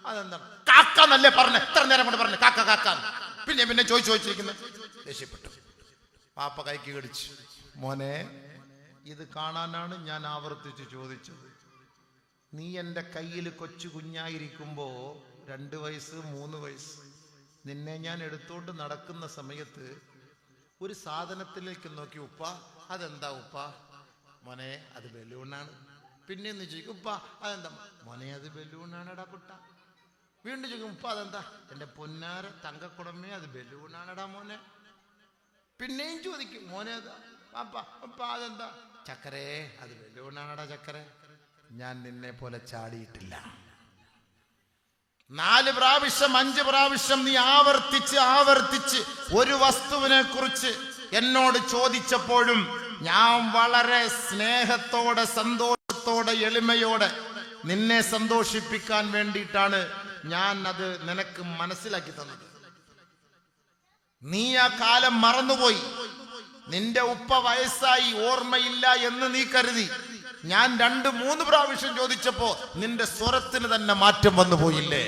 അതെന്താണ്? കാക്ക എന്നല്ലേ പറഞ്ഞ, എത്ര നേരം കൊണ്ട് പറഞ്ഞു കാക്ക കാക്ക. പിന്നെ ചോദിച്ചിരിക്കുന്നത്. ദേഷ്യപ്പെട്ടു. പാപ്പ കൈക്ക് കടിച്ചു, മോനെ ഇത് കാണാനാണ് ഞാൻ ആവർത്തിച്ച് ചോദിച്ചത്. നീ എൻ്റെ കയ്യിൽ കൊച്ചു കുഞ്ഞായിരിക്കുമ്പോ 2 വയസ്സ് 3 വയസ്സ് നിന്നെ ഞാൻ എടുത്തോണ്ട് നടക്കുന്ന സമയത്ത് ഒരു സാധനത്തിലേക്ക് നോക്കി, ഉപ്പ അതെന്താ ഉപ്പ? മോനെ അത് ബലൂണാണ്. പിന്നെ ചോദിക്കും, ഉപ്പ അതെന്താ? മോനെ അത് ബലൂണാണടാ കുട്ട. വീണ്ടും ചോദിക്കും, ഉപ്പ അതെന്താ? എൻ്റെ പൊന്നാര തങ്കക്കുടമേ അത് ബലൂണാണടാ മോനെ. പിന്നെയും ചോദിക്കും, മോനെ അതാ പാപ്പ ഉപ്പ അതെന്താ? ചക്കരേ അത് ബലൂണാണടാ ചക്കര. ഞാൻ നിന്നെ പോലെ ചാടിയിട്ടില്ല. 4 പ്രാവശ്യം 5 പ്രാവശ്യം നീ ആവർത്തിച്ച് ഒരു വസ്തുവിനെ കുറിച്ച് എന്നോട് ചോദിച്ചപ്പോഴും ഞാൻ വളരെ സ്നേഹത്തോടെ, സന്തോഷത്തോടെ, എളിമയോടെ നിന്നെ സന്തോഷിപ്പിക്കാൻ വേണ്ടിയിട്ടാണ് ഞാൻ അത് നിനക്ക് മനസ്സിലാക്കി തന്നത്. നീ ആ കാലം മറന്നുപോയി. നിന്റെ ഉപ്പ വയസ്സായി, ഓർമ്മയില്ല എന്ന് നീ കരുതി. ഞാൻ 2-3 പ്രാവശ്യം ചോദിച്ചപ്പോ നിന്റെ സ്വരത്തിന് തന്നെ മാറ്റം വന്നു പോയില്ലേ?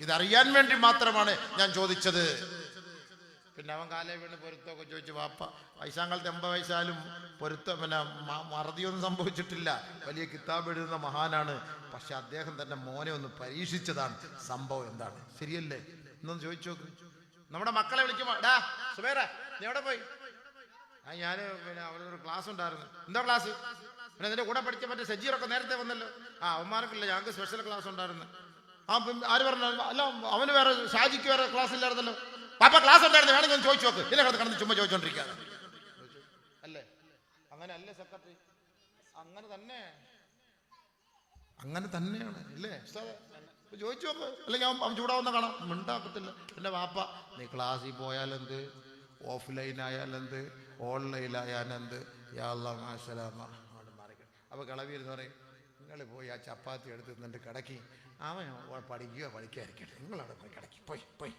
ഇതറിയാൻ വേണ്ടി മാത്രമാണ് ഞാൻ ചോദിച്ചത്. പിന്നെ അവൻ കാലേ വീണ് പൊരുത്തമൊക്കെ ചോദിച്ചു. വാപ്പ വയസ്സാങ്കാലത്ത് 80 വയസ്സായാലും പൊരുത്തം, പിന്നെ മറതിയൊന്നും സംഭവിച്ചിട്ടില്ല. വലിയ കിതാബ് എഴുതുന്ന മഹാനാണ്. പക്ഷെ അദ്ദേഹം തന്നെ മോനെ ഒന്ന് പരീക്ഷിച്ചതാണ്. സംഭവം എന്താണ്, ശരിയല്ലേ എന്നൊന്ന് ചോദിച്ചു നോക്ക്. നമ്മുടെ മക്കളെ വിളിക്കുമ്പോ, ഡാ സുബൈറ നീ എവിടെ പോയി? ഞാൻ പിന്നെ അവിടെ ഒരു ക്ലാസ് ഉണ്ടായിരുന്നു. എന്താ ക്ലാസ്? പിന്നെ അതിന്റെ കൂടെ പഠിച്ച മറ്റേ സജീറൊക്കെ നേരത്തെ വന്നല്ലോ. അവന്മാർക്കില്ല, ഞങ്ങൾക്ക് സ്പെഷ്യൽ ക്ലാസ് ഉണ്ടായിരുന്നു. ആര് പറഞ്ഞു? അല്ല അവന് വേറെ, ഷാജിക്ക് വേറെ ക്ലാസ് ഇല്ലായിരുന്നല്ലോ. പാപ്പ ക്ലാസ് ഉണ്ടായിരുന്നു, വേണം ഞാൻ ചോദിച്ചു നോക്ക്. ഇല്ല കിടന്ന് ചുമ്മാ ചോദിച്ചോണ്ടിരിക്കാതെ അല്ലേ? അങ്ങനെ അല്ലേ സെക്രട്ടറി? അങ്ങനെ തന്നെയാണ് അല്ലേ? ചോദിച്ചു നോക്ക്, അല്ലെങ്കിൽ അവൻ ചൂടാവുന്ന കാണാം. മിണ്ടാക്കത്തില്ല. പിന്നെ വാപ്പ നീ ക്ലാസ്സിൽ പോയാലെന്ത്, ഓഫ്ലൈൻ ആയാലെന്ത്, ഓൺലൈനായാലെന്ത്, അപ്പൊ കിളവിയിരുന്ന് പറയും, നിങ്ങൾ പോയി ആ ചപ്പാത്തി എടുത്ത് നിന്നിട്ട് കിടക്കി. അവൻ പഠിക്കാതിരിക്കട്ടെ, നിങ്ങളവിടെ പോയി കിടക്കി പോയി.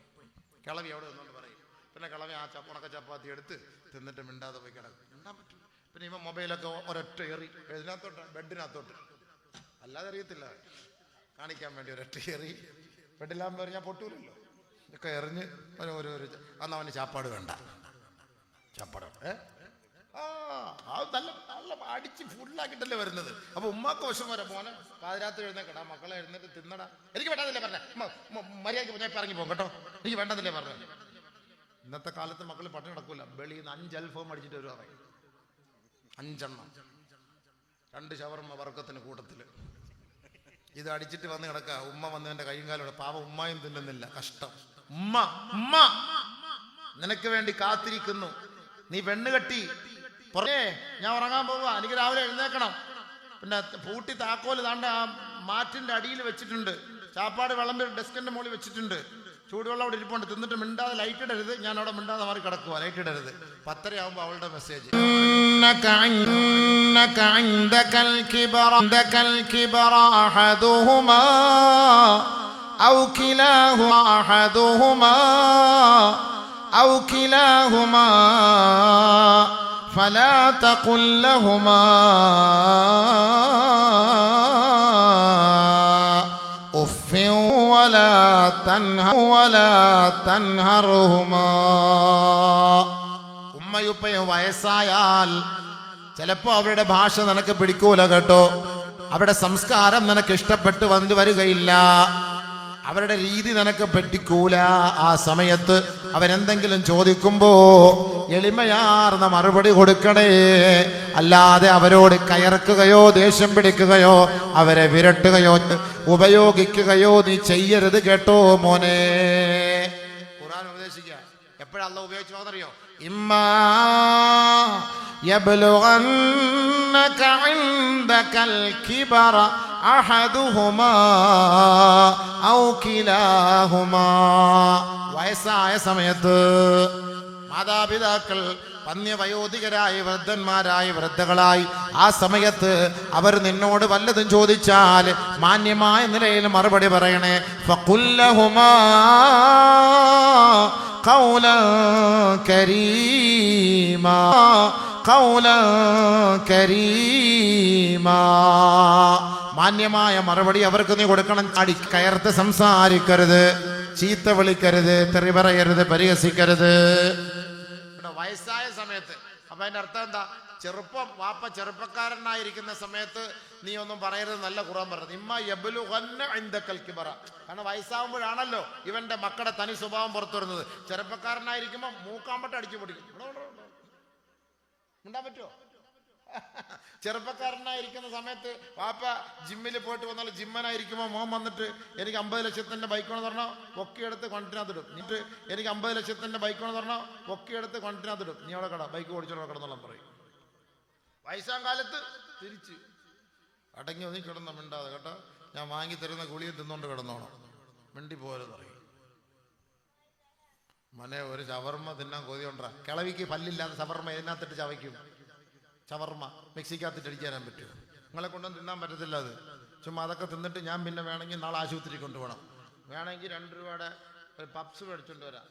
കിളവി അവിടെ നിന്നോണ്ട് പറയും. പിന്നെ കിളവി ആ ഉണക്ക ചപ്പാത്തി എടുത്ത് തിന്നിട്ട് മിണ്ടാതെ പോയി കിടക്കും. മിണ്ടാൻ പറ്റും. പിന്നെ ഇവൻ മൊബൈലൊക്കെ ഒരൊറ്റ എറി ഇതിനകത്തോട്ട്, ബെഡിനകത്തോട്ട്. അല്ലാതെ അറിയത്തില്ല, കാണിക്കാൻ വേണ്ടി ഒരൊറ്റ എറി. ബെഡിലാകുമ്പോൾ പറഞ്ഞാൽ പൊട്ടൂലല്ലോ. ഇതൊക്കെ എറിഞ്ഞ് അന്ന് അവന് ചാപ്പാട് വേണ്ട. ചാപ്പാട് നല്ല അടിച്ച് ഫുള്ളാക്കിട്ടല്ലേ വരുന്നത്. അപ്പൊ ഉമ്മാക്ക് വശം വരാം, മോനെ പാതിരാത്രി എഴുന്നേക്കടാ, മക്കളെ എഴുന്നേറ്റ് തിന്നടാ. എനിക്ക് വേണ്ടതില്ലേ പറഞ്ഞേ, മര്യാദയ്ക്ക് ഞാൻ ഇറങ്ങി പോകും കേട്ടോ, എനിക്ക് വേണ്ടതില്ലേ പറഞ്ഞത്. ഇന്നത്തെ കാലത്ത് മക്കൾ പട്ടിണി നടക്കൂല. വെളിയിൽ നിന്ന് 5 അൽഫാം അടിച്ചിട്ട് വരുവാ, 5 എണ്ണം, 2 ഷവർമ്മ വർക്കത്തിന് കൂട്ടത്തില്. ഇത് അടിച്ചിട്ട് വന്ന് കിടക്ക. ഉമ്മ വന്ന് എന്റെ കൈയും കാലോടെ, പാവം ഉമ്മയും തിന്നുന്നില്ല, കഷ്ടം. ഉമ്മ ഉമ്മ നിനക്ക് വേണ്ടി കാത്തിരിക്കുന്നു, നീ വെണ്ണ് കെട്ടി പറഞ്ഞേ ഞാൻ ഉറങ്ങാൻ പോവാ, എനിക്ക് രാവിലെ എഴുന്നേക്കണം. പിന്നെ പൂട്ടി താക്കോല് താണ്ട ആ മാറ്റിന്റെ അടിയിൽ വെച്ചിട്ടുണ്ട്, ചാപ്പാട് വിളമ്പി ഡെസ്കിന്റെ മുകളിൽ വെച്ചിട്ടുണ്ട്, ചൂടുവെള്ളം അവിടെ ഇരിപ്പുണ്ട്, തിന്നിട്ട് മിണ്ടാതെ ലൈറ്റ് ഇടരുത്. ഞാൻ അവിടെ മിണ്ടാതെ മാറി കിടക്കുക, ലൈറ്റ് ഇടരുത്. 10:30 ആവുമ്പോ അവളുടെ മെസ്സേജ്, أو كلاهما فلا تقل لهما أف ولا تنهرهما. ഉമ്മയുപ്പയും വയസ്സായാൽ ചിലപ്പോ അവരുടെ ഭാഷ നിനക്ക് പിടിക്കൂല കേട്ടോ, അവരുടെ സംസ്കാരം നിനക്ക് ഇഷ്ടപ്പെട്ട് വരികയില്ല, അവരുടെ രീതി നിനക്ക് പറ്റിക്കൂല. ആ സമയത്ത് അവരെന്തെങ്കിലും ചോദിക്കുമ്പോ എളിമയാർന്ന മറുപടി കൊടുക്കണേ, അല്ലാതെ അവരോട് കയർക്കുകയോ ദേഷ്യം പിടിക്കുകയോ അവരെ വിരട്ടുകയോ ഉപയോഗിക്കുകയോ നീ ചെയ്യരുത് കേട്ടോ മോനെ. ഖുർആൻ ഉപദേശിക്കുക. എപ്പോഴാ അല്ലാഹു ഉപയോഗിച്ചു പോകുന്നറിയോ? ഇമ്മാ يبلغنك عندك الكبر أحدهما أو كلاهما. വയസ്സായ സമയത്ത് മാതാപിതാക്കൾ പന്യവയോധികരായി വൃദ്ധന്മാരായി വൃദ്ധകളായി ആ സമയത്ത് അവർ നിന്നോട് വല്ലതും ചോദിച്ചാൽ മാന്യമായ നിലയിൽ മറുപടി പറയണേ. ഫഖുല്ലഹുമാ ഖൗലൻ കരീമാ മാന്യമായ മറുപടി അവർക്ക് നീ കൊടുക്കണം. കയർത്ത് സംസാരിക്കരുത്, ചീത്ത വിളിക്കരുത്, തെറി പറയരുത്, പരിഹസിക്കരുത്. വയസ്സായ സമയത്ത് അപ്പൊ അതിന്റെ അർത്ഥം എന്താ? ചെറുപ്പം, വാപ്പ ചെറുപ്പക്കാരനായിരിക്കുന്ന സമയത്ത് നീ ഒന്നും പറയരുത്, നല്ല ഖുർആൻ പറഞ്ഞത്. ഇമ്മ യബ്ലുഗന്ന ഇൻദകൽ കിബറ. കാരണം വയസ്സാവുമ്പോഴാണല്ലോ ഇവന്റെ മക്കളുടെ തനി സ്വഭാവം പുറത്തു വരുന്നത്. ചെറുപ്പക്കാരനായിരിക്കുമ്പോ മൂക്കാമ്പട്ട് അടിച്ചു പൊടിക്കും. ഉണ്ടാൻ പറ്റുമോ? ചെറുപ്പക്കാരനായിരിക്കുന്ന സമയത്ത് വാപ്പ ജിമ്മിൽ പോയിട്ട് വന്നാൽ ജിമ്മനായിരിക്കുമ്പോൾ മോൻ വന്നിട്ട് എനിക്ക് 50 ലക്ഷത്തിന്റെ ബൈക്കോണെന്ന് പറഞ്ഞാൽ ഒക്കെയെടുത്ത് കൊണ്ടിനകത്തിടും. എന്നിട്ട് എനിക്ക് 50 ലക്ഷത്തിന്റെ ബൈക്കോണെന്ന് പറഞ്ഞാൽ ഒക്കെയെടുത്ത് കൊണ്ടിനകത്തിടും. നീ അവിടെ കട ബൈക്ക് ഓടിച്ചോളൂ കിടന്നോളാം പറയും. വയസ്സാം കാലത്ത് തിരിച്ച് അടങ്ങി ഒന്നി കിടന്ന മിണ്ടാതെ കേട്ടോ, ഞാൻ വാങ്ങി തരുന്ന ഗുളിയെ തിന്നോണ്ട് കിടന്നോണം, മിണ്ടി പോരെന്ന് പറയും. മനെ ഒരു ഷവർമ്മ തിന്നാൻ കൊതിയുണ്ടാ. കിളവിക്ക് പല്ലില്ലാതെ ഷവർമ്മ ഇതിനകത്തിട്ട് ചവയ്ക്കും. ഷവർമ്മ മിക്സിക്കകത്തിട്ട് അടിക്കാനാൻ പറ്റുമോ? നിങ്ങളെ കൊണ്ടൊന്നും തിന്നാൻ പറ്റത്തില്ല അത്. ചുമ്മാ അതൊക്കെ തിന്നിട്ട് ഞാൻ പിന്നെ വേണമെങ്കിൽ നാളെ ആശുപത്രി കൊണ്ടുപോകണം. വേണമെങ്കിൽ 2 രൂപയുടെ ഒരു പപ്സ് മേടിച്ചോണ്ട് വരാം,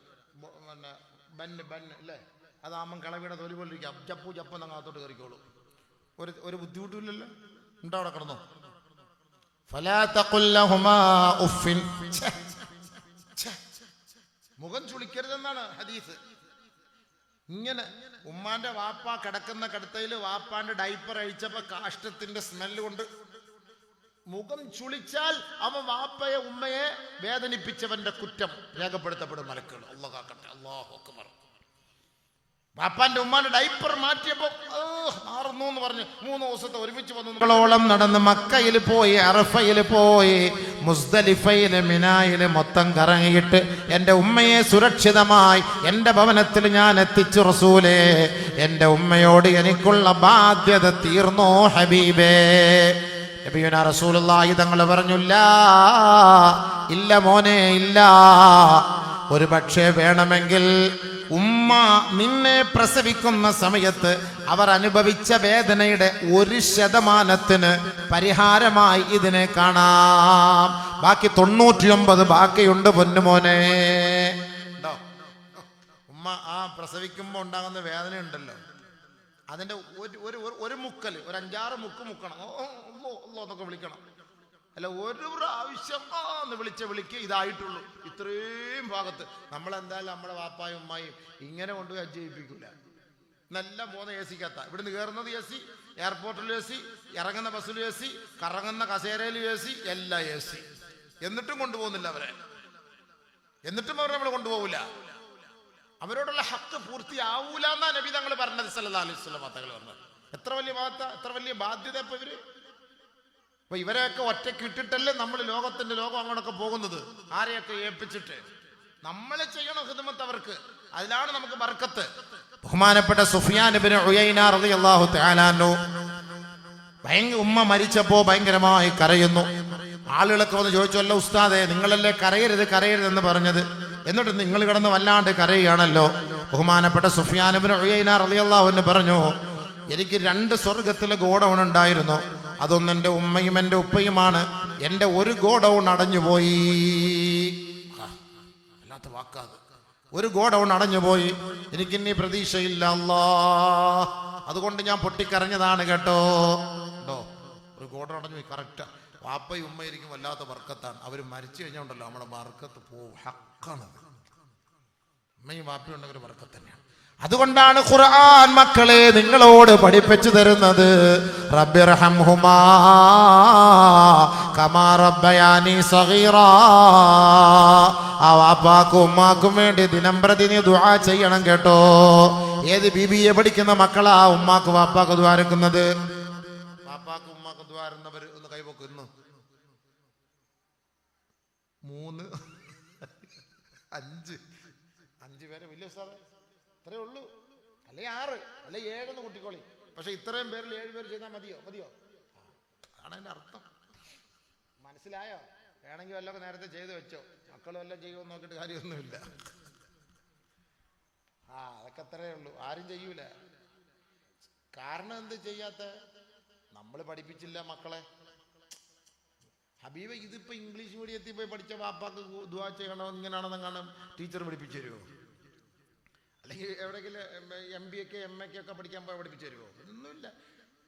പിന്നെ ബന്ന് അല്ലേ, അതാകുമ്പം കിളവിയുടെ തൊലി പോലിരിക്കാം. ചപ്പു ചപ്പെന്നങ്ങ് അകത്തോട്ട് കയറിക്കോളൂ. ഒരു ബുദ്ധിമുട്ടില്ലല്ലോ. ഉണ്ടോ അവിടെ കിടന്നോ? ഫലാ തഖുൽ ലഹുമാ ഉഫിൻ. മുഖം ചുളിക്കരുതെന്നാണ് ഹദീസ്. ഇങ്ങനെ ഉമ്മാന്റെ വാപ്പ കിടക്കുന്ന കിടത്തയിൽ വാപ്പാന്റെ ഡൈപ്പർ അഴിച്ചപ്പോ കാഷ്ടത്തിന്റെ സ്മെല്ല് കൊണ്ട് മുഖം ചുളിച്ചാൽ അവൻ വാപ്പയെ ഉമ്മയെ വേദനിപ്പിച്ചവന്റെ കുറ്റം രേഖപ്പെടുത്തപ്പെടും മലക്കുകൾ. അല്ലാഹു കാക്കട്ടെ. അല്ലാഹു അക്ബർ. വാപ്പാന്റെ ഉമ്മാന്റെ ഡൈപ്പർ മാറ്റിയപ്പോ മാറുന്നു എന്ന് പറഞ്ഞ് 3 ദിവസത്തെ ഒരുമിച്ച് വന്നു നടന്ന് മക്കയിൽ പോയി, അറഫയിൽ പോയി, മുസ്ദലിഫയില് മിനായില് മൊത്തം കറങ്ങിയിട്ട് എൻ്റെ ഉമ്മയെ സുരക്ഷിതമായി എൻ്റെ ഭവനത്തിൽ ഞാൻ എത്തിച്ചു. റസൂലേ, എൻ്റെ ഉമ്മയോട് എനിക്കുള്ള ബാധ്യത തീർന്നോ ഹബീബേ? നബിയുനാ റസൂലുള്ളാഹി തങ്ങൾ പറഞ്ഞു, ഇല്ല മോനെ, ഇല്ല. ഒരു പക്ഷേ വേണമെങ്കിൽ ഉമ്മ നിന്നെ പ്രസവിക്കുന്ന സമയത്ത് അവർ അനുഭവിച്ച വേദനയുടെ 1% പരിഹാരമായി ഇതിനെ കാണാം. ബാക്കി 99 ബാക്കിയുണ്ട് പൊന്നുമോനെ. ഉമ്മ ആ പ്രസവിക്കുമ്പോൾ ഉണ്ടാകുന്ന വേദന ഉണ്ടല്ലോ, അതിന്റെ ഒരു മുക്കൽ, ഒരു 5-6 മുക്കണം എന്നൊക്കെ വിളിക്കണം. അല്ല, ഒരു പ്രാവശ്യം എന്ന് വിളിക്ക് ഇതായിട്ടുള്ളൂ. ഇത്രയും ഭാഗത്ത് നമ്മളെന്തായാലും നമ്മുടെ വാപ്പായും ഉമ്മായും ഇങ്ങനെ കൊണ്ടുപോയി അജ്ജയിപ്പിക്കൂല. നല്ല പോകുന്ന AC കത്ത, ഇവിടുന്ന് കയറുന്നത് AC, എയർപോർട്ടിൽ AC, ഇറങ്ങുന്ന ബസ്സിൽ AC, കറങ്ങുന്ന കസേരയിൽ AC, എല്ലാം AC. എന്നിട്ടും കൊണ്ടുപോകുന്നില്ല അവരെ. എന്നിട്ടും അവർ നമ്മൾ കൊണ്ടുപോകില്ല. അവരോടുള്ള ഹക്ക് പൂർത്തിയാവൂല എന്നാ നബി തങ്ങൾ പറഞ്ഞത് സല്ലല്ലാഹു അലൈഹി വസല്ലം തങ്ങൾ പറഞ്ഞത്. എത്ര വലിയ ബാധ്യത ഇപ്പൊ ഇവര്. അപ്പൊ ഇവരെയൊക്കെ ഒറ്റയ്ക്ക് ഇട്ടിട്ടല്ലേ നമ്മൾ ലോകം അങ്ങോട്ടൊക്കെ പോകുന്നത്. ആരെയൊക്കെ ഏൽപ്പിച്ചിട്ട് നമ്മൾ ചെയ്യണം ഖിദ്മത്ത് അവർക്ക്. അതിലാണ് നമുക്ക് ബർക്കത്ത്. ബഹുമാനപ്പെട്ട സുഫിയാൻ ഇബ്നു ഉയൈന റളിയല്ലാഹു തആല അൻഹു ഉമ്മ മരിച്ചപ്പോ ഭയങ്കരമായി കരയുന്നു. ആളുകളൊക്കെ വന്ന് ചോദിച്ചു, അല്ല ഉസ്താദെ, നിങ്ങളല്ലേ കരയരുതെന്ന് പറഞ്ഞത്, എന്നിട്ട് നിങ്ങൾ കിടന്ന് വല്ലാണ്ട് കരയുകയാണല്ലോ. ബഹുമാനപ്പെട്ട സുഫിയാൻ ഇബ്നു ഉയൈന റളിയല്ലാഹു അൻഹു പറഞ്ഞു, എനിക്ക് 2 സ്വർഗത്തിലെ ഗോഡൗൺ ഉണ്ടായിരുന്നു. അതൊന്നും എൻ്റെ ഉമ്മയും എൻ്റെ ഉപ്പയുമാണ്. എൻ്റെ ഒരു ഗോഡൗൺ അടഞ്ഞുപോയി. അല്ലാത്ത വാക്കാത്. ഒരു ഗോഡൗൺ അടഞ്ഞുപോയി. എനിക്കിനി പ്രതീക്ഷയില്ല അല്ലാ, അതുകൊണ്ട് ഞാൻ പൊട്ടിക്കരഞ്ഞതാണ് കേട്ടോ. ഉണ്ടോ? ഒരു ഗോഡൗൺ അടഞ്ഞു പോയി. കറക്റ്റാ. വാപ്പയും ഉമ്മയിരിക്കും വല്ലാത്ത ബർക്കത്താണ്. അവർ മരിച്ചു കഴിഞ്ഞുണ്ടല്ലോ നമ്മുടെ ബർക്കത്ത് പോവും. ഹക്കാണത്. ഉമ്മയും വാപ്പയും ഉണ്ടെങ്കിൽ ഒരു ബർക്കത്ത് തന്നെയാണ്. അതുകൊണ്ടാണ് ഖുർആൻ മക്കളെ നിങ്ങളോട് പഠിപ്പിച്ചു തരുന്നത്, റബ്ബിർഹംഹുമാ കമാ റബ്ബയാനി സഗീറാ. ആ വാപ്പാക്കും ഉമ്മാക്കും വേണ്ടി ദിനംപ്രതി നീ ദുആ ചെയ്യണം കേട്ടോ. ഏത് ബിബിയെ പഠിക്കുന്ന മക്കളാ ഉമ്മാക്ക് വാപ്പാക്ക് ദുആ എടുക്കുന്നത്? വാപ്പാക്ക് ഉമ്മാക്ക് ദുആ ഇടുന്നവർ ഒന്ന് കൈവക്കും. ഇന്ന് 3 5 പേരെ വലിയ ഉസ്താദേ ഇത്രേ ഉള്ളൂ, അല്ലെ 6 അല്ലെ 7 കൂട്ടിക്കോളി. പക്ഷെ ഇത്രയും പേരിൽ 7 പേര് ചെയ്താൽ മതിയോ? അതാണ് അതിന്റെ അർത്ഥം. മനസ്സിലായോ? വേണമെങ്കിൽ വല്ലതൊക്കെ നേരത്തെ ചെയ്ത് വെച്ചോ. മക്കൾ വല്ലതും ചെയ്യുമെന്ന് നോക്കിയിട്ട് കാര്യമൊന്നുമില്ല. അതൊക്കെ അത്രേ ഉള്ളൂ. ആരും ചെയ്യൂല. കാരണം എന്ത് ചെയ്യാത്ത? നമ്മൾ പഠിപ്പിച്ചില്ല മക്കളെ. ഹബീബ, ഇതിപ്പോ ഇംഗ്ലീഷ് മീഡിയത്തിൽ പോയി പഠിച്ച വാപ്പാക്ക് ദുആ ചെയ്യണോ ഇങ്ങനെയാണെന്ന് കാണാൻ ടീച്ചർ പഠിപ്പിച്ചു തരുമോ? അല്ലെങ്കിൽ എവിടെയെങ്കിലും MBA MA ഒക്കെ പഠിക്കാൻ പോയി പഠിപ്പിച്ചു തരുമോ? ഇതൊന്നുമില്ല.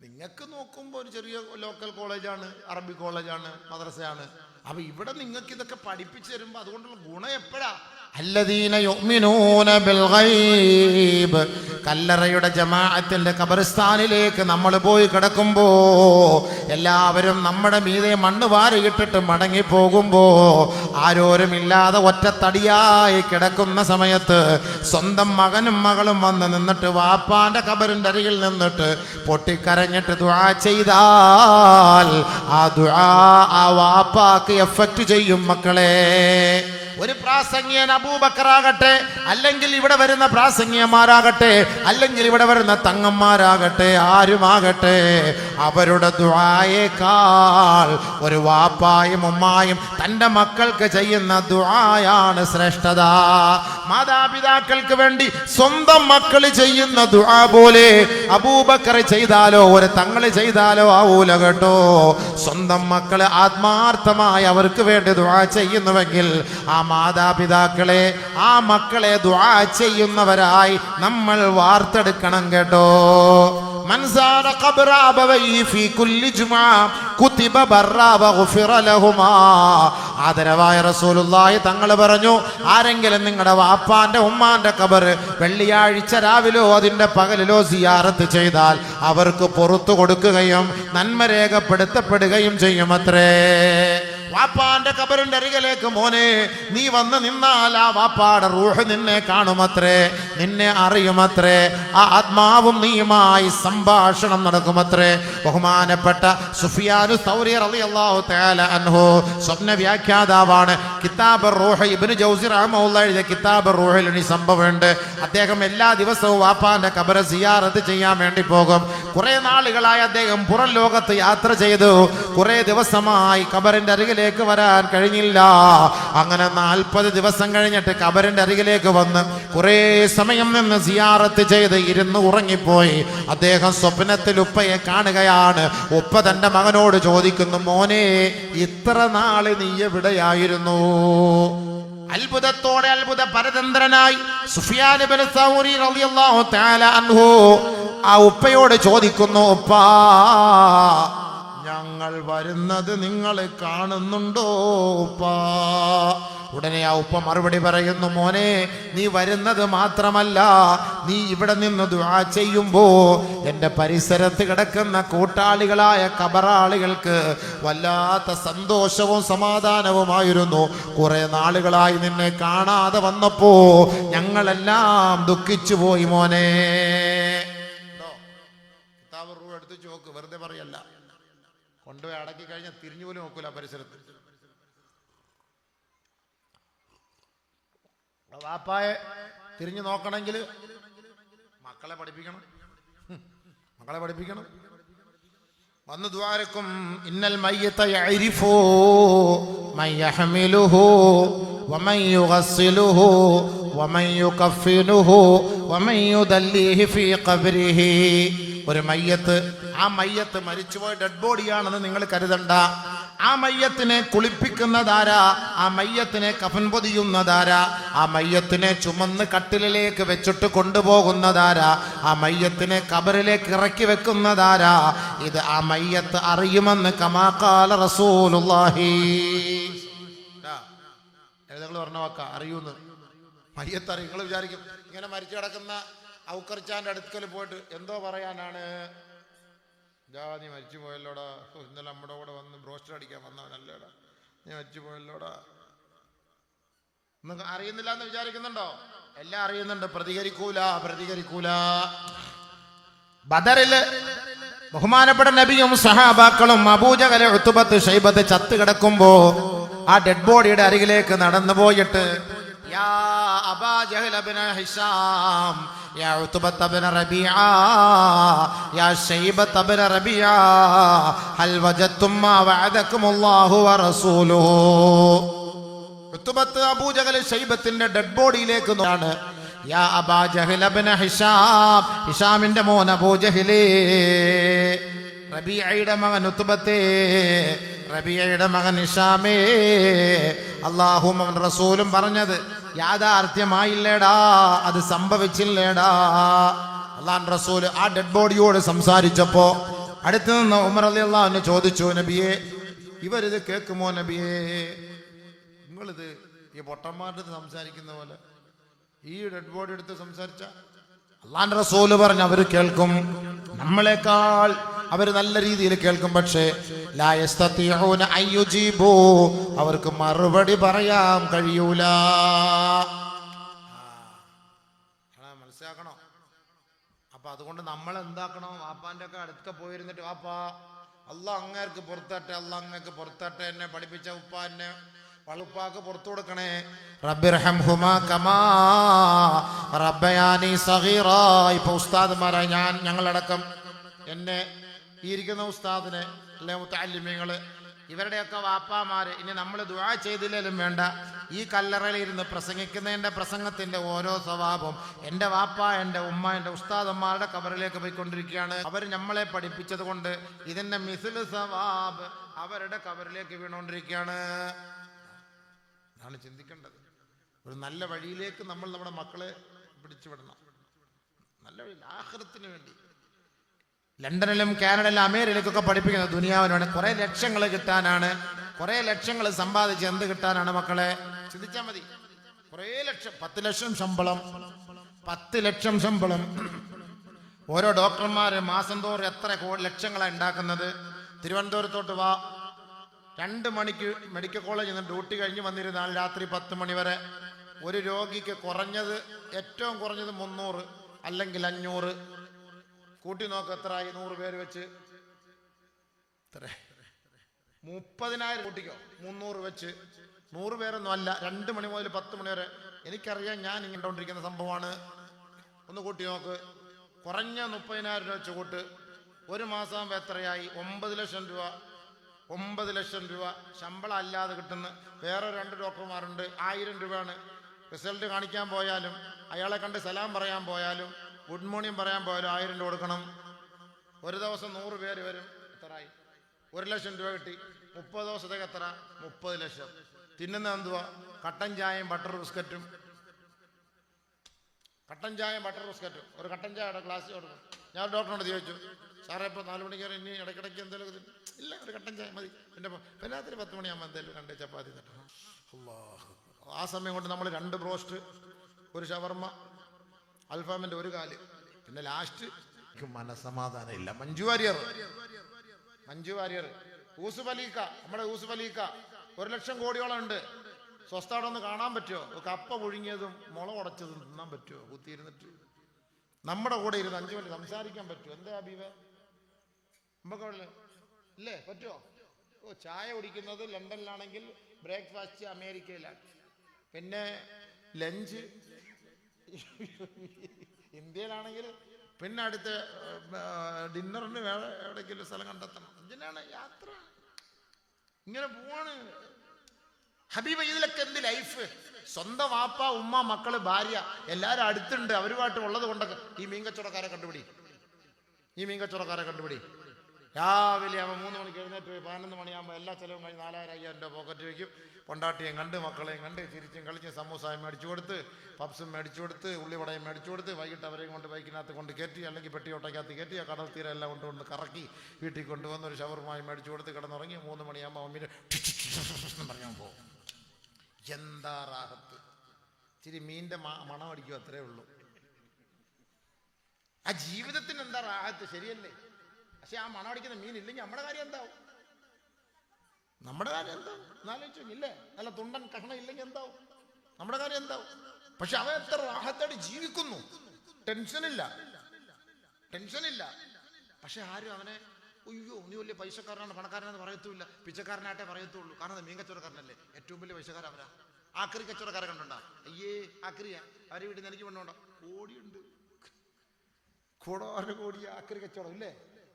നിങ്ങൾക്ക് നോക്കുമ്പോൾ ഒരു ചെറിയ ലോക്കൽ കോളേജാണ്, അറബി കോളേജാണ്, മദ്രസയാണ്. അപ്പൊ ഇവിടെ നിങ്ങൾക്ക് ഇതൊക്കെ പഠിപ്പിച്ചു തരുമ്പോ അതുകൊണ്ടുള്ള ഗുണം എപ്പോഴാ? അല്ലദീന യുഅ്മിനൂന ബിൽ ഗൈബ്. കല്ലറയുടെ ജമാഅത്തിന്റെ ഖബർസ്ഥാനിലേക്ക് നമ്മൾ പോയി കിടക്കുമ്പോ എല്ലാവരും നമ്മുടെ മീതെ മണ്ണ് വാരിയിട്ടിട്ട് മടങ്ങി പോകുമ്പോ ആരോരുമില്ലാതെ ഒറ്റത്തടിയായി കിടക്കുന്ന സമയത്ത് സ്വന്തം മകനും മകളും വന്ന് നിന്നിട്ട് വാപ്പാന്റെ ഖബറിന്റെ അരികിൽ നിന്നിട്ട് പൊട്ടിക്കരഞ്ഞിട്ട് ദുആ ചെയ്താൽ ആ ദുആ ആ വാപ്പാക്ക് എഫക്റ്റ് ചെയ്യും മക്കളെ. ഒരു പ്രാസംഗികൻ അബൂബക്കറാകട്ടെ, അല്ലെങ്കിൽ ഇവിടെ വരുന്ന പ്രാസംഗികന്മാരാകട്ടെ, അല്ലെങ്കിൽ ഇവിടെ വരുന്ന തങ്ങന്മാരാകട്ടെ, ആരുമാകട്ടെ, അവരുടെ ദുആയേക്കാൾ ഒരു വാപ്പായും ഉമ്മായും തൻ്റെ മക്കൾക്ക് ചെയ്യുന്ന ദുആയാണ് ശ്രേഷ്ഠത. മാതാപിതാക്കൾക്ക് വേണ്ടി സ്വന്തം മക്കൾ ചെയ്യുന്ന ദുആ പോലെ അബൂബക്കർ ചെയ്താലോ ഒരു തങ്ങൾ ചെയ്താലോ ആവൂല കേട്ടോ. സ്വന്തം മക്കള് ആത്മാർത്ഥമായി അവർക്ക് വേണ്ടി ദുആ ചെയ്യുന്നുവെങ്കിൽ ആ മാതാപിതാക്കളെ, ആ മക്കളെ ദുആ ചെയ്യുന്നവരായി നമ്മൾ വാർത്തെടുക്കണം കേട്ടോ. മൻസാര ഖബ്റ അബവൈഹി ഫീ കുല്ലി ജുമുഅ കുതിബ ബർറാ വഗ്ഫിറ ലഹുമാ. ആദരവായ റസൂലുള്ളാഹി തങ്ങൾ പറഞ്ഞു, ആരെങ്കിലും നിങ്ങളുടെ വാപ്പാന്റെ ഉമ്മാന്റെ ഖബർ വെള്ളിയാഴ്ച രാവിലോ അതിന്റെ പകലിലോ സിയാറത്ത് ചെയ്താൽ അവർക്ക് പുറത്തു കൊടുക്കുകയും നന്മ രേഖപ്പെടുത്തപ്പെടുകയും ചെയ്യുമത്രേ. വാപ്പാന്റെ ഖബറിന്റെ അരികിലേക്ക് മോനെ നീ വന്ന് നിന്നാൽ ആ വാപ്പാടെ റൂഹ് നിന്നെ കാണുമത്രേ, നിന്നെ അറിയുമത്രേ. ആ ആത്മാവും നീയുമായി സംഭാഷണം നടക്കുമത്രേ. ബഹുമാനപ്പെട്ട സുഫിയാനു സൗരി റളിയല്ലാഹു തആല അൻഹു സ്വപ്ന വ്യാഖ്യാതാവാണ്. കിതാബ് റൂഹ് ഇബ്നു ജൗസി റഹ്മഹുല്ലാഹി എഴുതിയ കിതാബ് റൂഹിൽ ഈ സംഭവമുണ്ട്. അദ്ദേഹം എല്ലാ ദിവസവും വാപ്പാന്റെ ഖബർ സിയാറത്ത് ചെയ്യാൻ വേണ്ടി പോകും. കുറെ നാളുകളായി അദ്ദേഹം പുറം ലോകത്ത് യാത്ര ചെയ്തു. കുറെ ദിവസമായി ഖബറിന്റെ അരികിലേക്ക് വരാൻ കഴിഞ്ഞില്ല. അങ്ങനെ 40 ദിവസം കഴിഞ്ഞിട്ട് ഖബറിന്റെ അരികിലേക്ക് വന്ന് കുറെ സമയം നിന്ന് സിയാറത്ത് ചെയ്ത് ഇരുന്ന് ഉറങ്ങിപ്പോയി. അദ്ദേഹം സ്വപ്നത്തിൽ ഉപ്പയെ കാണുകയാണ്. ഉപ്പ തന്റെ മകനോട് ചോദിക്കുന്നു, മോനെ ഇത്ര നാള് നീ എവിടെയായിരുന്നു? അത്ഭുതത്തോടെ അത്ഭുത പരതന്ത്രനായി സുഫിയാൻ ഇബ്നു സൗരി റളിയല്ലാഹു തആല അൻഹു ആ ഉപ്പയോട് ചോദിക്കുന്നു, ഉപ്പാ ഞങ്ങൾ വരുന്നത് നിങ്ങൾ കാണുന്നുണ്ടോ ഉപ്പാ? ഉടനെ ആ ഉപ്പ മറുപടി പറയുന്നു, മോനെ നീ വരുന്നത് മാത്രമല്ല, നീ ഇവിടെ നിന്ന് ദുആ ചെയ്യുമ്പോ എൻ്റെ പരിസരത്ത് കിടക്കുന്ന കൂട്ടാളികളായ ഖബറാളികൾക്ക് വല്ലാത്ത സന്തോഷവും സമാധാനവുമായിരുന്നു. കുറെ നാളുകളായി നിന്നെ കാണാതെ വന്നപ്പോ ഞങ്ങളെല്ലാം ദുഃഖിച്ചു പോയി മോനെ. എടുത്ത് ചോക്ക്, വെറുതെ പറയല്ല. കൊണ്ടുപോയി അടക്കി കഴിഞ്ഞാൽ തിരിഞ്ഞു പോലും നോക്കൂല പരിസരത്ത്. വാപ്പായെ തിരിഞ്ഞു നോക്കണമെങ്കിൽ മക്കളെ പഠിപ്പിക്കണം. വന്ന് ദ്വാരക്കും ഇന്നൽ മയ്യിത യഅരിഫു മൻ യഹ്മിലുഹു വമൻ യുഗസ്സിലുഹു വമൻ യുകഫിനുഹു വമൻ യുദല്ലിഹി ഫീ ഖബ്രിഹി. ഒരു മയ്യത്ത്, ആ മയ്യത്ത് മരിച്ചുപോയ ഡെഡ് ബോഡിയാണെന്ന് നിങ്ങൾ കരുതണ്ട. ആ മയ്യത്തിനെ കുളിപ്പിക്കുന്നതാരാ, ആ മയ്യത്തിനെ കഫൻ പൊതിയുന്നതാരാ, ആ മയ്യത്തിനെ ചുമന്ന് കട്ടിലിലേക്ക് വെച്ചിട്ട് കൊണ്ടുപോകുന്നതാരാ, ആ മയ്യത്തിനെ ഖബറിലേക്ക് ഇറക്കി വെക്കുന്നതാരാ, ഇത് ആ മയ്യത്ത് അറിയുമെന്ന് കമാ ഖാല റസൂലുള്ളാഹി. നിങ്ങൾ പറഞ്ഞ വാക്ക അറിയൂന്ന്. മയ്യത്ത് അറിയും. നിങ്ങൾ വിചാരിക്കും ഇങ്ങനെ മരിച്ചു കിടക്കുന്ന ഔക്കർച്ചാൻ്റെ അടുക്കൽ പോയിട്ട് എന്തോ പറയാനാണ്, നീ മരിച്ചു പോയല്ലോടാ, ഇന്നലെ നമ്മുടെ കൂടെ വന്ന് ബ്രോസ്റ്റർ അടിക്കാൻ വന്നവനല്ലേടാ, നീ മരിച്ചു പോയല്ലോടാ എന്ന് അറിയുന്നില്ല എന്ന് വിചാരിക്കുന്നുണ്ടോ? എല്ലാം അറിയുന്നുണ്ട്. പ്രതികരിക്കൂല. ബദറില് ബഹുമാനപ്പെട്ട നബിയും സഹാബാക്കളും അബൂജഹൽ, ഉത്ബത്ത്, ശൈബത്ത് ചത്ത് കിടക്കുമ്പോ ആ ഡെഡ് ബോഡിയുടെ അരികിലേക്ക് നടന്നു പോയിട്ട് യാ അബാ ജഹൽ ഇബ്ന ഹിശാം, യാ ഉത്ബത്ത് ഇബ്ന റബീഅ, യാ ശൈബത്ത് ഇബ്ന റബീഅ, ഹൽ വജദതും മാ വഅദകുമുല്ലാഹു വറസൂലുഹു. ഉത്ബത്ത് അബൂജഹൽ ശൈബത്തിന്റെ ഡെഡ് ബോഡിയിലേക്ക് നോക്കാണ്. യാ അബാ ജഹൽ ഇബ്ന ഹിശാം, ഹിശാമിന്റെ മോൻ അബൂജഹലേ, റബീഅയുടെ മകൻ ഉത്ബത്തേ, റബീഅയുടെ മകൻ ഹിശാമേ, അല്ലാഹും അവൻ റസൂലും പറഞ്ഞത് യാഥാർത്ഥ്യമായില്ലേടാ, അത് സംഭവിച്ചില്ലേടാ. അല്ലാഹുവിന്റെ റസൂൽ ആ ഡെഡ് ബോഡിയോട് സംസാരിച്ചപ്പോ അടുത്ത് നിന്ന് ഉമർ റളിയല്ലാഹു അൻഹു ചോദിച്ചു, നബിയെ ഇവരിത് കേൾക്കുമോ നബിയെ? നിങ്ങളിത് ഈ പൊട്ടന്മാരുടെ സംസാരിക്കുന്ന പോലെ ഈ ഡെഡ് ബോഡി എടുത്ത് സംസാരിച്ച? അല്ലാഹുവിന്റെ റസൂൽ പറഞ്ഞു അവർ കേൾക്കും, നമ്മളെക്കാൾ അവർ നല്ല രീതിയിൽ കേൾക്കും. പക്ഷേ ലാ യസ്തതിഊന അയ്യുജീബു, അവർക്ക് മറുപടി പറയാൻ കഴിയൂല. മനസ്സിലാക്കണോ? അപ്പൊ അതുകൊണ്ട് നമ്മൾ എന്താക്കണം? വാപ്പാന്റെ ഒക്കെ അടുക്ക പോയിരുന്നിട്ട് വാപ്പാ അല്ലാഹ് അങ്ങേർക്ക് പുറത്തട്ടെ, അല്ലാഹ് അങ്ങേക്ക് പുറത്തട്ടെ, എന്നെ പഠിപ്പിച്ച ഉപ്പ എന്നെ ഉപ്പാക്ക് പുറത്തു കൊടുക്കണേ. റബ്ബിർഹംഹുമാ കമാ റബ്ബയാനി സഗീറാ. ഇപ്പൊ ഉസ്താദ്മാരായ ഞങ്ങളടക്കം, എന്നെ ഈ ഇരിക്കുന്ന ഉസ്താദിനെ അല്ലെ മുത്തഅല്ലിമീങ്ങള്, ഇവരുടെയൊക്കെ വാപ്പാമാര്, ഇനി നമ്മൾ ദുആ ചെയ്തില്ലേലും വേണ്ട, ഈ കല്ലറയിൽ ഇരുന്ന് പ്രസംഗിക്കുന്നതിൻ്റെ പ്രസംഗത്തിന്റെ ഓരോ സവാബും എൻ്റെ വാപ്പ, എൻ്റെ ഉമ്മ, എൻ്റെ ഉസ്താദന്മാരുടെ കബറിലേക്ക് പോയിക്കൊണ്ടിരിക്കുകയാണ്. അവർ നമ്മളെ പഠിപ്പിച്ചത് കൊണ്ട് ഇതിൻ്റെ മിസ്ലു സവാബ് അവരുടെ കബറിലേക്ക് വീണുകൊണ്ടിരിക്കുകയാണ്. അതാണ് ചിന്തിക്കേണ്ടത്. ഒരു നല്ല വഴിയിലേക്ക് നമ്മൾ നമ്മുടെ മക്കളെ പിടിച്ചുവിടണം. നല്ല വഴി, ആഖിറത്തിന് വേണ്ടി. ലണ്ടനിലും കാനഡയിലും അമേരിക്കയിലേക്കൊക്കെ പഠിപ്പിക്കുന്നത് ദുനിയാവിനാണ്, കുറെ ലക്ഷങ്ങൾ കിട്ടാനാണ്, കുറെ ലക്ഷങ്ങൾ സമ്പാദിച്ച് എന്ത് കിട്ടാനാണ് മക്കളെ? ചിന്തിച്ചാൽ മതി. കുറെ ലക്ഷം, 10 ലക്ഷം ശമ്പളം, 10 ലക്ഷം ശമ്പളം. ഓരോ ഡോക്ടർമാര് മാസം തോറും എത്ര ലക്ഷങ്ങളാണ് ഉണ്ടാക്കുന്നത്. തിരുവനന്തപുരത്തോട്ട് വാ, 2 മണിക്ക് മെഡിക്കൽ കോളേജിൽ നിന്ന് ഡ്യൂട്ടി കഴിഞ്ഞ് വന്നിരുന്നാൽ രാത്രി 10 മണി വരെ ഒരു രോഗിക്ക് കുറഞ്ഞത്, ഏറ്റവും കുറഞ്ഞത് 300 അല്ലെങ്കിൽ 500, കൂട്ടി നോക്ക് എത്രയായി? 100 പേര് വെച്ച് 30,000 കൂട്ടിക്കോ, 300 വെച്ച് 100 പേരൊന്നും അല്ല. 2 മണി മുതൽ 10 മണി വരെ. എനിക്കറിയാം, ഞാൻ ഇങ്ങനെ കൊണ്ടിരിക്കുന്ന സംഭവമാണ്. ഒന്ന് കൂട്ടി നോക്ക്. കുറഞ്ഞ 30,000 രൂപ വെച്ച് കൂട്ട്. ഒരു മാസം എത്രയായി? 9 ലക്ഷം രൂപ. 9 ലക്ഷം രൂപ ശമ്പളം അല്ലാതെ കിട്ടുന്ന വേറെ 2 ഡോക്ടർമാരുണ്ട്. 1000 രൂപയാണ്. റിസൾട്ട് കാണിക്കാൻ പോയാലും, അയാളെ കണ്ട് സലാം പറയാൻ പോയാലും, ഗുഡ് മോർണിംഗ് പറയാൻ പോയാലും 1000 രൂപ കൊടുക്കണം. ഒരു ദിവസം 100 പേര് വരും. എത്രയായി? 1 ലക്ഷം രൂപ കിട്ടി. 30 ദിവസത്തേക്ക് എത്ര? 30 ലക്ഷം. തിന്നുന്ന എന്തുവാ? കട്ടൻ ചായയും ബട്ടർ ബിസ്ക്കറ്റും. കട്ടൻ ചായയും ബട്ടർ ബിസ്ക്കറ്റും. ഒരു കട്ടൻ ചായയുടെ ഗ്ലാസ് കൊടുക്കും. ഞാൻ ഡോക്ടറിനോട് ചോദിച്ചു, സാറേ ഇപ്പോൾ 4 മണിക്ക് ഇനി ഇടയ്ക്കിടയ്ക്ക് എന്തെങ്കിലും ഇല്ല, ഒരു കട്ടൻ ചായ മതി. പിന്നെ രാത്രി 10 മണിയാകുമ്പോൾ എന്തെങ്കിലും 2 ചപ്പാത്തി തട്ടണം. ആ സമയം കൊണ്ട് നമ്മൾ 2 ബ്രോസ്റ്റ്, ഒരു ഷവർമ്മ, അൽഫാമിന്റെ 1 കാല്, പിന്നെ ലാസ്റ്റ് മനസമാധാനം ഇല്ല. മഞ്ജു വാര്യർ, യൂസുഫ് അലീക്ക, നമ്മുടെ യൂസുഫ് അലീക്ക 1 ലക്ഷം കോടിയോളം ഉണ്ട്. സ്വസ്ഥാടെ ഒന്ന് കാണാൻ പറ്റുമോ? കപ്പ പുഴുങ്ങിയതും മുള ഉടച്ചതും തിന്നാൻ പറ്റുമോ? കുത്തിയിരുന്നിട്ട് നമ്മുടെ കൂടെ ഇരുന്ന് 5 മിനിറ്റ് സംസാരിക്കാൻ പറ്റുമോ? എന്താ ഹബീബേ? നമുക്ക് ഇല്ലേ? പറ്റുമോ? ഓ, ചായ കുടിക്കുന്നത് ലണ്ടനിലാണെങ്കിൽ ബ്രേക്ക്ഫാസ്റ്റ് അമേരിക്കയിലാണ്, പിന്നെ ലഞ്ച് ഇന്ത്യയിലാണെങ്കിൽ, പിന്നെ അടുത്ത ഡിന്നറിന് വേറെ എവിടേക്കെങ്കിലും സ്ഥലം കണ്ടെത്തണം. ഇതിനാണ് യാത്ര. ഇങ്ങനെ പോവാണ് ഹബീബ. ഇതിലൊക്കെ എന്ത് ലൈഫ്? സ്വന്തം വാപ്പ, ഉമ്മ, മക്കള്, ഭാര്യ എല്ലാരും അടുത്തുണ്ട്. അവരുമായിട്ട് ഉള്ളത് കൊണ്ടൊക്കെ ഈ മീൻ കച്ചവടക്കാരെ കണ്ടുപിടി. രാവിലെ അവൻ 3 മണിക്ക് എഴുന്നേറ്റ് പോയി 11 മണിയാകുമ്പോൾ എല്ലാ ചിലവും കഴിഞ്ഞ് 4000-5000 രൂപ പോക്കറ്റ് വയ്ക്കും. പൊണ്ടാട്ടിയും കണ്ട് മക്കളെയും കണ്ട് ചിരിച്ചും കളിച്ചും സമൂസായും മേടിച്ചു കൊടുത്ത്, പപ്സും മേടിച്ചു കൊടുത്ത്, ഉള്ളിവടയും മേടിച്ചു കൊടുത്ത്, വൈകിട്ട് അവരെയും കൊണ്ട് ബൈക്കിനകത്ത് കൊണ്ട് കയറ്റി, അല്ലെങ്കിൽ പെട്ടിയോട്ടയ്ക്കകത്ത് കയറ്റി, ആ കടൽ തീരെ എല്ലാം കൊണ്ട് കറക്കി വീട്ടിൽ കൊണ്ടുവന്ന് ഒരു ഷവർമായി മേടിച്ചു കൊടുത്ത് കിടന്നുറങ്ങി. 3 മണിയാകുമ്പോൾ അമ്മീന് പറഞ്ഞാൽ പോകും. എന്താ റാഹത്ത്! ഇച്ചിരി മീൻ്റെ മണം അടിക്കും, അത്രേ ഉള്ളൂ. ആ ജീവിതത്തിന് എന്താ റാഹത്ത്? ശരിയല്ലേ? പക്ഷെ ആ മണം അടിക്കുന്ന മീൻ ഇല്ലെങ്കിൽ നമ്മുടെ കാര്യം എന്താവും? എന്നാലോചിച്ചു ഇല്ലേ? നല്ല തുണ്ടൻ കഷ്ണം ഇല്ലെങ്കിൽ എന്താവും? നമ്മുടെ കാര്യം എന്താവും? പക്ഷെ അവൻ എത്ര റാഹത്തായിട്ട് ജീവിക്കുന്നു. ടെൻഷനില്ല. പക്ഷെ ആരും അവനെ അയ്യോ നീ വലിയ പൈസക്കാരനാണ്, പണക്കാരനാണെന്ന് പറയത്തുമില്ല. പിച്ചക്കാരനായിട്ടേ പറയത്തുള്ളൂ. കാരണം മീൻ കച്ചവടക്കാരനല്ലേ. ഏറ്റവും വലിയ പൈസക്കാരൻ അവരാ. ആക്രി കച്ചവടക്കാരെ കണ്ടുണ്ടാ? അയ്യേ ആക്രിയാ, അവരെ വീട്ടിൽ നിന്ന് എനിക്ക് പെണ്ണുണ്ടോ? കോടിയുണ്ട്, കോടി ആക്രി കച്ചവടം ഇല്ലേ?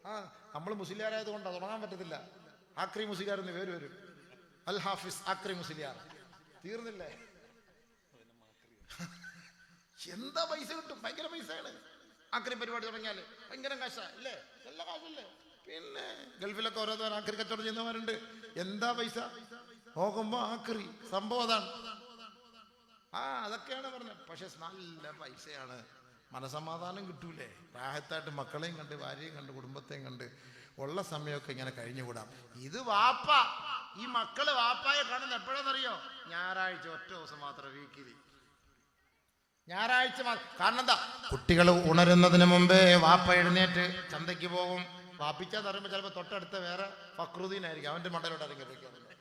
ആ, നമ്മൾ മുസ്ലിയാരായത് കൊണ്ടാണ് തുടങ്ങാൻ പറ്റത്തില്ല. ആക്രി മുസ്ലിയാർ എന്ന് പേര് വരും. അൽ ഹാഫിസ് ആക്രി മുസ്ലിയാർ. തീർന്നില്ലേ? എന്താ പൈസ കിട്ടും? ഭയങ്കര പൈസയാണ്. ആക്രി പരിപാടി തുടങ്ങിയാല് ഭയങ്കര കാശാ ഇല്ലേ? നല്ല കാശല്ലേ? പിന്നെ ഗൾഫിലൊക്കെ ഓരോരുത്തർ ആക്രി കച്ചവടം ചെയ്യുന്നവരുണ്ട്. എന്താ പൈസ നോക്കുമ്പോ ആക്രി സംഭവം അതാണ്. അതൊക്കെയാണ് പറഞ്ഞത്. പക്ഷെ നല്ല പൈസയാണ്. മനസമാധാനം കിട്ടൂലേ? റാഹത്തായിട്ട് മക്കളെയും കണ്ട്, ഭാര്യയും കണ്ട്, കുടുംബത്തെയും കണ്ട് ഉള്ള സമയമൊക്കെ ഇങ്ങനെ കഴിഞ്ഞുകൂടാം. ഇത് വാപ്പ, ഈ മക്കള് വാപ്പായെ കാണുന്ന എപ്പോഴാണെന്നറിയോ? ഞായറാഴ്ച ഒറ്റ ദിവസം മാത്രം, വീക്കിലി ഞായറാഴ്ച. കാരണം എന്താ? കുട്ടികൾ ഉണരുന്നതിന് മുമ്പേ വാപ്പ എഴുന്നേറ്റ് ചന്തയ്ക്ക് പോകും. വാപ്പിച്ചാന്ന് പറയുമ്പോൾ ചിലപ്പോൾ തൊട്ടടുത്ത വേറെ ഫക്രുദ്ദീൻ ആയിരിക്കും, അവന്റെ മണ്ടലോട്ട് ഇറങ്ങി വെക്കാറുണ്ട്.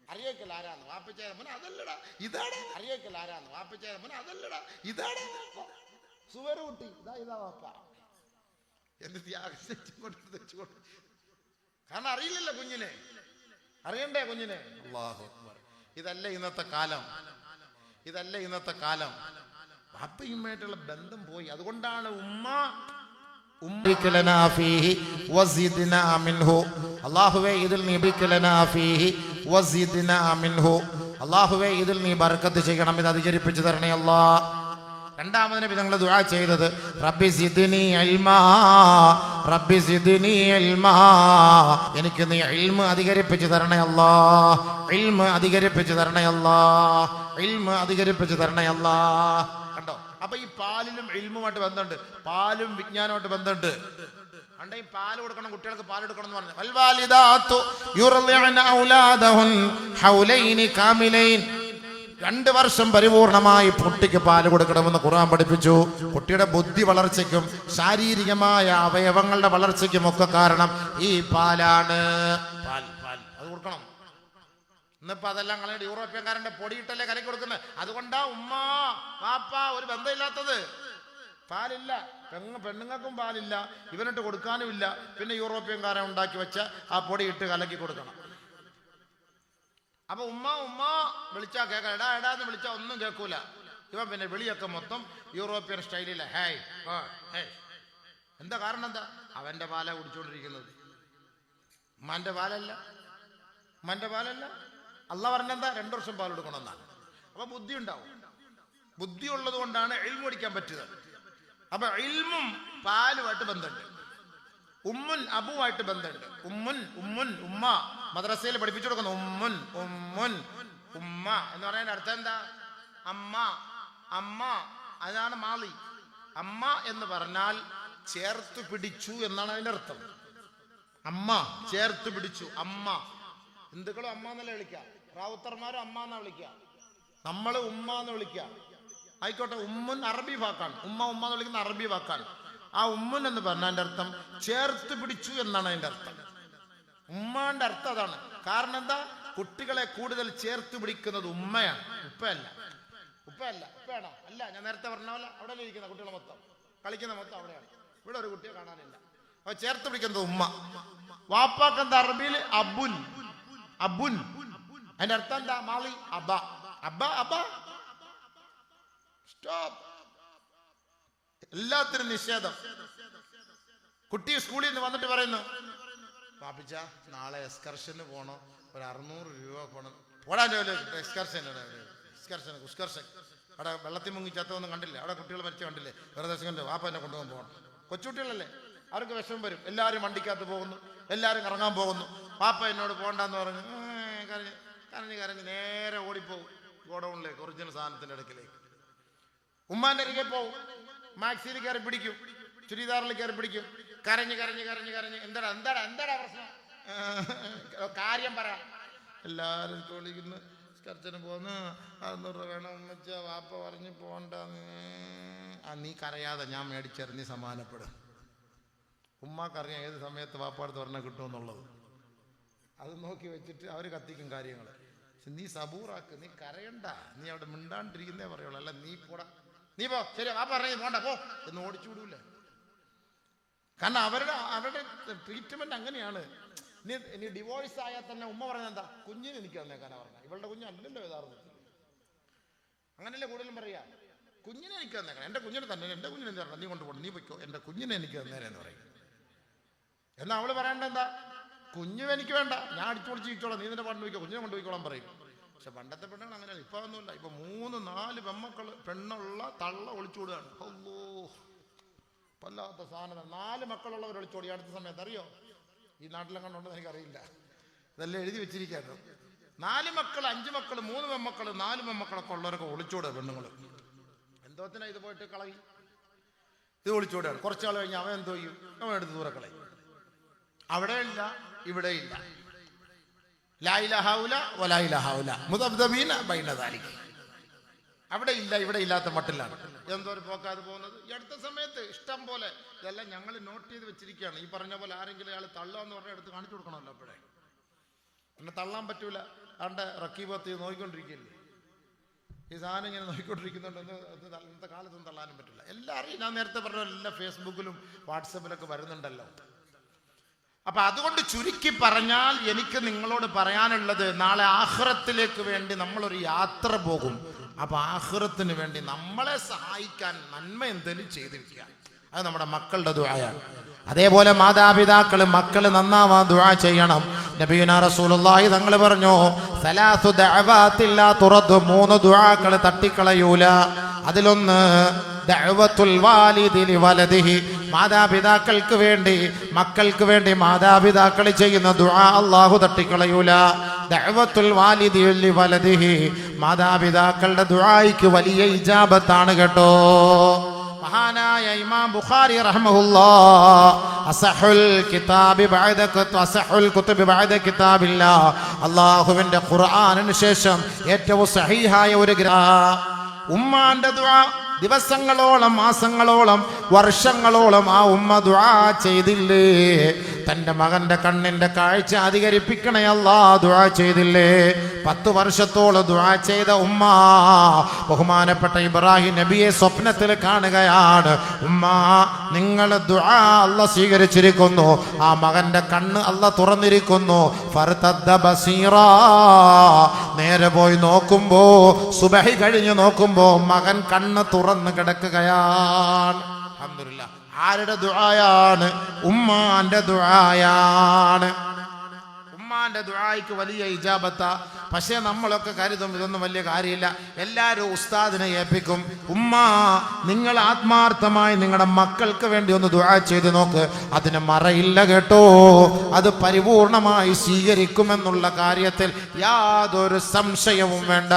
അറിയേക്കല്ല ആരാന്ന് വാപ്പിച്ചാൻ അതല്ലടാ ഇതാടാ. അറിയേക്കല്ല ആരാന്ന് വാപ്പിച്ചാൻ അതല്ലടാ ഇതാടാ സുവരൂട്ടി. ഇതാ വാപ്പ എന്ത് ത്യാഗം വെച്ചുകൊണ്ട്. കാരണം അറിയില്ലല്ലോ കുഞ്ഞിനെ, അറിയണ്ടേ കുഞ്ഞിനെ? അല്ലാഹു അക്ബർ. ഇതല്ല ഇന്നത്തെ കാലം. വാപ്പയുമായിട്ടുള്ള ബന്ധം പോയി. അതുകൊണ്ടാണ് അല്ലാഹുവേ ഇതിൽ നീ ബർക്കത്ത് ചെയ്യണം, ഇത് അധികരിപ്പിച്ചു തരണേ അല്ലാ. രണ്ടാമത് നബി തങ്ങൾ ദുആ ചെയ്തത് റബ്ബി സിദ്നി ഇൽമാ, എനിക്ക് നീ ഇൽമ് അധികരിപ്പിച്ചു തരണേ അല്ലാ, ഇൽമ് അധികരിപ്പിച്ചു തരണേ അല്ലാ. കണ്ടോ? അപ്പൊ ഈ പാലിലും ഇൽമുമായിട്ട് ബന്ധമുണ്ട്, പാലും വിജ്ഞാനമായിട്ട് ബന്ധമുണ്ട്. ഈ പാല് കൊടുക്കണം, കുട്ടികൾക്ക് പാൽ കൊടുക്കണം എന്ന് പറഞ്ഞു. വൽവാലിദാതു യുർദിഅന ഔലാദഹുൻ ഹൗലൈനി കാമിലൈൻ, 2 വർഷം പരിപൂർണമായി കുട്ടിക്ക് പാല് കൊടുക്കണമെന്ന് ഖുർആൻ പഠിപ്പിച്ചു. കുട്ടിയുടെ ബുദ്ധി വളർച്ചയ്ക്കും ശാരീരികമായ അവയവങ്ങളുടെ വളർച്ചയ്ക്കും ഒക്കെ കാരണം ഈ പാലാണ്. അത് കൊടുക്കണം. ഇന്നിപ്പോ അതെല്ലാം കളയുടെ യൂറോപ്യൻകാരന്റെ പൊടിയിട്ടല്ലേ കലക്കി കൊടുക്കുന്നത്. അതുകൊണ്ടാ ഉമ്മ വാപ്പ ഒരു ബന്ധമില്ലാത്തത്. പാലില്ല, പെണ്ണുങ്ങൾക്കും പാലില്ല, ഇവനിട്ട് കൊടുക്കാനുമില്ല. പിന്നെ യൂറോപ്യൻകാരൻ ഉണ്ടാക്കി വെച്ച ആ പൊടിയിട്ട് കലക്കി കൊടുക്കണം. അപ്പൊ ഉമ്മ വിളിച്ചാ കേൾക്കാം, എടാന്ന് വിളിച്ചാ ഒന്നും കേൾക്കൂല. ഇവൻ പിന്നെ വിളിയൊക്കെ മൊത്തം യൂറോപ്യൻ സ്റ്റൈലില്ല. എന്താ കാരണം? എന്താ? അവന്റെ പാല കുടിച്ചോണ്ടിരിക്കുന്നത്, ഉമ്മാന്റെ പാലല്ല. അള്ളാ പറഞ്ഞെന്താ? 2 വർഷം പാൽ കൊടുക്കണമെന്നാണ്. അപ്പൊ ബുദ്ധി ഉണ്ടാവും. ബുദ്ധി ഉള്ളത് കൊണ്ടാണ് ഇൽമു പഠിക്കാൻ പറ്റുന്നത്. അപ്പൊ ഇൽമും പാലുമായിട്ട് ബന്ധമുണ്ട്, ഉമ്മുൻ അബുവായിട്ട് ബന്ധമുണ്ട്. ഉമ്മ മദ്രസയിൽ പഠിപ്പിച്ചു കൊടുക്കുന്നു. ഉമ്മ എന്ന് പറയുന്നതിന്റെ അർത്ഥം എന്താ? അമ്മ അതാണ് മാളി. അമ്മ എന്ന് പറഞ്ഞാൽ ചേർത്ത് പിടിച്ചു എന്നാണ് അതിന്റെ അർത്ഥം. അമ്മ ചേർത്ത് പിടിച്ചു. അമ്മ ഹിന്ദുക്കളും അമ്മ എന്നല്ല വിളിക്കുക, റാവുത്തർമാരും അമ്മ എന്നാ വിളിക്കുക, നമ്മള് ഉമ്മ എന്ന് വിളിക്കുക. ആയിക്കോട്ടെ, ഉമ്മുൻ അറബി വാക്കാണ്. ഉമ്മ എന്ന് വിളിക്കുന്ന അറബി വാക്കാണ്. ആ ഉമ്മുൻ എന്ന് പറഞ്ഞതിന്റെ അർത്ഥം ചേർത്ത് പിടിച്ചു എന്നാണ് അതിന്റെ അർത്ഥം. ഉമ്മാന്റെ അർത്ഥം അതാണ്. കാരണം എന്താ? കുട്ടികളെ കൂടുതൽ ചേർത്ത് പിടിക്കുന്നത് ഉമ്മയാണ്, ഉപ്പയാണോ? അല്ല, ഞാൻ നേരത്തെ പറഞ്ഞ പോലെ അവിടെ ഇരിക്കുന്ന കുട്ടികളെ മൊത്തം കളിക്കുന്ന മൊത്തം അവിടെയാണ്. ഇവിടെ ഒരു കുട്ടിയെ കാണാനില്ല. അപ്പൊ ചേർത്ത് വിളിക്കുന്നത് ഉമ്മ. വാപ്പാക്ക് എന്താ അറബിയിൽ അബുൻ. അബുൻ അതിന്റെ അർത്ഥം എന്താ? മാളി അബ. അബ അബ സ്റ്റോപ്പ്. എല്ലാത്തിനും നിഷേധം. കുട്ടി സ്കൂളിൽ നിന്ന് വന്നിട്ട് പറയുന്നു, പാപ്പിച്ച നാളെ എക്സ്കർഷന് പോണം, ഒരു 600 രൂപ പോണം. പോടാൻ എക്സ്കർഷൻ അവിടെ വെള്ളത്തിൽ മുങ്ങി ചത്തൊന്നും കണ്ടില്ലേ? അവിടെ കുട്ടികൾ മരിച്ചു കണ്ടില്ലേ? വെറുതെ സെക്കൻഡ് വാപ്പ എന്നെ കൊണ്ടുപോകാൻ പോകണം. കൊച്ചുകുട്ടികളല്ലേ, അവർക്ക് വിഷമം വരും. എല്ലാവരും വണ്ടിക്കകത്ത് പോകുന്നു, എല്ലാവരും ഇറങ്ങാൻ പോകുന്നു. പാപ്പ എന്നോട് പോകണ്ടെന്ന് പറഞ്ഞു കരഞ്ഞ് കരഞ്ഞ് കരഞ്ഞ് നേരെ ഓടിപ്പോവും ഗോഡൗണിലേക്ക്, ഒറിജിനൽ സാധനത്തിന്റെ അടുക്കിലേക്ക്. ഉമ്മാന്റെ അരികെ പോവും, മാക്സിയിൽ കയറി പിടിക്കും, ചുരിദാറിൽ കയറി പിടിക്കും. കരഞ്ഞ് കരഞ്ഞ് കരഞ്ഞ് കരഞ്ഞ് എന്താടാ എന്താടാ എന്താടാ പ്രശ്നം, കാര്യം പറ. എല്ലാവരും വിളിക്കുന്നു, സ്കർച്ചന് പോന്ന് 600 രൂപ വേണം ഉമ്മച്ച, വാപ്പ പറഞ്ഞ് പോണ്ട. നീ കരയാതെ, ഞാൻ മേടിച്ചെറിഞ്ഞ് സമാനപ്പെടും. ഉമ്മാക്കറിയാം ഏത് സമയത്ത് വാപ്പാടുത്ത് പറഞ്ഞാൽ കിട്ടുമെന്നുള്ളത്. അത് നോക്കി വെച്ചിട്ട് അവർ കത്തിക്കും കാര്യങ്ങൾ. പക്ഷെ നീ സബൂറാക്ക്, നീ കരയണ്ട, നീ അവിടെ മിണ്ടാണ്ടിരിക്കുന്നേ പറയുള്ളൂ. അല്ല നീ പോടാ, നീ പോ, ശരി വാപ്പ പറഞ്ഞ് പോണ്ട പോ എന്ന് ഓടിച്ചു വിടൂല. കാരണം അവരുടെ ട്രീറ്റ്മെന്റ് അങ്ങനെയാണ്. ഇനി ഡിവോഴ്സ് ആയാൽ തന്നെ ഉമ്മ പറഞ്ഞ എന്താ, കുഞ്ഞിനെ എനിക്ക് തന്നേക്കാനാ പറഞ്ഞ. ഇവളുടെ കുഞ്ഞല്ലല്ലോ യഥാർത്ഥത്തിൽ. അങ്ങനല്ലേ കൂടുതലും പറയാ, കുഞ്ഞിനെ എനിക്ക് തന്നേക്കണം, എന്റെ കുഞ്ഞിനെ തന്നെ, എന്റെ കുഞ്ഞിനെ എന്താ നീ കൊണ്ടുപോകണം, നീ പൊയ്ക്കോ, എന്റെ കുഞ്ഞിനെ എനിക്ക് തന്നേരെന്ന് പറയും. എന്നാ അവള് പറയേണ്ട എന്താ, കുഞ്ഞു എനിക്ക് വേണ്ട, ഞാൻ അടിച്ചു പൊളിച്ച് ചോദിച്ചോളാം, നീ നിന്റെ പാട്ടിന് പോയിക്കോ, കുഞ്ഞിനെ കൊണ്ടുപോയിക്കോളാം പറയും. പക്ഷെ പണ്ടത്തെ പെണ്ണുങ്ങൾ അങ്ങനെയല്ല, ഇപ്പൊ ഒന്നുമില്ല. ഇപ്പൊ 3-4 പെമ്മക്കള് പെണ്ണുള്ള തള്ള ഒളിച്ചോടുകയാണ്. അല്ലോ വല്ലാത്ത സാധനം. 4 മക്കളുള്ളവർ ഒളിച്ചോടി അടുത്ത സമയത്ത്. അറിയോ ഈ നാട്ടിലും കണ്ടോണ്ടെന്ന് എനിക്കറിയില്ല, ഇതെല്ലാം എഴുതി വെച്ചിരിക്കായിരുന്നു. 4 മക്കൾ, 5 മക്കൾ, 3 പെമ്മക്കൾ, 4 പെമ്മക്കളൊക്കെ ഉള്ളവരൊക്കെ ഒളിച്ചോടുക പെണ്ണുങ്ങൾ. എന്തോത്തിനാ ഇത് പോയിട്ട് കളയും, ഇത് ഒളിച്ചോടുകയാണ്. കുറച്ചാൾ കഴിഞ്ഞ് അവൻ എന്തോ ചെയ്യും, അവൻ എടുത്ത് ദൂരെ കളയും. അവിടെ ഇല്ല, ഇവിടെ ഇല്ല. ലാ ഇലാഹ ഇല്ല വലാ ഇലാഹ ഇല്ല മുദബ്ദബീന ബൈന ദാലിക. അവിടെ ഇല്ല, ഇവിടെ ഇല്ലാത്ത മട്ടിലാണ്. എന്തോ ഒരു പോക്കാതെ പോകുന്നത്. ഈ അടുത്ത സമയത്ത് ഇഷ്ടം പോലെ ഇതെല്ലാം ഞങ്ങൾ നോട്ട് ചെയ്ത് വെച്ചിരിക്കുകയാണ്. ഈ പറഞ്ഞ പോലെ ആരെങ്കിലും അയാൾ തള്ളാന്ന് പറഞ്ഞാൽ എടുത്ത് കാണിച്ചു കൊടുക്കണമല്ലോ. അപ്പോഴേ പിന്നെ തള്ളാൻ പറ്റൂല. അവൻ്റെ റക്കീബത്ത് നോക്കിക്കൊണ്ടിരിക്കുകയല്ലേ, ഈ സാധനം ഇങ്ങനെ നോക്കിക്കൊണ്ടിരിക്കുന്നുണ്ട്. ഇന്നത്തെ കാലത്തൊന്നും തള്ളാനും പറ്റില്ല. എല്ലാവരും ഞാൻ നേരത്തെ പറഞ്ഞ എല്ലാ ഫേസ്ബുക്കിലും വാട്സപ്പിലൊക്കെ വരുന്നുണ്ടല്ലോ. അപ്പൊ അതുകൊണ്ട് ചുരുക്കി പറഞ്ഞാൽ എനിക്ക് നിങ്ങളോട് പറയാനുള്ളത്, നാളെ ആഖിറത്തിലേക്ക് വേണ്ടി നമ്മളൊരു യാത്ര പോകും. അപ്പൊ ആഖിറത്തിന് വേണ്ടി നമ്മളെ സഹായിക്കാൻ നന്മ എന്തെങ്കിലും ചെയ്തിരിക്കുക. അത് നമ്മുടെ മക്കളുടെ ദുആയാണ്. അതേപോലെ മാതാപിതാക്കള് മക്കള് നന്നാവാൻ ദുആ ചെയ്യണം. നബിയുനാ റസൂലുള്ളാഹി തങ്ങൾ പറഞ്ഞു, സലാസു ദഅവാത്തില്ല തുറദ്, 3 ദുആകൾ തട്ടിക്കളയൂല. അതിലൊന്ന് ദഅവത്തുൽ വാലിദി ലിവലദിഹി, മാതാപിതാക്കൾക്ക് വേണ്ടി മക്കൾക്ക് വേണ്ടി മാതാപിതാക്കൾ ചെയ്യുന്ന ദുആ അല്ലാഹു തട്ടിക്കളയൂല. ദഅവത്തുൽ വാലിദി ലിവലദിഹി, മാതാപിതാക്കളുടെ ദുആയ്ക്ക് വലിയ ഇജാബത്താണ് കേട്ടോ. മഹാനായ ഇമാം ബുഖാരി റഹ്മഹുല്ലാഹ് അസഹുൽ കിതാബി അസഹുൽ കുതുബി ബഅദ കിതാബില്ലാഹ്, അല്ലാഹുവിന്റെ ഖുർആനിന് ശേഷം ഏറ്റവും സഹീഹായ ഒരു ഉമ്മാന്റെ ദുആ. ദിവസങ്ങളോളം, മാസങ്ങളോളം, വർഷങ്ങളോളം ആ ഉമ്മ ദുആ ചെയ്തില്ലേ? തന്റെ മകന്റെ കണ്ണിന്റെ കാഴ്ച അധികരിപ്പിക്കണേ അല്ലാ ദുആ ചെയ്തില്ലേ? 10 വർഷത്തോളം ദുആ ചെയ്ത ഉമ്മ ബഹുമാനപ്പെട്ട ഇബ്രാഹിം നബിയെ സ്വപ്നത്തിൽ കാണുകയാണ്. ഉമ്മ, നിങ്ങളുടെ ദുആ അല്ലാഹ് സ്വീകരിച്ചിരിക്കുന്നു. ആ മകന്റെ കണ്ണ് അല്ലാഹ് തുറന്നിരിക്കുന്നു. ഫർതദ്ദ ബസീറാ, നേരെ പോയി നോക്കുമ്പോ, സുബഹി കഴിഞ്ഞ് നോക്കുമ്പോ മകൻ കണ്ണ് തുറന്ന് കിടക്കുകയാണ്. അൽഹംദുലില്ലാഹ്. ആരുടെ ദുആയാണ്? ഉമ്മാന്റെ ദുആയാണ്. ഉമ്മാന്റെ ദുആയ്ക്ക് വലിയ ഇജാബത്ത. പക്ഷേ നമ്മളൊക്കെ കരുതും ഇതൊന്നും വലിയ കാര്യമില്ല, എല്ലാവരും ഉസ്താദിനെ ഏൽപ്പിക്കും. ഉമ്മ, നിങ്ങൾ ആത്മാർത്ഥമായി നിങ്ങളുടെ മക്കൾക്ക് വേണ്ടി ഒന്ന് ദുആ ചെയ്ത് നോക്ക്. അതിന് മറയില്ല കേട്ടോ, അത് പരിപൂർണമായി സ്വീകരിക്കുമെന്നുള്ള കാര്യത്തിൽ യാതൊരു സംശയവും വേണ്ട.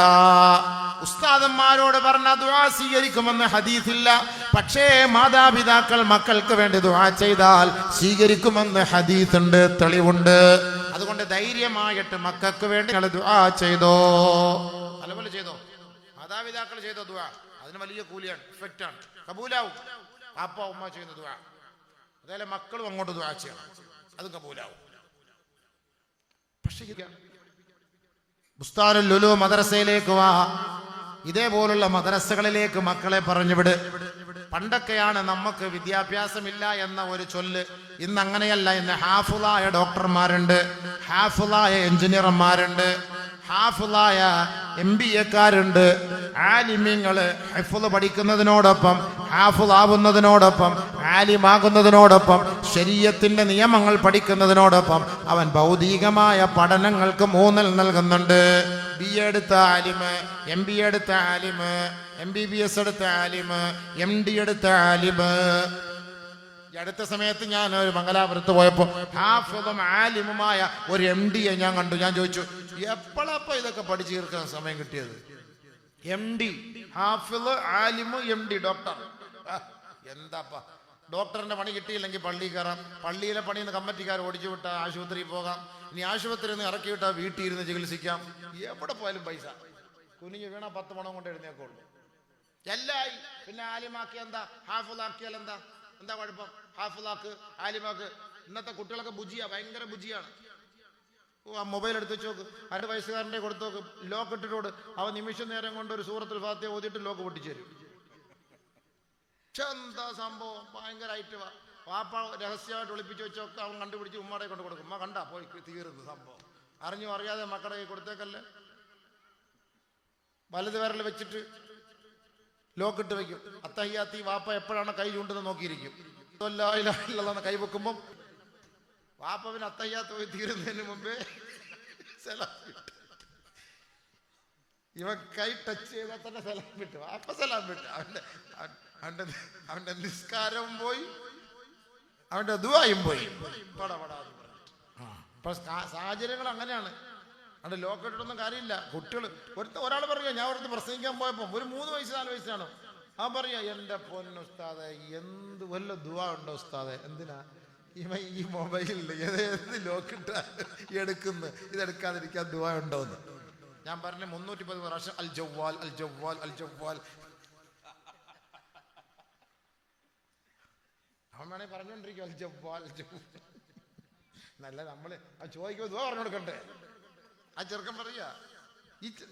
ഉസ്താദന്മാരോട് പറഞ്ഞ ദുആ സ്വീകരിക്കുമെന്ന് ഹദീസില്ല. പക്ഷേ മാതാപിതാക്കൾ മക്കൾക്ക് വേണ്ടി ദുആ ചെയ്താൽ സ്വീകരിക്കുമെന്ന് ഹദീസുണ്ട്, തെളിവുണ്ട്. അതുകൊണ്ട് ധൈര്യമായിട്ട് മക്കൾക്ക് വേണ്ടി നിങ്ങൾ ദുആ ചെയ്തോ, നല്ലപോലെ ചെയ്തോ. മാതാപിതാക്കൾ ചെയ്തോ ദുആ, അതിന് വലിയ കൂലിയാണ്, ഇഫക്റ്റാണ്, കബൂലാവും. അപ്പ ഉമ്മ ചെയ്യുന്ന ദുആ, അതേപോലെ മക്കളും അങ്ങോട്ട് ദുആ ചെയ്യണം, അത് കബൂലാവും. പക്ഷേ ബുസ്താനുൽ ഉലൂം മദ്രസയിലേക്ക് വാ, ഇതേപോലുള്ള മദ്രസകളിലേക്ക് മക്കളെ പറഞ്ഞു വിട്. പണ്ടൊക്കെയാണ് നമുക്ക് വിദ്യാഭ്യാസമില്ല എന്ന ഒരു ചൊല്ല്. ഇന്ന് അങ്ങനെയല്ല. ഇന്ന് ഹാഫിളായ ഡോക്ടർമാരുണ്ട്, ഹാഫിളായ എഞ്ചിനീയർമാരുണ്ട്, ഹാഫിളായ MBA-ക്കാരുണ്ട്. ആലിമീങ്ങള് ഹിഫ്ള് പഠിക്കുന്നതിനോടൊപ്പം, ഹാഫിളാവുന്നതിനോടൊപ്പം, ആലിമാകുന്നതിനോടൊപ്പം, ശരീഅത്തിന്റെ നിയമങ്ങൾ പഠിക്കുന്നതിനോടൊപ്പം അവൻ ഭൗതികമായ പഠനങ്ങൾക്ക് ഊന്നൽ നൽകുന്നുണ്ട്. BA എടുത്ത ആലിമ്, MBA എടുത്ത ആലിമ്, MBBS എടുത്ത ആലിമ്, MD എടുത്ത ആലിമ്. അടുത്ത സമയത്ത് ഞാൻ ഒരു മംഗലാപുരത്ത് പോയപ്പോൾ ഹാഫിളും ആലിമുമായ ഒരു MD-യെ ഞാൻ കണ്ടു. ഞാൻ ചോദിച്ചു, എപ്പോഴപ്പോ ഇതൊക്കെ പഠിച്ചു തീർക്കാൻ സമയം കിട്ടിയത്? MD, ഹാഫിള്, ആലിമ്, MD, ഡോക്ടർ. എന്താപ്പാ, ഡോക്ടറിന്റെ പണി കിട്ടിയില്ലെങ്കിൽ പള്ളി കയറാം, പള്ളിയിലെ പണിയിൽ നിന്ന് കമ്മിറ്റിക്കാർ ഓടിച്ചു വിട്ടാൽ ആശുപത്രിയിൽ പോകാം, ഇനി ആശുപത്രിയിൽ നിന്ന് ഇറക്കി വിട്ടാൽ വീട്ടിൽ ഇരുന്ന് ചികിത്സിക്കാം. എവിടെ പോയാലും പൈസ. കുനിഞ്ഞു വീണാ 10 പണം കൊണ്ട് എഴുന്നേക്കുള്ളൂ. എല്ലായി. പിന്നെ ആലിമാക്കി എന്താ, ഹാഫിളാക്കിയാൽ എന്താ, എന്താ കുഴപ്പം? ഹാഫിളാക്ക്, ആലിമാക്ക്. ഇന്നത്തെ കുട്ടികളൊക്കെ ബുജിയാ, ഭയങ്കര ബുജിയാണ്. ആ മൊബൈൽ എടുത്ത് വെച്ച് നോക്ക്, 2 വയസ്സുകാരൻ്റെ കൊടുത്ത് നോക്ക്, ലോക്ക് ഇട്ടിട്ടോട്. അവൻ നിമിഷ നേരം കൊണ്ട് ഒരു സൂറത്തുൽ ഫാത്തിഹ ഓതിയിട്ട് ലോക്ക് പൊട്ടിച്ചു തരും. എന്താ സംഭവം? ഭയങ്കരമായിട്ട് വാപ്പ രഹസ്യമായിട്ട് ഒളിപ്പിച്ച് വെച്ചൊക്കെ അവൻ കണ്ടുപിടിച്ച് ഉമ്മയുടെ കൊണ്ട് കൊടുക്കും. ഉമ്മ കണ്ടാ പോയി തീർന്നു സംഭവം. അറിഞ്ഞു അറിയാതെ മക്കളുടെ കൈ കൊടുത്തേക്കല്ലേ. വലത് വിരൽ വെച്ചിട്ട് ലോക്കിട്ട് വെക്കും. അത്തഹിയാത്തി വാപ്പ എപ്പോഴാണ് കൈ ചൂണ്ടെന്ന് നോക്കിയിരിക്കും. കൈ വെക്കുമ്പം വാപ്പ പിന്നെ അത്തഹിയാത്ത് പോയി തീരുന്നതിന് മുമ്പേ സലാം വിട്ടു. ഇവൻ കൈ ടച്ച് ചെയ്താൽ തന്നെ സലാം വിട്ടു. വാപ്പ സലാം വിട്ടു. അവന്റെ നിസ്കാരവും പോയി, അവന്റെ ദുആയും പോയി. സാഹചര്യങ്ങൾ അങ്ങനെയാണ്. അവിടെ ലോക്കിട്ടൊന്നും കാര്യമില്ല. കുട്ടികൾ ഒരാൾ പറയുക, ഞാൻ ഒരുത്ത് പ്രസംഗിക്കാൻ പോയപ്പോൾ ഒരു 3 വയസ്സ് 4 വയസ്സാണ്. അവൻ പറയാ, എൻ്റെ പൊന്നുസ്താദെ എന്ത് വല്ല ദുആ ഉണ്ടോ ഉസ്താദെ? എന്തിനാ ഇവൻ ഈ മൊബൈലിൽ ഏത് ലോക്കിട്ട എടുക്കുന്നു, ഇതെടുക്കാതിരിക്കാൻ ദുആ ഉണ്ടോന്ന്. ഞാൻ പറഞ്ഞ 310 പ്രാവശ്യം അൽ ജവ്വാൽ അൽ ജവ്വാൽ അൽ ജവ്വാൽ. അവൻ വേണേ പറഞ്ഞോണ്ടിരിക്കും അൽ ജവ്വാൽ അൽ ജവ്വാൽ. നല്ല നമ്മള് ചോദിക്കുമ്പോൾ ദുആ പറഞ്ഞു കൊടുക്കണ്ടേ? ആ ചെറുക്കൻ പറയാ,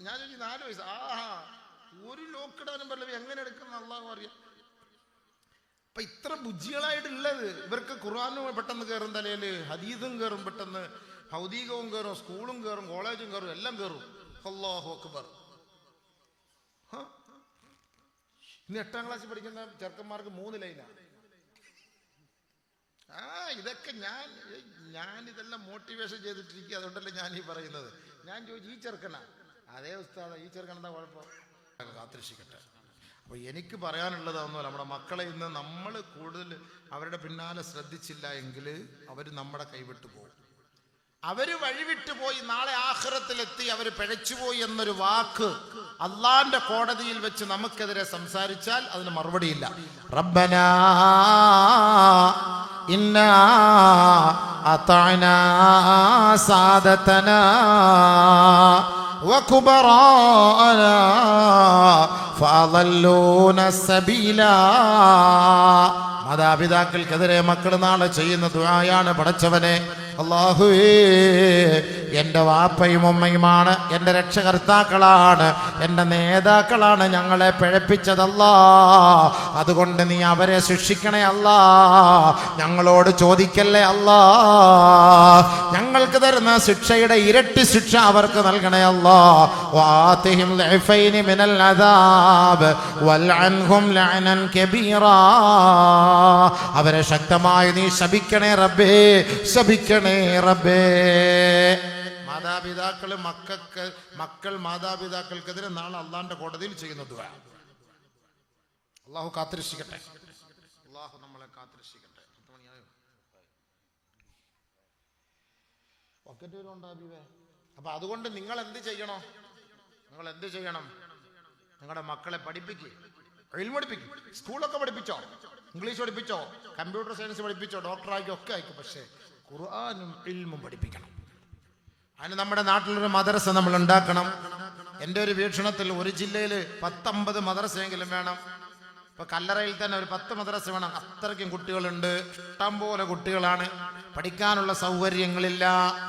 ഞാൻ 4 വയസ്സ്, ഒരു ലോക്കിടാനും പറ്റില്ല, എങ്ങനെ എടുക്കുന്ന അള്ളാഹു അറിയാം. അപ്പൊ ഇത്ര ബുദ്ധികളായിട്ടുള്ളത് ഇവർക്ക്. ഖുർആനും പെട്ടെന്ന് കയറും തലയില്, ഹദീസും കയറും പെട്ടെന്ന്, ഭൗതികവും കയറും, സ്കൂളും കയറും, കോളേജും കയറും, എല്ലാം കയറും. അല്ലാഹു അക്ബർ. ഇന്ന് 8ാം ക്ലാസ്സിൽ പഠിക്കുന്ന ചെറുക്കന്മാർക്ക് 3 ലൈനാണ്. ഇതൊക്കെ ഞാനിതെല്ലാം മോട്ടിവേഷൻ ചെയ്തിട്ടിരിക്കുക. അതുകൊണ്ടല്ലേ ഞാൻ ഈ പറയുന്നത്. ഞാൻ ചോദിച്ചു, ഈ ചെറുക്കനാ? അതേ ഉസ്താദാ. ഈ ചെറുക്കൻ എന്താ കുഴപ്പം? കാത്തിരക്ഷിക്കട്ടെ. അപ്പോൾ എനിക്ക് പറയാനുള്ളതൊന്നുമല്ല, നമ്മുടെ മക്കളെ ഇന്ന് നമ്മൾ കൂടുതൽ അവരുടെ പിന്നാലെ ശ്രദ്ധിച്ചില്ല എങ്കിൽ അവർ നമ്മുടെ കൈവിട്ടു പോകും. അവർ വഴിവിട്ടു പോയി നാളെ ആഖിറത്തിലെത്തി അവർ പിഴച്ചുപോയി എന്നൊരു വാക്ക് അള്ളാന്റെ കോടതിയിൽ വെച്ച് നമുക്കെതിരെ സംസാരിച്ചാൽ അതിന് മറുപടിയില്ല. റബ്ബനാ ഇന്നാ അതഅനാ സാദതനാ വകുബറാനാ ഫഅളല്ലൂന സബീലാ. മാതാപിതാക്കൾക്കെതിരെ മക്കൾ നാളെ ചെയ്യുന്ന ദുആയാണ്, പടച്ചവനെ അല്ലാഹുവേ, എൻ്റെ വാപ്പയും ഉമ്മയുമാണ് എൻ്റെ രക്ഷകർത്താക്കളാണ്, എൻ്റെ നേതാക്കളാണ്, ഞങ്ങളെ പിഴപ്പിച്ചതല്ലാ. അതുകൊണ്ട് നീ അവരെ ശിക്ഷിക്കണേ അല്ലാ. ഞങ്ങളോട് ചോദിക്കല്ലേ അല്ലാ. ഞങ്ങൾക്ക് തരുന്ന ശിക്ഷയുടെ ഇരട്ടി ശിക്ഷ അവർക്ക് നൽകണേ അല്ലാ. വആതിഹിം ലഅഫൈനി മിനൽ അദാബ് വൽഅൻഹും ലഅനൻ കബീറാ. അവരെ ശക്തമായി നീ ശപിക്കണേ റബ്ബേ, ശപിക്കണേ റബ്ബേ. മാതാപിതാക്കള് മക്കൾ മാതാപിതാക്കൾക്കെതിരെ നാളെ അള്ളാന്റെ കോടതിയിൽ ചെയ്യുന്ന ദുആ. അള്ളാഹു കാത്തിരക്ഷിക്കട്ടെ. അള്ളാഹു നമ്മളെ കാത്തിരക്ഷിക്കട്ടെ. അപ്പൊ അതുകൊണ്ട് നിങ്ങൾ എന്ത് ചെയ്യണം? നിങ്ങളുടെ മക്കളെ പഠിപ്പിക്കുക, പഠിപ്പിക്കും. സ്കൂളൊക്കെ പഠിപ്പിച്ചോ, ഇംഗ്ലീഷ് പഠിപ്പിച്ചോ, കമ്പ്യൂട്ടർ സയൻസ് പഠിപ്പിച്ചോ, ഡോക്ടറാക്കി ഒക്കെ ആയിക്കും. പക്ഷേ ഖുർആനും ഇൽമും പഠിപ്പിക്കണം. അതിന് നമ്മുടെ നാട്ടിലൊരു മദ്രസ നമ്മൾ ഉണ്ടാക്കണം. എൻ്റെ ഒരു വീക്ഷണത്തിൽ ഒരു ജില്ലയിൽ 10-50 മദ്രസയെങ്കിലും വേണം. ഇപ്പൊ കല്ലറയിൽ തന്നെ ഒരു 10 മദ്രസ വേണം, അത്രയ്ക്കും കുട്ടികളുണ്ട്. ഇഷ്ടം പോലെ കുട്ടികളാണ്, പഠിക്കാനുള്ള സൗകര്യങ്ങളില്ല,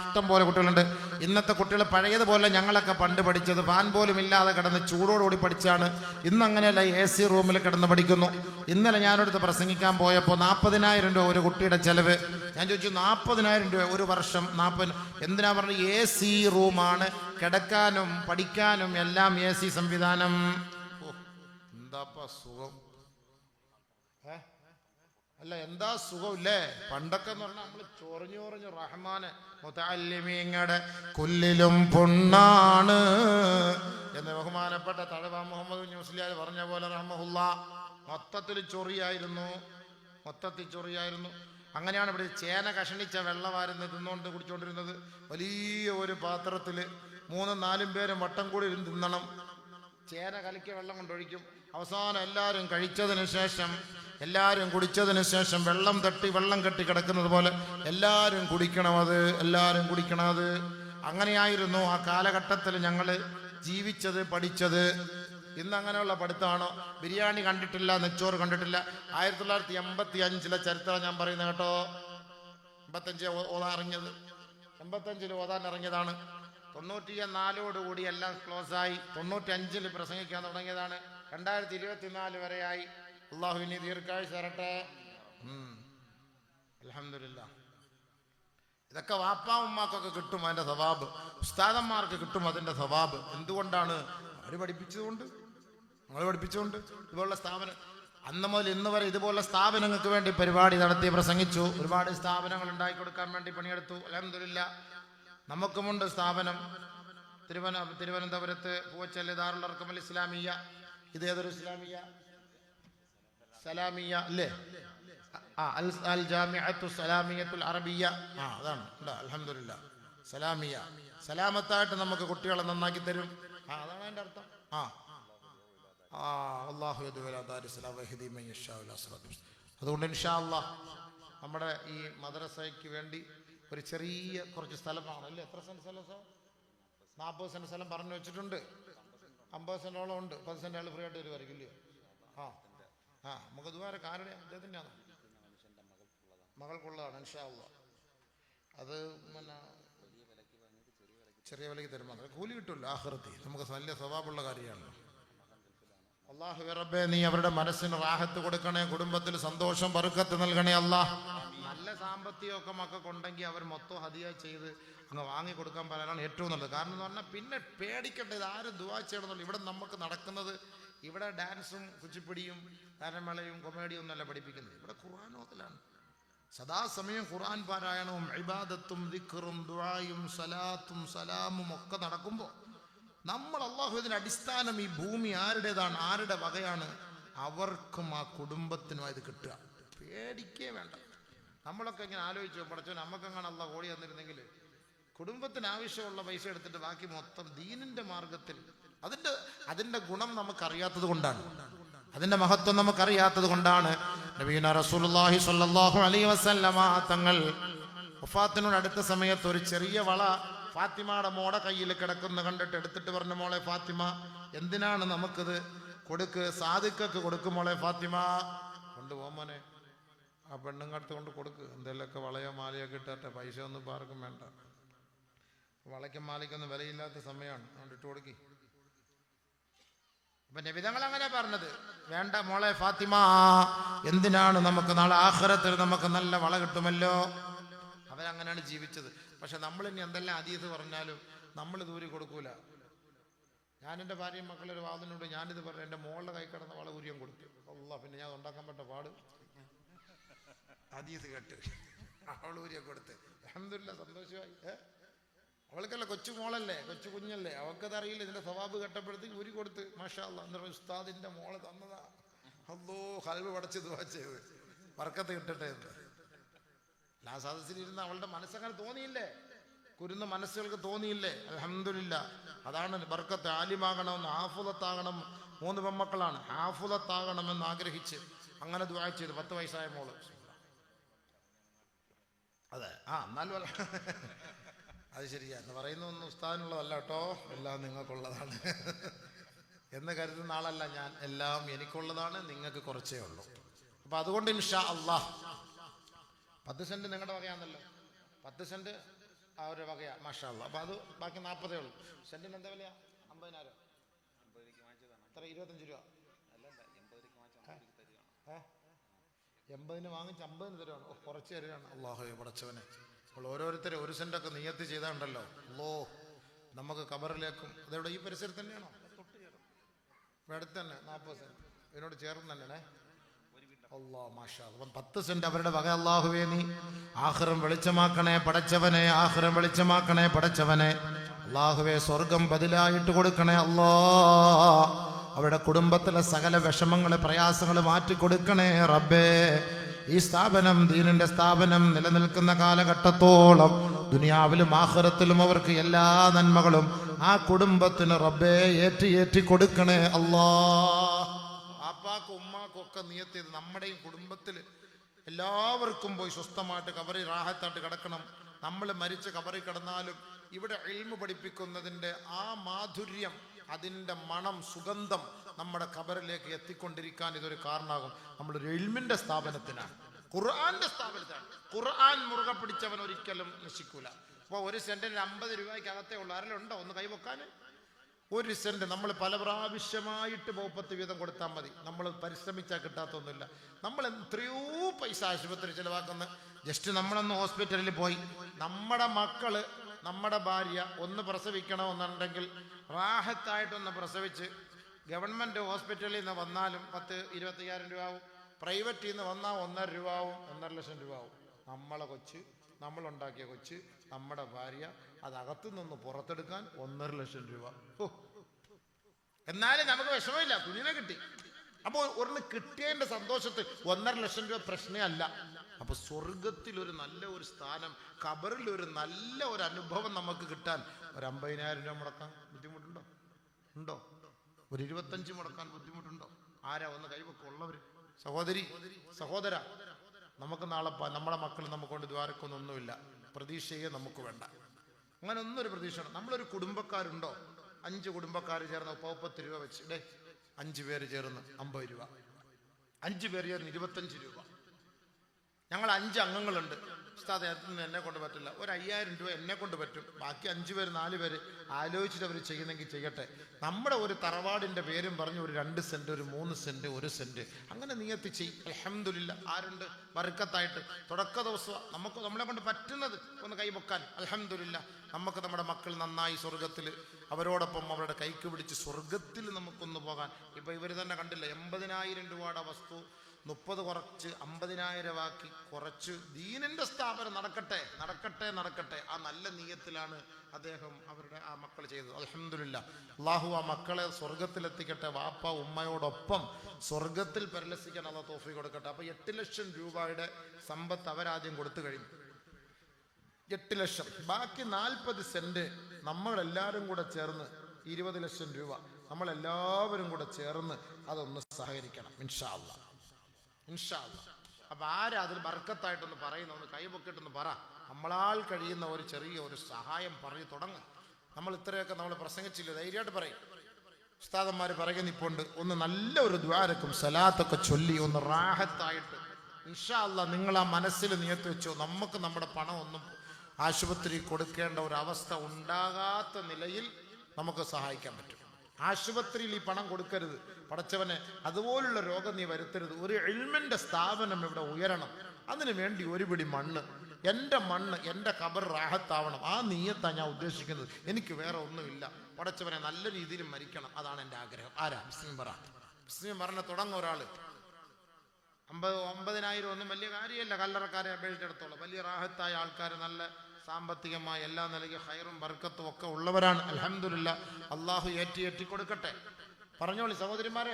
ഇഷ്ടം പോലെ കുട്ടികളുണ്ട്. ഇന്നത്തെ കുട്ടികൾ പഴയതുപോലെ ഞങ്ങളൊക്കെ പണ്ട് പഠിച്ചത് ഫാൻ പോലും ഇല്ലാതെ കിടന്ന് ചൂടോടുകൂടി പഠിച്ചാണ്. ഇന്നങ്ങനെയല്ല, AC റൂമിൽ കിടന്ന് പഠിക്കുന്നു. ഇന്നലെ ഞാനടുത്ത് പ്രസംഗിക്കാൻ പോയപ്പോൾ 40,000 രൂപ ഒരു കുട്ടിയുടെ ചെലവ്. ഞാൻ ചോദിച്ചു 40,000 രൂപ ഒരു വർഷം? 40. എന്തിനാ പറഞ്ഞത്? AC റൂമാണ്, കിടക്കാനും പഠിക്കാനും എല്ലാം AC സംവിധാനം. എന്താപ്പാ സുഖം, അല്ല എന്താ സുഖമില്ലേ? പണ്ടൊക്കെ എന്ന് പറഞ്ഞാൽ നമ്മൾ ചൊറിഞ്ഞു റഹ്മാന് മുതഅല്ലിമീങ്ങളുടെ കുല്ലിലും പൊണ്ണാണ് എന്ന് ബഹുമാനപ്പെട്ട തഴവ മുഹമ്മദ് മുസ്ലിയാർ പറഞ്ഞ പോലെ റഹ്മഹുല്ലാ. മൊത്തത്തിൽ ചൊറിയായിരുന്നു. അങ്ങനെയാണ് ഇവിടെ ചേന കഷണിച്ച വെള്ളമായിരുന്നു തിന്നുകൊണ്ട് കുടിച്ചോണ്ടിരുന്നത്. വലിയ ഒരു പാത്രത്തിൽ 3-4 പേരും വട്ടം കൂടി ഇരുന്ന് തിന്നണം. ചേന കലക്കിയ വെള്ളം കൊണ്ടൊഴിക്കും. അവസാനം എല്ലാവരും കുടിച്ചതിന് ശേഷം വെള്ളം കെട്ടി കിടക്കുന്നത് പോലെ എല്ലാവരും കുടിക്കണം അത്. അങ്ങനെയായിരുന്നു ആ കാലഘട്ടത്തിൽ ഞങ്ങൾ ജീവിച്ചത്, പഠിച്ചത്. ഇന്ന് അങ്ങനെയുള്ള പഠിത്തമാണോ? ബിരിയാണി കണ്ടിട്ടില്ല, നെച്ചോറ് കണ്ടിട്ടില്ല. 1985 ചരിത്രം ഞാൻ പറയുന്നത് കേട്ടോ. 85 ഓതാൻ ഇറങ്ങിയതാണ്. 94 എല്ലാം ക്ലോസായി. 95 പ്രസംഗിക്കാൻ തുടങ്ങിയതാണ്. 2024 വരെയായി. അള്ളാഹു ഇനി ദീർഘായുസ്സ് തരട്ടെ. അൽഹംദുലില്ലാ. ഇതൊക്കെ വാപ്പാ ഉമ്മാക്കൊക്കെ കിട്ടും അതിന്റെ സവാബ്, ഉസ്താദന്മാർക്ക് കിട്ടും അതിന്റെ സവാബ്. എന്തുകൊണ്ടാണ്? അവര് പഠിപ്പിച്ചതുകൊണ്ട്. ഇതുപോലുള്ള സ്ഥാപനം അന്ന് മുതൽ ഇന്ന് വരെ ഇതുപോലുള്ള സ്ഥാപനങ്ങൾക്ക് വേണ്ടി പരിപാടി നടത്തി പ്രസംഗിച്ചു. ഒരുപാട് സ്ഥാപനങ്ങൾ ഉണ്ടാക്കി കൊടുക്കാൻ വേണ്ടി പണിയെടുത്തു. അൽഹംദുലില്ലാ. നമുക്കുമുണ്ട് സ്ഥാപനം. തിരുവനന്തപുരത്ത് പൂവച്ചൽ ദാറുൽ അർഖം ഇസ്ലാമിയ. ഇത് ഏതൊരു ഇസ്ലാമിയ? സലാമിയ അല്ലേ? അൽ ജാമിഅത്തു സലാമിയത്തുൽ അറബിയ. അതാണ്. അൽഹംദുലില്ലാ. സലാമിയ. സലാമത്തായിട്ട് നമുക്ക് കുട്ടികളെ നന്നാക്കി തരും. അതാണ് അതിൻ്റെ അർത്ഥം. അല്ലാഹു യദുഅ ദാരിസ്സലാം വഹദി മൻ യശാഉ ഇലാ സിറാത്തിൽ മുസ്തഖീം. അതുകൊണ്ട് ഇൻഷാ അല്ലാഹ് നമ്മുടെ ഈ മദ്രസയ്ക്ക് വേണ്ടി ഒരു ചെറിയ കുറച്ച് സ്ഥലമാണ് അല്ലേ? എത്ര സെന്റ് സ്ഥലം? 40 സെന്റ് സ്ഥലം പറഞ്ഞു വെച്ചിട്ടുണ്ട്. 50 സെന്റോളം ഉണ്ട്. 10 സെന്റ് ആൾ ഫ്രീ ആയിട്ട് വരുമായിരിക്കും ഇല്ലയോ? നമുക്ക് ദുആ കാരണം അദ്ദേഹത്തിൻ്റെ ആണ്, മകൾക്കുള്ളതാണ്. ഇൻഷാ അല്ലാഹ് അത് പിന്നെ ചെറിയ വിലയ്ക്ക് തരുമ്പോൾ കൂലി കിട്ടുമല്ലോ ആഖിറത്തിൽ. നമുക്ക് നല്ല സവാബുള്ള കാര്യമാണ്. അല്ലാഹു റബ്ബേ, നീ അവരുടെ മനസ്സിന് റാഹത്ത് കൊടുക്കണേ, കുടുംബത്തിൽ സന്തോഷം ബർക്കത്ത് നൽകണേ അല്ലാഹ്. നല്ല സാമ്പത്തികമൊക്കെ മക്കൾക്കുണ്ടെങ്കിൽ അവർ മൊത്തം ഹദിയ ചെയ്ത് അങ്ങ് വാങ്ങിക്കൊടുക്കാൻ പറയാനാണ് ഏറ്റവും നല്ലത്. കാരണം എന്ന് പറഞ്ഞാൽ പിന്നെ പേടിക്കേണ്ടത് ആരും ദുആ ചെയ്യണമെന്നുള്ളൂ. ഇവിടെ നമുക്ക് നടക്കുന്നത് ഇവിടെ ഡാൻസും കുച്ചിപ്പിടിയും ഗാനമേളയും കൊമേഡിയും ഒന്നല്ല പഠിപ്പിക്കുന്നത്. ഇവിടെ ഖുർആൻ ഓതലാണ്. സദാസമയം ഖുർആൻ പാരായണവും ഇബാദത്തും ദിക്റും ദുആയും സലാത്തും സലാമും ഒക്കെ നടക്കുമ്പോൾ നമ്മൾ അല്ലാഹുവിന്റെ അടിസ്ഥാനം ഈ ഭൂമി ആരുടേതാണ്, ആരുടെ വകയാണ്, അവർക്കും ആ കുടുംബത്തിനും ഇത് കിട്ടുക. പേടിക്കേ വേണ്ട. നമ്മളൊക്കെ ഇങ്ങനെ ആലോചിച്ചു പഠിച്ചോ, നമുക്കെങ്ങനെ അല്ലാഹ് ഓടി വന്നിരുന്നെങ്കിൽ കുടുംബത്തിന് ആവശ്യമുള്ള പൈസ എടുത്തിട്ട് ബാക്കി മൊത്തം ദീനിന്റെ മാർഗത്തിൽ. അതിന്റെ ഗുണം നമുക്കറിയാത്തത് കൊണ്ടാണ്, അതിന്റെ മഹത്വം നമുക്കറിയാത്തത് കൊണ്ടാണ്. നബിയുനാ റസൂലുള്ളാഹി സ്വല്ലല്ലാഹു അലൈഹി വസല്ലമ തങ്ങൾ വഫാത്തിനോട് അടുത്ത സമയത്ത് ഒരു ചെറിയ വള ഫാത്തിമയുടെ മോടെ കയ്യിൽ കിടക്കുന്ന കണ്ടിട്ട് എടുത്തിട്ട് പറഞ്ഞു, മോളെ ഫാത്തിമ, എന്തിനാണ് നമുക്കിത്? കൊടുക്ക്, സാദിഖക്ക് കൊടുക്കും മോളെ ഫാത്തിമ. കൊണ്ടുപോകുമോനെ, ആ പെണ്ണുങ്ങടുത്ത് കൊണ്ട് കൊടുക്ക്. എന്തെങ്കിലുമൊക്കെ വളയോ മാലയൊക്കെ ഇട്ടട്ടെ, പൈസ ഒന്നും ഇപ്പം ആർക്കും വേണ്ട. വളയ്ക്കും മാലയ്ക്കൊന്നും വിലയില്ലാത്ത സമയമാണ്, അതുകൊണ്ട് ഇട്ട് കൊടുക്കി. അപ്പൊ നബിതങ്ങൾ അങ്ങനെ പറഞ്ഞത്, വേണ്ട മോളെ ഫാത്തിമ, എന്തിനാണ്? നമുക്ക് നാളെ ആഖിറത്തിൽ നമുക്ക് നല്ല വള കിട്ടുമല്ലോ. അവരങ്ങനെയാണ് ജീവിച്ചത്. പക്ഷെ നമ്മൾ ഇനി എന്തെല്ലാം ഹദീസ് പറഞ്ഞാലും നമ്മൾ ദൂരി കൊടുക്കൂല. ഞാൻ എൻ്റെ ഭാര്യയും മക്കളൊരു വാതിനോട് ഞാനിത് പറഞ്ഞു, എൻ്റെ മോളുടെ കൈ കിടന്ന വള ഉരിയം കൊടുത്തു. അല്ലാ, പിന്നെ ഞാൻ ഉണ്ടാക്കാൻ പറ്റ പാട്. ഹദീസ് കേട്ട് അവൾ ഊരിയെ കൊടുത്ത് അൽഹംദുലില്ലാ, സന്തോഷമായി. അവൾക്കല്ല, കൊച്ചു മോളല്ലേ, കൊച്ചു കുഞ്ഞല്ലേ, അവൾക്കത് അറിയില്ല. ഇതിന്റെ സ്വഭാവം കേട്ടപ്പോഴത്തേക്ക് ഊരി കൊടുത്ത്. മാഷാ അല്ലാഹ്, എന്താ ഉസ്താദിന്റെ മോളെ തന്നതാ. അല്ലോ, ഖൽബ് പടച്ച് ദുആ ചെയ്ത് ബർക്കത്ത് കിട്ടട്ടെ എന്ന്. ആ സദസ്സിലിരുന്ന് അവളുടെ മനസ്സങ്ങനെ തോന്നിയില്ലേ, കുരുന്ന മനസ്സുകൾക്ക് തോന്നിയില്ലേ? അൽഹംദുലില്ലാ. അതാണ് ബർക്കത്ത്. ആലിമാകണമെന്ന്, ഹാഫുളത്താകണം. 3 പെൺമക്കളാണ്, ഹാഫുളത്താകണമെന്ന് ആഗ്രഹിച്ച് അങ്ങനെ ദുആ ചെയ്ത്. 10 വയസ്സായ മോള്. അതെ, എന്നാലും അത് ശരിയാ എന്ന് പറയുന്ന ഒന്നും ഉസ്താദിനുള്ളതല്ല കേട്ടോ, എല്ലാം നിങ്ങൾക്കുള്ളതാണ്. എന്ന് കരുതുന്ന ആളല്ല ഞാൻ. എല്ലാം എനിക്കുള്ളതാണ്, നിങ്ങൾക്ക് കുറച്ചേ ഉള്ളൂ. അപ്പൊ അതുകൊണ്ട് ഇൻഷാ അല്ലാഹ് 10 സെന്റ് നിങ്ങളുടെ വകയാണല്ലോ. 10 സെന്റ് ആ ഒരു വകയാ, മാഷാ അല്ലാഹ്. അപ്പൊ അത് ബാക്കി 40 ഉള്ളൂ. സെന്റിന് എന്താ വിലയാ? 50,000. എത്ര? 25 രൂപ. 80 വാങ്ങിച്ച് 50 തരുവാണ്. കുറച്ച് തരുവാണ്. അല്ലാഹു പടച്ചവനെ, അപ്പോൾ ഓരോരുത്തരും 1 സെന്റൊക്കെ നിയത്ത് ചെയ്താണ്ടല്ലോ, അല്ലോ നമുക്ക് ഖബറിലേക്കും. അതെവിടെ? ഈ പരിസരത്ത് തന്നെയാണോ? അടുത്ത് തന്നെ 40 സെന്റ് ഇതിനോട് ചേർന്ന് തന്നെയാണേ. അല്ലാഹ് മാഷാ അല്ലാഹ്. 10 സെന്റ് അവരുടെ വക. അല്ലാഹുവേ നീ ആഖിറം വെളിച്ചമാക്കണേ പടച്ചവനെ, ആഖിറം വെളിച്ചമാക്കണേ പടച്ചവനെ. അല്ലാഹുവേ സ്വർഗം ബദലായിട്ട് കൊടുക്കണേ അല്ലാഹ്. അവരുടെ കുടുംബത്തിലെ സകല വിഷമങ്ങള് പ്രയാസങ്ങൾ മാറ്റിക്കൊടുക്കണേ റബ്ബേ. ഈ സ്ഥാപനം, ദീനിന്റെ സ്ഥാപനം നിലനിൽക്കുന്ന കാലഘട്ടത്തോളം ദുനിയാവിലും ആഖിറത്തിലും അവർക്ക് എല്ലാ നന്മകളും ആ കുടുംബത്തിന് റബ്ബേ ഏറ്റി കൊടുക്കണേ അല്ലാഹ്. ആപ്പാക്കും ഉമ്മാക്കും ഒക്കെ നിയത്ത് ചെയ്ത് നമ്മുടെയും കുടുംബത്തിൽ എല്ലാവർക്കും പോയി സ്വസ്ഥമായിട്ട് കബറി റാഹത്തായിട്ട് കിടക്കണം. നമ്മൾ മരിച്ച് കബറി കിടന്നാലും ഇവിടെ ഇൽമു പഠിപ്പിക്കുന്നതിൻ്റെ ആ മാധുര്യം, അതിൻ്റെ മണം, സുഗന്ധം നമ്മുടെ ഖബറിലേക്ക് എത്തിക്കൊണ്ടിരിക്കാൻ ഇതൊരു കാരണമാകും. നമ്മളൊരു ഇൽമിന്റെ സ്ഥാപനത്തിനാണ്, ഖുർആന്റെ സ്ഥാപനത്തിനാണ്. ഖുർആൻ മുറുകെ പിടിച്ചവൻ ഒരിക്കലും നശിക്കൂല. അപ്പോൾ 1 സെന്റിന് 50 രൂപയ്ക്കകത്തേ ഉള്ളൂ. ആരെങ്കിലും ഒന്ന് കൈവക്കാൻ? 1 സെന്റ് നമ്മൾ പല പ്രാവശ്യമായിട്ട് 30 വീതം കൊടുത്താൽ മതി. നമ്മൾ പരിശ്രമിച്ചാൽ കിട്ടാത്തൊന്നുമില്ല. നമ്മൾ എത്രയോ പൈസ ആശുപത്രി ചിലവാക്കുന്ന. ജസ്റ്റ് നമ്മളൊന്ന് ഹോസ്പിറ്റലിൽ പോയി നമ്മുടെ മക്കള്, നമ്മുടെ ഭാര്യ ഒന്ന് പ്രസവിക്കണമെന്നുണ്ടെങ്കിൽ റാഹത്തായിട്ടൊന്ന് പ്രസവിച്ച് ഗവൺമെൻറ് ഹോസ്പിറ്റലിൽ നിന്ന് വന്നാലും 10-25,000 രൂപ ആവും. പ്രൈവറ്റിൽ നിന്ന് വന്നാൽ 1.5 രൂപ ആവും, 1.5 ലക്ഷം രൂപ ആവും. നമ്മളെ കൊച്ച്, നമ്മളുണ്ടാക്കിയ കൊച്ച്, നമ്മുടെ ഭാര്യ, അതകത്തു നിന്ന് പുറത്തെടുക്കാൻ 1.5 ലക്ഷം രൂപ. എന്നാലും നമുക്ക് വിഷമമില്ല, കുഞ്ഞിനെ കിട്ടി. അപ്പോൾ ഒരെണ്ണം കിട്ടിയതിൻ്റെ സന്തോഷത്തിൽ 1.5 ലക്ഷം രൂപ പ്രശ്നമേ അല്ല. അപ്പൊ സ്വർഗത്തിൽ ഒരു നല്ല ഒരു സ്ഥാനം, ഖബറിൽ ഒരു നല്ല ഒരു അനുഭവം നമുക്ക് കിട്ടാൻ 50,000 രൂപ മുടക്കാൻ ബുദ്ധിമുട്ടുണ്ടോ? ഉണ്ടോ? 25 മുടക്കാൻ ബുദ്ധിമുട്ടുണ്ടോ? ആരാ? ഒന്ന് കൈവക്കുള്ളവർ. സഹോദരി, സഹോദര, നമുക്ക് നാളെ നമ്മുടെ മക്കൾ നമുക്കൊണ്ട് ദ്വാരക്കൊന്നൊന്നുമില്ല, പ്രതീക്ഷയെ നമുക്ക് വേണ്ട. അങ്ങനെ ഒന്നൊരു പ്രതീക്ഷ. നമ്മളൊരു കുടുംബക്കാരുണ്ടോ? 5 കുടുംബക്കാർ ചേർന്ന് 30 രൂപ വെച്ച്, 5 പേര് ചേർന്ന് 50 രൂപ, 5 പേര് ചേർന്ന് 25 രൂപ. ഞങ്ങൾ 5 അംഗങ്ങളുണ്ട്. ഉസ്താദ് എന്നെ കൊണ്ട് പറ്റില്ല, ഒരു 5,000 രൂപ എന്നെ കൊണ്ട് പറ്റും. ബാക്കി 5 പേര് 4 പേര് ആലോചിച്ചിട്ട് അവർ ചെയ്യുന്നെങ്കിൽ ചെയ്യട്ടെ. നമ്മുടെ ഒരു തറവാടിന്റെ പേരും പറഞ്ഞ് ഒരു 2 സെന്റ്, ഒരു 3 സെന്റ്, 1 സെന്റ് അങ്ങനെ നിയത്തി ചെയ്യും. അൽഹംദുലില്ലാ. ആരുണ്ട് ബർക്കത്തായിട്ട്? തുടക്ക ദിവസം നമുക്ക് നമ്മളെ കൊണ്ട് പറ്റുന്നത് ഒന്ന് കൈവക്കാൻ. അൽഹംദുലില്ലാ. നമുക്ക് നമ്മുടെ മക്കൾ നന്നായി സ്വർഗത്തിൽ, അവരോടൊപ്പം അവരുടെ കൈക്ക് പിടിച്ച് സ്വർഗത്തിൽ നമുക്കൊന്ന് പോകാൻ. ഇപ്പൊ ഇവർ തന്നെ കണ്ടില്ല, 80,000 രൂപയുടെ വസ്തു 30 കുറച്ച് 50,000 ആക്കി കുറച്ച്. ദീനിന്റെ സ്ഥാപനം നടക്കട്ടെ, നടക്കട്ടെ, നടക്കട്ടെ. ആ നല്ല നീയത്തിലാണ് അദ്ദേഹം അവരുടെ ആ മക്കൾ ചെയ്തത്. അൽഹംദുലില്ലാ. അല്ലാഹു ആ മക്കളെ സ്വർഗത്തിലെത്തിക്കട്ടെ. വാപ്പ ഉമ്മയോടൊപ്പം സ്വർഗത്തിൽ പരിലസിക്കാൻ അല്ലാഹു തൗഫീഖ് കൊടുക്കട്ടെ. അപ്പൊ 8 ലക്ഷം രൂപയുടെ സമ്പത്ത് അവരാദ്യം കൊടുത്തു കഴിഞ്ഞു. 8 ലക്ഷം. ബാക്കി 40 സെന്റ് നമ്മളെല്ലാവരും കൂടെ ചേർന്ന് 20 ലക്ഷം രൂപ നമ്മളെല്ലാവരും കൂടെ ചേർന്ന് അതൊന്ന് സഹകരിക്കണം ഇൻഷാ അല്ലാഹ്. ഇൻഷാ അല്ലാഹ്. അപ്പൊ ആരാ അതിൽ ബർക്കത്തായിട്ടൊന്ന് പറയുന്ന? ഒന്ന് കൈപൊക്കിട്ടൊന്ന് പറ. നമ്മളാൽ കഴിയുന്ന ഒരു ചെറിയ ഒരു സഹായം പറഞ്ഞു തുടങ്ങും. നമ്മൾ ഇത്രയൊക്കെ നമ്മൾ പ്രസംഗിച്ചില്ല, ധൈര്യമായിട്ട് പറയും. ഉസ്താദന്മാർ പറയുന്ന ഇപ്പോണ്ട് ഒന്ന് നല്ല ഒരു ദ്വാരക്കും സലാത്തൊക്കെ ചൊല്ലി ഒന്ന് റാഹത്തായിട്ട് ഇൻഷാ അല്ലാഹ് നിങ്ങൾ ആ മനസ്സിൽ നിയത്ത് വെച്ചോ. നമുക്ക് നമ്മുടെ പണം ഒന്നും ആശുപത്രി കൊടുക്കേണ്ട ഒരു അവസ്ഥ ഉണ്ടാകാത്ത നിലയിൽ നമുക്ക് സഹായിക്കാൻ പറ്റും. ആശുപത്രിയിൽ ഈ പണം കൊടുക്കരുത് പടച്ചവനെ, അതുപോലുള്ള രോഗം നീ വരുത്തരുത്. ഒരു ഇൽമിന്റെ സ്ഥാപനം ഇവിടെ ഉയരണം. അതിനു വേണ്ടി ഒരു പിടി മണ്ണ്, എൻ്റെ മണ്ണ്, എൻ്റെ ഖബർ റാഹത്താവണം. ആ നീയത്താണ് ഞാൻ ഉദ്ദേശിക്കുന്നത്. എനിക്ക് വേറെ ഒന്നുമില്ല പടച്ചവനെ. നല്ല രീതിയിൽ മരിക്കണം, അതാണ് എൻ്റെ ആഗ്രഹം. ആരാ? മുസ്ലിം പറ. മുസ്ലിം പറഞ്ഞ തുടങ്ങും ഒരാള്. 50,000 ഒന്നും വലിയ കാര്യമല്ല. കല്ലറക്കാരെ അപേക്ഷിച്ചിടത്തോളം വലിയ റാഹത്തായ ആൾക്കാർ, നല്ല സാമ്പത്തികമായി എല്ലാ നിലയ്ക്ക് ഹൈറും ബർക്കത്തും ഒക്കെ ഉള്ളവരാണ്. അൽഹംദുലില്ലാ. അള്ളാഹു ഏറ്റി കൊടുക്കട്ടെ. പറഞ്ഞോളി സഹോദരിമാരെ,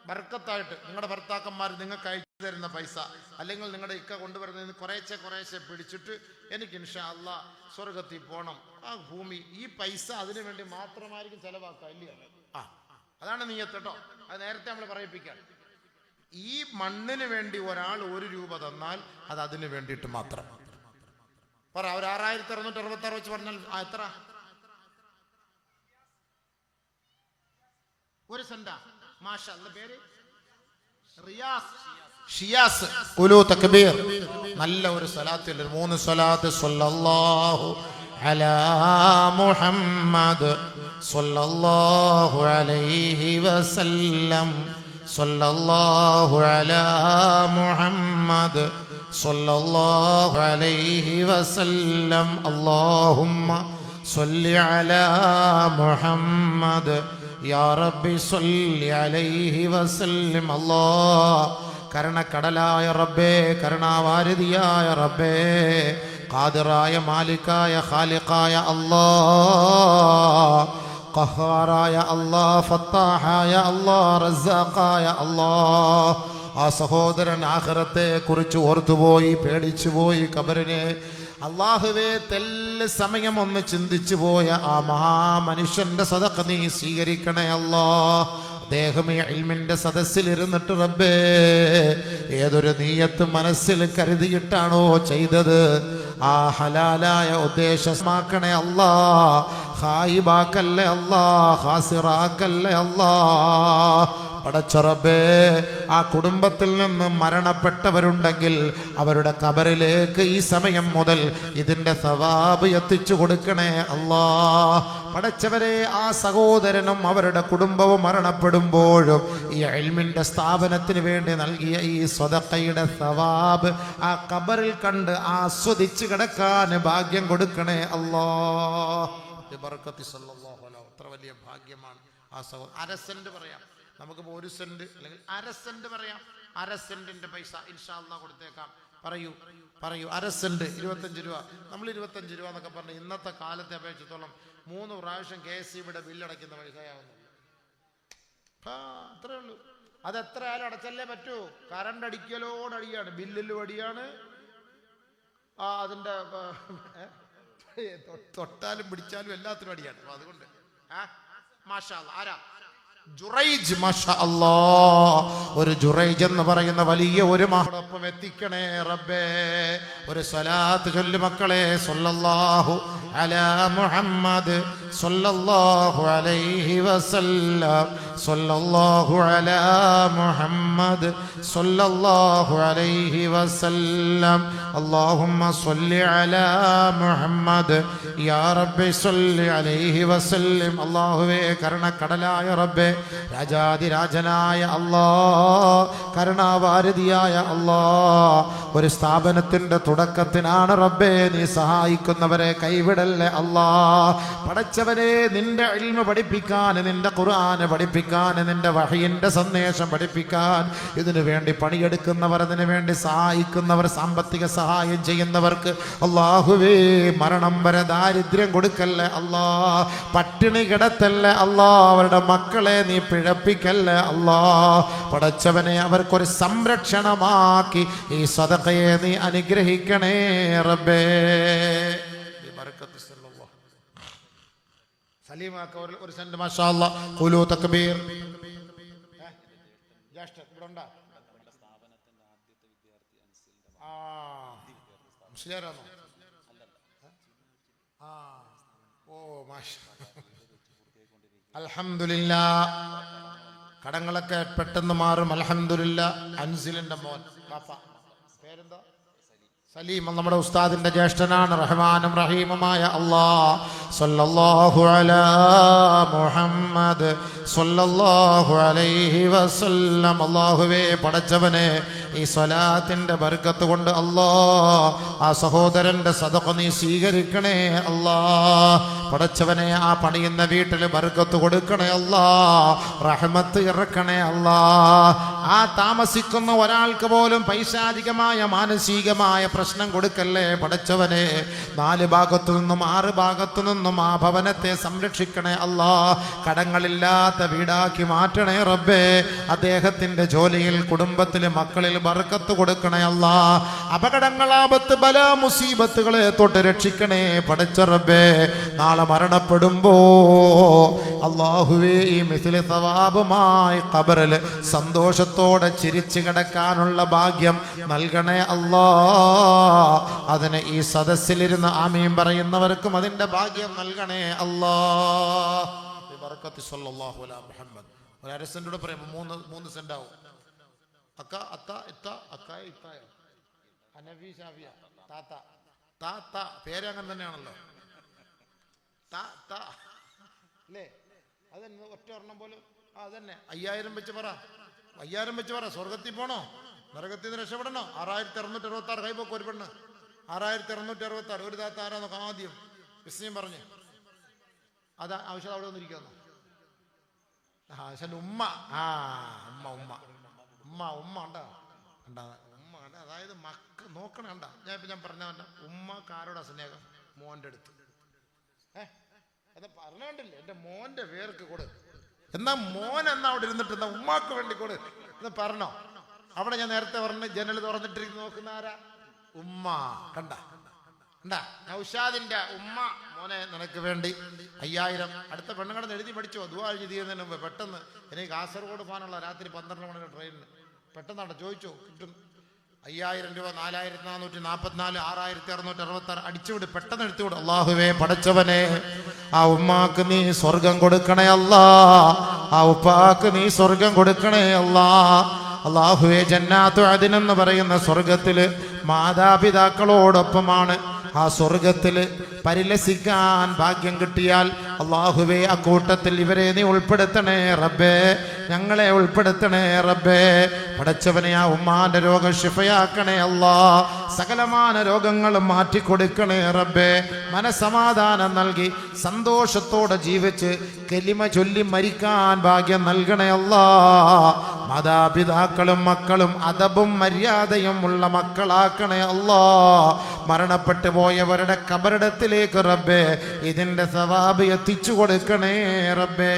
ബർക്കത്തായിട്ട് നിങ്ങളുടെ ഭർത്താക്കന്മാർ നിങ്ങൾക്ക് അയച്ചു തരുന്ന പൈസ, അല്ലെങ്കിൽ നിങ്ങളുടെ ഇക്ക കൊണ്ടുവരുന്നതിന് കുറേശ്ശെ പിടിച്ചിട്ട് എനിക്ക് ഇൻഷാ അല്ലാഹ് സ്വർഗത്തിൽ പോകണം. ആ ഭൂമി, ഈ പൈസ അതിനു വേണ്ടി മാത്രമായിരിക്കും ചെലവാക്കുക, ഇല്ലയോ? അതാണ് നീയത്ത് കേട്ടോ. അത് നേരത്തെ നമ്മൾ പറയിപ്പിക്കാൻ. ഈ മണ്ണിന് വേണ്ടി ഒരാൾ 1 രൂപ തന്നാൽ അത് അതിന് വേണ്ടിയിട്ട് മാത്രം. പറ, ഒരു 6,666 വെച്ച് പറഞ്ഞാൽ എത്ര? ഒരു സെന്റാ മാഷാ അല്ലാ പേര് റിയാസ് ഷിയാസ് ഖുലൂ തക്ബീർ നല്ല ഒരു സ്വലാത്ത് 3 സ്വലാത്ത് സല്ലല്ലാഹു അലാ മുഹമ്മദ് സല്ലല്ലാഹു അലൈഹി വസല്ലം സല്ലല്ലാഹു അലാ മുഹമ്മദ് സല്ലല്ലാഹു അലൈഹി വസല്ലം അല്ലാഹുമ്മ സ്വല്ലി അലാ മുഹമ്മദ് യാ റബ്ബി സ്വല്ലി അലൈഹി വസല്ലം അല്ലാഹ് കരുണക്കടലായ റബ്ബേ കരുണാവാരിധിയായ റബ്ബേ ഖാദിറായ മാലിക്കായ ഖാലിഖായ അല്ലാഹ് ഖഹാറായ അല്ലാഹ് ഫത്താഹായ അല്ലാഹ് റസ്സാഖായ അല്ലാഹ് ആ സഹോദരൻ ആഖിറത്തെ കുറിച്ച് ഓർത്തുപോയി പേടിച്ചുപോയി ഖബറിനെ അല്ലാഹുവേ തെല്ല് സമയം ഒന്ന് ചിന്തിച്ചു പോയ ആ മഹാമനുഷ്യന്റെ സദഖ നീ സ്വീകരിക്കണേ അല്ലാഹ് അദ്ദേഹം ഈ ഇൽമിന്റെ സദസ്സിൽ ഇരുന്നിട്ട് റബ്ബേ ഏതൊരു നീയത്ത് മനസ്സിൽ കരുതിയിട്ടാണോ ചെയ്തത് ആ ഹലാലായ ഉദ്ദേശമാക്കണേ അല്ലാ ഖായിബാക്കല്ലേ അല്ലാ ഖാസിറാക്കല്ലേ അല്ലാ പടച്ച റബ്ബേ ആ കുടുംബത്തിൽ നിന്ന് മരണപ്പെട്ടവരുണ്ടെങ്കിൽ അവരുടെ ഖബറിലേക്ക് ഈ സമയം മുതൽ ഇതിന്റെ സവാബ് എത്തിച്ചു കൊടുക്കണേ അല്ലാ പടച്ചവരെ ആ സഹോദരനും അവരുടെ കുടുംബവും മരണപ്പെടുമ്പോഴും ഈ ഇൽമിന്റെ സ്ഥാപനത്തിന് വേണ്ടി നൽകിയ ഈ സ്വദഖയുടെ സവാബ് ആ ഖബറിൽ കണ്ട് ആസ്വദിച്ച് കിടക്കാൻ ഭാഗ്യം കൊടുക്കണേ അല്ലാ ബിബർക്കത്തി സല്ലല്ലാഹു അലൈഹി എത്ര വലിയ ഭാഗ്യമാണ് ആ സഹോദരൻ അരസെന്റ് പറയാം നമുക്കിപ്പോൾ 1 സെന്റ് അല്ലെങ്കിൽ 1/2 സെന്റ് പറയാം 1/2 സെന്റിന്റെ പൈസ ഇൻഷാ അല്ലാഹ് കൊടുത്തേക്കാം പറയൂ പറയൂ 1/2 സെന്റ് 25 രൂപ നമ്മൾ 25 രൂപ എന്നൊക്കെ പറഞ്ഞ് ഇന്നത്തെ കാലത്തെ അപേക്ഷിച്ചിടത്തോളം 3 പ്രാവശ്യം KSEBിയുടെ ബില്ലടയ്ക്കുന്ന പൈസയാവുന്നു അത്രേ ഉള്ളൂ അത് എത്ര ആയാലും അടച്ചല്ലേ പറ്റൂ കറണ്ട് അടിക്കലോടടിയാണ് ബില്ലിലും അടിയാണ് അതിന്റെ തൊട്ടാലും പിടിച്ചാലും എല്ലാത്തിനും അടിയാണ് അതുകൊണ്ട് മാഷാ അല്ലാഹ് ആരാ ജുറൈജ് മാഷാ അല്ലാഹ് ഒരു ജുറൈജ് എന്ന് പറയുന്ന വലിയ ഒരു മഹോടൊപ്പം എത്തിക്കണേ റബ്ബേ ഒരു സ്വലാത്ത് ചൊല്ലു മക്കളെ സല്ലല്ലാഹു അലാ മുഹമ്മദ് സല്ലല്ലാഹു അലൈഹി വസല്ലം സല്ലല്ലാഹു അലാ മുഹമ്മദ് സല്ലല്ലാഹു അലൈഹി വസല്ലം അല്ലാഹുമ്മ സ്വല്ലി അലാ മുഹമ്മദ് യാ റബ്ബി സ്വല്ലി അലൈഹി വസല്ലം അല്ലാഹുവേ കരുണക്കടലായ റബ്ബേ രാജാതിരാജനായ അല്ലാഹ് കരുണാവാരിധിയായ അല്ലാഹ് ഒരു സ്ഥാപനത്തിന്റെ തുടക്കത്തിനാണ് റബ്ബേ നീ സഹായിക്കുന്നവരെ കൈവിടല്ലേ അല്ലാഹ് പടച്ചവനെ നിന്റെ ഇൽമ പഠിപ്പിക്കാൻ നിന്റെ ഖുർആൻ പഠിപ്പിക്കാൻ നിന്റെ വഹയിന്റെ സന്ദേശം പഠിപ്പിക്കാൻ ഇതിനു വേണ്ടി പണിയെടുക്കുന്നവർ അതിനു വേണ്ടി സഹായിക്കുന്നവർ സാമ്പത്തിക സഹായം ചെയ്യുന്നവർക്ക് അല്ലാഹുവേ മരണം വരെ ദാരിദ്ര്യം കൊടുക്കല്ലേ അല്ലാഹ് പട്ടിണി കിടത്തല്ലേ അല്ലാഹ് അവരുടെ മക്കളെ നീ പിഴപ്പിക്കല്ലേ അല്ലാഹ് പടച്ചവനെ അവർക്കൊരു സംരക്ഷണമാക്കി ഈ സദഖയെ നീ അനുഗ്രഹിക്കണേ റബ്ബേ സലീമാക്ക ഒരു സെന്റ് മാഷാ അല്ലാഹ് ഖുലൂ തക്ബീർ ജ്യേഷ്ഠൻ ഇവിടെ ഉണ്ടാ മുസ്ലിയാരാണോ ഓ മാഷാ അൽഹംദുലില്ലാഹ് കടങ്ങളൊക്കെ പെട്ടെന്ന് മാറും അൽഹംദുലില്ലാഹ് അൻസിലിന്റെ മോൻ പാപ്പ പേരെന്താ സലീം നമ്മുടെ ഉസ്താദിന്റെ ജ്യേഷ്ഠനാണ് റഹ്മാനും റഹീമുമായ അല്ലാഹ് സല്ലല്ലാഹു അലാ മുഹമ്മദ് സല്ലല്ലാഹു അലൈഹി വസല്ലം അല്ലാഹുവേ പടച്ചവനെ ഈ സ്വലാത്തിന്റെ ബർക്കത്ത് കൊണ്ട് അല്ലാഹ് ആ സഹോദരന്റെ സദഖ നീ സ്വീകരിക്കണേ അല്ലാഹ് പടച്ചവനെ ആ പണിയുന്ന വീട്ടിൽ ബർക്കത്ത് കൊടുക്കണേ അല്ലാഹ് റഹ്മത്ത് ഇറക്കണേ അല്ലാഹ് ആ താമസിക്കുന്ന ഒരാൾക്ക് പോലും പൈശാചികമായ മാനസികമായ പ്രശ്നം കൊടുക്കല്ലേ പടച്ചവനെ 4 ഭാഗത്തു നിന്നും 6 ഭാഗത്തു നിന്നും ആ ഭവനത്തെ സംരക്ഷിക്കണേ അല്ലാഹ് കടങ്ങളില്ലാത്ത വീടാക്കി മാറ്റണേ റബ്ബേ അദ്ദേഹത്തിന്റെ ജോലിയിൽ കുടുംബത്തിൽ മക്കളിൽ ബർക്കത്ത് കൊടുക്കണേ അല്ലാഹ് അപകടങ്ങൾ ആപത്ത് ബലാ മുസീബത്തുകളെ തൊട്ട് രക്ഷിക്കണേ പടച്ച റബ്ബേ നാളെ മരണപ്പെടുമ്പോ അല്ലാഹുവേ ഈ മിസ്ലി സവാബുമായി ഖബറിൽ സന്തോഷത്തോടെ ചിരിച്ചു കിടക്കാനുള്ള ഭാഗ്യം നൽകണേ അല്ലാഹ് അതിന് ഈ സദസ്സിലിരുന്ന് ആമീൻ പറയുന്നവർക്കും അതിന്റെ ഭാഗ്യം നൽകണേ അല്ലാഹ് ബിബർക്കത്തി സല്ലല്ലാഹു അലാ മുഹമ്മദ് ഒരു 1/2 സെന്റ് കൂടെ പറയുമ്പോൾ 3 സെന്റ് ആവും. അക്ക അത്ത ഇത്ത അക്കായ ഇത്തായ അനഫി ഷാഫിയ താത്ത താത്ത പേര് അങ്ങനെ തന്നെയാണല്ലോ. അല്ലേ? അതന്നെ ഒറ്റ ഒരെണ്ണം പോലും. അതന്നെ 5000 വെച്ച് പറ. 5000 വെച്ച് പറ. സ്വർഗത്തിൽ പോണോ നരകത്തിൽ നിന്ന് രക്ഷപ്പെടണോ? 6666 കൈപോക്ക് ഒരു പെണ്ണ്. 6666 ഒരു താത്ത ആരാന്നൊക്കെ ആദ്യം വിസ്മയം പറഞ്ഞ്. അതാ ആവശ്യം അവിടെ വന്നിരിക്കുന്നു. ഉമ്മ ഉമ്മ ഉമ്മ ഉമ്മ ഉമ്മ ഉണ്ടാ ഉണ്ടാ ഉമ്മ കണ്ട. അതായത് നോക്കണ കണ്ട. ഞാൻ പറഞ്ഞ ഉമ്മക്കാരോടാ സ്നേഹം? മോൻ്റെ അടുത്ത്. അത് പറഞ്ഞില്ലേ? എൻ്റെ മോൻ്റെ പേർക്ക് കൊടു. എന്നാ മോൻ എന്നാ അവിടെ ഇരുന്നിട്ട് എന്നാ ഉമ്മാക്ക് വേണ്ടി കൊടു എന്ന് പറഞ്ഞോ? അവിടെ ഞാൻ നേരത്തെ പറഞ്ഞ് ജനൽ തുറന്നിട്ടിരിക്കുന്ന നോക്കുന്ന ആരാ? ഉമ്മ. കണ്ട നൗഷാദിന്റെ ഉമ്മ മോനെ നിനക്ക് വേണ്ടി 5000. അടുത്ത പെണ്ണുങ്ങളെ എഴുതി പഠിച്ചോ? ദുആ ചെയ്യുന്നതിന് മുമ്പ് പെട്ടെന്ന് എനിക്ക് കാസർഗോഡ് പോകാനുള്ള രാത്രി 12 മണിയുടെ ട്രെയിനിന് പെട്ടെന്നാണ് ചോദിച്ചോ കിട്ടും. 5000 രൂപ 4444 6666 അടിച്ചുവിട്. പെട്ടെന്ന് എടുത്തുവിട്. അല്ലാഹുവേ പടച്ചവനെ, ആ ഉമ്മാക്ക് നീ സ്വർഗം കൊടുക്കണേ അല്ലാ. ആ ഉപ്പാക്ക് നീ സ്വർഗം കൊടുക്കണേ അല്ലാ. അല്ലാഹുവേ ജന്നാത്തു അദ്ൻ എന്ന് പറയുന്ന സ്വർഗത്തില് മാതാപിതാക്കളോടൊപ്പമാണ്. ആ സ്വർഗത്തില് പരിലസിക്കാൻ ഭാഗ്യം കിട്ടിയാൽ അല്ലാഹുവേ ആ കൂട്ടത്തിൽ ഇവരെ നീ ഉൾപ്പെടുത്തണേ റബ്ബേ. ഞങ്ങളെ ഉൾപ്പെടുത്തണേ റബ്ബേ. പടച്ചവനെ, ആ ഉമ്മാന്റെ രോഗം ശിഫയാക്കണേ അല്ലാ. സകലമാന രോഗങ്ങളും മാറ്റിക്കൊടുക്കണേ റബ്ബേ. മനസമാധാനം നൽകി സന്തോഷത്തോടെ ജീവിച്ച് കലിമ ചൊല്ലി മരിക്കാൻ ഭാഗ്യം നൽകണേ അല്ലാ. മാതാപിതാക്കളും മക്കളും അദബും മര്യാദയും ഉള്ള മക്കളാക്കണേ അല്ലാ. മരണപ്പെട്ടു പോയവരുടെ ഖബറിടത്തിലേക്ക് റബ്ബേ ഇതിന്റെ സവാബ് എത്തിച്ചു കൊടുക്കണേ റബ്ബേ.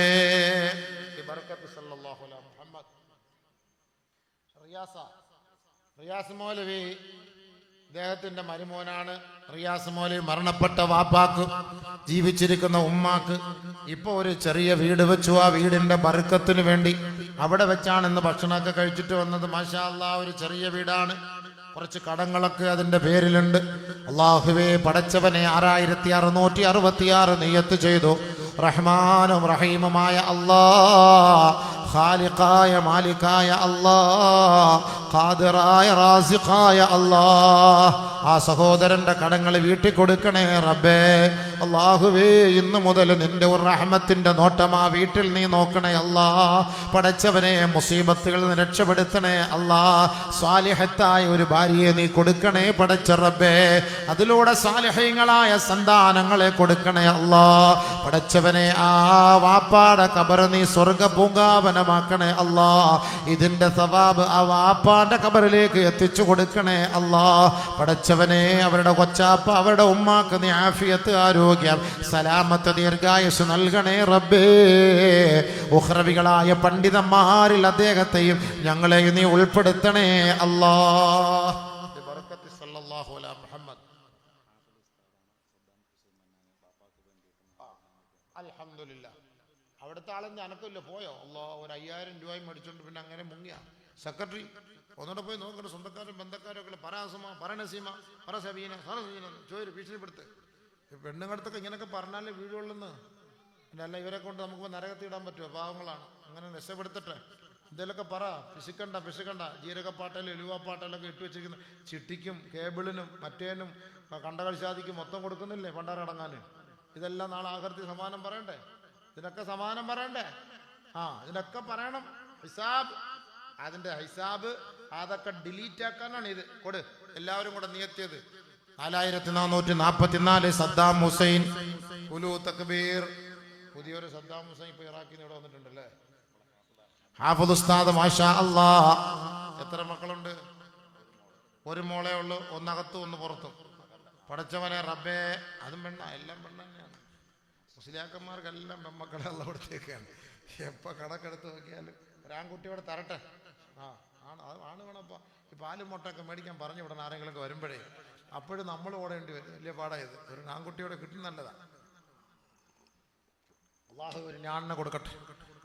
റിയാസ് മൗലവി ഇദ്ദേഹത്തിന്റെ മരുമോനാണ്. റിയാസ് മൗലവി മരണപ്പെട്ട വാപ്പാക്ക് ജീവിച്ചിരിക്കുന്ന ഉമ്മാക്ക് ഇപ്പൊ ഒരു ചെറിയ വീട് വെച്ചു. ആ വീടിന്റെ ബർക്കത്തിന് വേണ്ടി അവിടെ വെച്ചാണ് ഇന്ന് ഭക്ഷണമൊക്കെ കഴിച്ചിട്ട് വന്നത്. മാഷാ അല്ലാഹ്, ഒരു ചെറിയ വീടാണ്. കുറച്ച് കടങ്ങളൊക്കെ അതിന്റെ പേരിലുണ്ട്. അല്ലാഹുവേ പടച്ചവനെ, 6666 നിയ്യത്ത് ചെയ്തു. റഹ്മാനും റഹീമുമായ അല്ലാഹ്, ഖാലിഖായ മാലിക്കായ അല്ലാഹ്, ഖാദിറായ റാസിഖായ അല്ലാഹ്, ആ സഹോദരന്റെ കടങ്ങൾ വീട്ടിൽ കൊടുക്കണേ റബ്ബേ. അല്ലാഹുവേ ഇന്ന് മുതൽ നിന്റെ ഒരു റഹ്മത്തിന്റെ നോട്ടം ആ വീട്ടിൽ നീ നോക്കണേ അല്ലാഹ്. പടച്ചവനെ, മുസീബത്തുകളിൽ നിന്ന് രക്ഷപ്പെടുത്തണേ അല്ലാഹ്. സ്വാലിഹത്തായ ഒരു ഭാര്യയെ നീ കൊടുക്കണേ പടച്ച റബ്ബേ. അതിലൂടെ സാലിഹീങ്ങളായ സന്താനങ്ങളെ കൊടുക്കണേ അല്ലാഹ്. പടച്ചവനെ, ആ വാപ്പാടെ ഖബർ നീ സ്വർഗ പൂങ്കാവനമാക്കണേ അല്ലാഹ്. ഇതിന്റെ സവാബ് ആ വാപ്പാന്റെ ഖബറിലേക്ക് എത്തിച്ചു കൊടുക്കണേ അല്ലാഹ്. പടച്ചവനെ, അവരുടെ കൊച്ചാപ്പ അവരുടെ ഉമ്മാക്ക് നീ ആഫിയത്ത്, ആരോഗ്യം, സലാമത്ത്, ദീർഘായുസ് നൽകണേ റബ്ബേ. ഉഖ്റവികളായ പണ്ഡിതന്മാരിൽ അദ്ദേഹത്തെയും ഞങ്ങളെയും നീ ഉൾപ്പെടുത്തണേ അല്ലാഹ്. അൽഹംദുലില്ലാ. അവിടുത്തെ ആളെന്ന് അനക്കില്ല പോയോ? അല്ലാഹ്, ഒരു 5000 രൂപയും മേടിച്ചോണ്ട് പിന്നെ അങ്ങനെ മുങ്ങിയ സെക്രട്ടറി ഒന്നുകൂടെ പോയി നോക്കണ്ട. സ്വന്തക്കാരും ബന്ധക്കാരും ഒക്കെ പരാസമ പരണസീമ പറസബീന സറസീന ചോര് ഭീഷണിപ്പെടുത്ത്. പെണ്ണുങ്ങളടുത്തൊക്കെ ഇങ്ങനെയൊക്കെ പറഞ്ഞാലേ വീടുകളിൽ അല്ല ഇവരെ കൊണ്ട് നമുക്ക് നരകത്തിടാൻ പറ്റുമോ? പാവങ്ങളാണ്. അങ്ങനെ രക്ഷപ്പെടുത്തട്ടെ. എന്തെങ്കിലുമൊക്കെ പറ. പിശുക്കണ്ട. ജീരകപ്പാട്ടയിലും എലുവാപ്പാട്ടയിലൊക്കെ ഇട്ട് വെച്ചിരിക്കുന്ന ചിട്ടിക്കും കേബിളിനും മറ്റേനും കണ്ടകൾശാദിക്കും മൊത്തം കൊടുക്കുന്നില്ലേ പണ്ടാരടങ്ങാൻ? ഇതെല്ലാം നാളെ ആഖിറത്തിൽ സമാനം പറയണ്ടേ? ഇതിനൊക്കെ സമാനം പറയണ്ടേ? ഇതിനൊക്കെ പറയണം. ഹിസാബ്, അതിന്റെ ഹിസാബ് അതൊക്കെ ഡിലീറ്റ് ആക്കാനാണ് ഇത്. കൊടു എല്ലാവരും കൂടെ നിയത്തിയത്. 4444 സദ്ദാം ഹുസൈൻ ഉലു തക്ബീർ. പുതിയൊരു സദ്ദാം ഹുസൈൻ ഇപ്പൊ ഇറാഖിൽ നിന്ന് ഇവിടെ വന്നിട്ടുണ്ടല്ലേ. ഹാഫിദ് ഉസ്താദ് മാഷാ അല്ലാഹ്. എത്ര മക്കളുണ്ട്? ഒരു മോളേ ഉള്ളൂ. ഒന്നകത്തും ഒന്ന് പുറത്തും. പടച്ചവനെ റബ്ബേ, അതും പെണ്ണ, എല്ലാം പെണ്ണ തന്നെയാണ്. മുസ്ലിയാക്കന്മാർക്കെല്ലാം പെമ്മക്കളെ ഉള്ള കൊടുത്തേക്കാണ്. എപ്പോ കണക്കെടുത്ത് നോക്കിയാലും ഒരാൺകുട്ടിയോടെ തരട്ടെ. ആണ് വേണപ്പ. ഈ പാലും മുട്ടൊക്കെ മേടിക്കാൻ പറഞ്ഞു വിടണം ആരെങ്കിലുമൊക്കെ വരുമ്പോഴേ. അപ്പോഴും നമ്മൾ ഓടേണ്ടി വരും. വലിയ പാടായത്. ഒരു ആൺകുട്ടിയോടെ കിട്ടും. നല്ലതാ. അല്ലാഹു ഒരു ഞാണിനെ കൊടുക്കട്ടെ.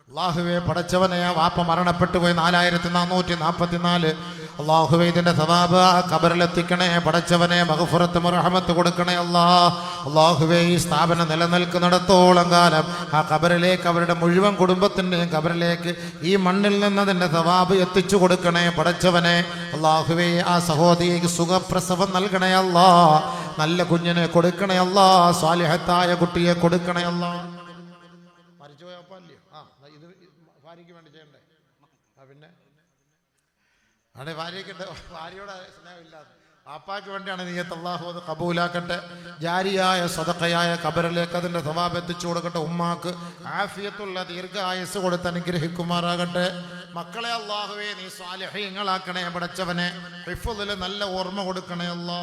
അള്ളാഹുവേ പടച്ചവനെ, ആ വാപ്പ മരണപ്പെട്ടു പോയി 4444. അള്ളാഹുവേ ഇതിന്റെ സവാബ് ആ ഖബറിലെത്തിക്കണേ പടച്ചവനെ, മഗ്ഫിറത്ത് റഹ്മത്ത് കൊടുക്കണേ അള്ളാഹുവേ ഈ സ്ഥാപനം നിലനിൽക്കുന്നിടത്തോളം കാലം ആ ഖബറിലേക്ക് അവരുടെ മുഴുവൻ കുടുംബത്തിൻ്റെയും ഖബറിലേക്ക് ഈ മണ്ണിൽ നിന്ന് അതിന്റെ സവാബ് എത്തിച്ചു കൊടുക്കണേ പടച്ചവനെ. അള്ളാഹുവേ ആ സഹോദരിക്ക് സുഖപ്രസവം നൽകണേ അല്ലാ, നല്ല കുഞ്ഞിനെ കൊടുക്കണേ അല്ലാ, സ്വാലിഹത്തായ കുട്ടിയെ കൊടുക്കണേ അല്ലാ. ഇത് ഭാര്യയ്ക്ക് വേണ്ടി ചെയ്യണ്ടേ? പിന്നെ അവിടെ ഭാര്യയോട് സ്നേഹമില്ലാതെ ആപ്പാക്ക് വേണ്ടിയാണ് നീയത്ത്. അല്ലാഹു അത് കബൂലാക്കട്ടെ. ജാരിയായ സദഖയായ ഖബറിലേക്ക് അതിന്റെ സവാബ് എത്തിച്ചു കൊടുക്കട്ടെ. ഉമ്മാക്ക് ആഫിയത്തുള്ള ദീർഘായുസ് കൊടുത്ത് അനുഗ്രഹിക്കുമാറാകട്ടെ. മക്കളെ അല്ലാഹുവേ നീ സ്വാലിഹീങ്ങളാക്കണേ പടച്ചവനെ, ഹിഫ്ളിൽ നല്ല ഓർമ്മ കൊടുക്കണേ അല്ലാ,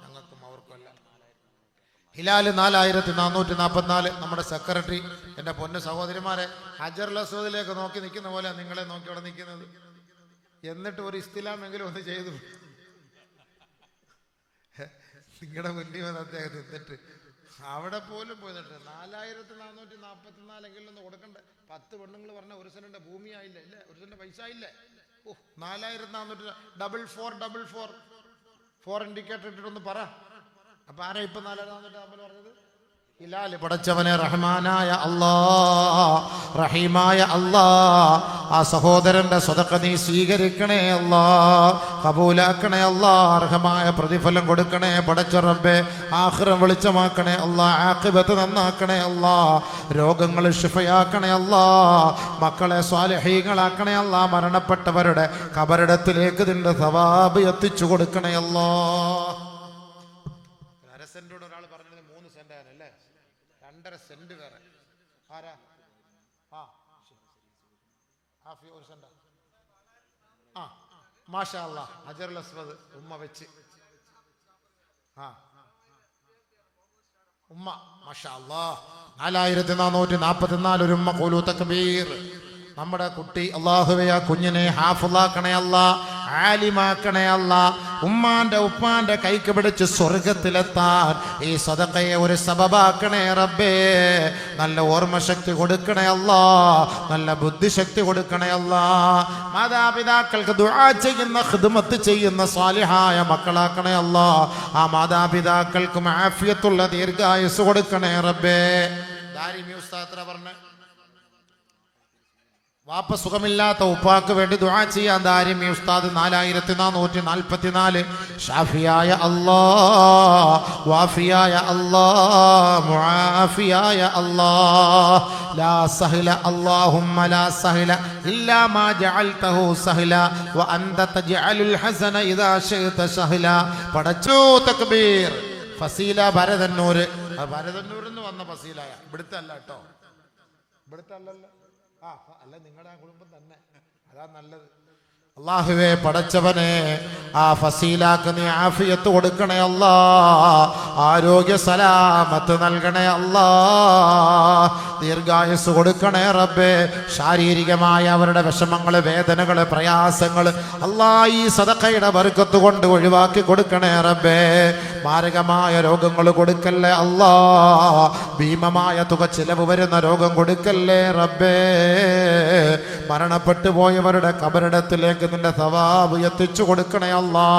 ഞങ്ങൾക്കും അവർക്കുമല്ല. ഹിലാൽ 4444 നമ്മുടെ സെക്രട്ടറി, എൻ്റെ പൊന്നു സഹോദരിമാരെ, ഹജറുൽ അസ്വദിലേക്ക് നോക്കി നിൽക്കുന്ന പോലെ നിങ്ങളെ നോക്കി അവിടെ നിൽക്കുന്നത്. എന്നിട്ട് ഒരു ഇസ്തിലാമെങ്കിലും ഒന്ന് ചെയ്തു. നിങ്ങളുടെ മുന്നിൽ വന്ന് അദ്ദേഹം നിന്നിട്ട് അവിടെ പോലും പോയിട്ട് 4444 ഒന്ന് കൊടുക്കണ്ടേ? 10 പെണ്ണുങ്ങൾ പറഞ്ഞ ഒരു സെന്റിന്റെ ഭൂമിയായില്ലേ? ഇല്ലേ, ഒരു സെന്റിന്റെ പൈസ ഇല്ലേ? 4444 ഇൻഡിക്കേറ്റർ ഇട്ടിട്ടൊന്ന് പറ. അപ്പൊ ആരാ ഇപ്പൊ 4444 പറഞ്ഞത്? ഹിലാൽ. പടച്ചവനെ, റഹ്മാനായ അല്ലാ, റഹീമായ അല്ലാ, ആ സഹോദരന്റെ സദഖ നീ സ്വീകരിക്കണേ അല്ലാ, കബൂലാക്കണേ അല്ലാ, അർഹമായ പ്രതിഫലം കൊടുക്കണേ പടച്ച റബ്ബേ, ആഖിറം വെളിച്ചമാക്കണേ അല്ലാ, ആഖിബത്ത് നന്നാക്കണേ അല്ലാ, രോഗങ്ങൾ ശിഫയാക്കണേ അല്ലാ, മക്കളെ സ്വാലിഹീങ്ങളാക്കണേ അല്ലാ, മരണപ്പെട്ടവരുടെ ഖബറിടത്തിലേക്ക് നിന്റെ സവാബ് എത്തിച്ചു കൊടുക്കണേ അല്ലാ. സെന്റോട് ഒരാൾ പറഞ്ഞത് 3 സെന്റ് ആണല്ലേ, 2.5 സെന്റ് വേറെ. ആരാ? ഒരു സെന്റ്. മാഷാ അല്ലാ, ഹജറുൽ അസ്വദ് ഉമ്മ വെച്ച്. ഉമ്മ മാഷാ അല്ലാ 4444 ഒരു ഉമ്മ. ഖുലൂ തക്ബീർ. നമ്മുടെ കുട്ടി അല്ലാഹുവേ ആ കുഞ്ഞിനെ ഹാഫിളാക്കണേ അല്ലാ, ആലിമാക്കണേ അല്ലാ, ഉമ്മാന്റെ ഉപ്പാന്റെ കൈക്ക് പിടിച്ച് സ്വർഗത്തിലെത്താൻ ഈ സദഖയെ ഒരു സബബാക്കണേ റബ്ബേ. നല്ല ഓർമ്മശക്തി കൊടുക്കണേ അല്ലാ, നല്ല ബുദ്ധിശക്തി കൊടുക്കണേ അല്ലാ, മാതാപിതാക്കൾക്ക് ദുആ ചെയ്യുന്ന ഖിദ്മത്ത് ചെയ്യുന്ന സ്വാലിഹായ മക്കളാക്കണേ അല്ലാ, ആ മാതാപിതാക്കൾക്കും ആഫിയത്തുള്ള ദീർഘായുസ് കൊടുക്കണേ റബ്ബേ. ദാരിമി ഉസ്താദ് പറഞ്ഞ വാപ്പ സുഖമില്ലാത്ത ഉപ്പാക്ക് വേണ്ടി ദുആ ചെയ്യാൻ ദാരിമി ഉസ്താദ് 4444. ഷാഫിയായ അല്ലാ, വാഫിയായ അല്ലാ, മുആഫിയായ അല്ലാ, ലാ സഹല അല്ലാഹുമ്മ ലാ സഹല ഇല്ലാ മാ ജഅൽതഹു സഹല വ അൻത തജഅലുൽ ഹസന ഇദാ ശിഅത സഹല. പടച്ചോ തക്ബീർ. ഫസീല ഭരതന്നൂർ. ഭരതന്നൂരിൽ നിന്ന് വന്ന ഫസീലായ, ഇവിടുത്തെ അല്ല കേട്ടോ, ഇവിടുത്തെ അല്ലല്ലോ. അല്ല, നിങ്ങളുടെ ആ കുടുംബം തന്നെ, അതാ നല്ലത്. അല്ലാഹുവേ പടച്ചവനെ, ആ ഫസീലാക്ക് നീ ആഫിയത്ത് കൊടുക്കണേ അല്ലാ, ആരോഗ്യ സലാമത്ത് നൽകണേ അല്ലാ, ദീർഘായുസ് കൊടുക്കണേ റബ്ബേ. ശാരീരികമായ അവരുടെ വിഷമങ്ങൾ, വേദനകൾ, പ്രയാസങ്ങൾ അല്ലാ ഈ സദഖയുടെ ബർക്കത്ത് കൊണ്ട് ഒഴിവാക്കി കൊടുക്കണേ റബ്ബേ. മാരകമായ രോഗങ്ങൾ കൊടുക്കല്ലേ അല്ലാ, ഭീമമായ തുക ചിലവ് വരുന്ന രോഗം കൊടുക്കല്ലേ റബ്ബേ. മരണപ്പെട്ടു പോയവരുടെ ഖബറിടത്തിലേക്ക് നിന്റെ സവാബ് എത്തിച്ചു കൊടുക്കണേ അല്ലാ,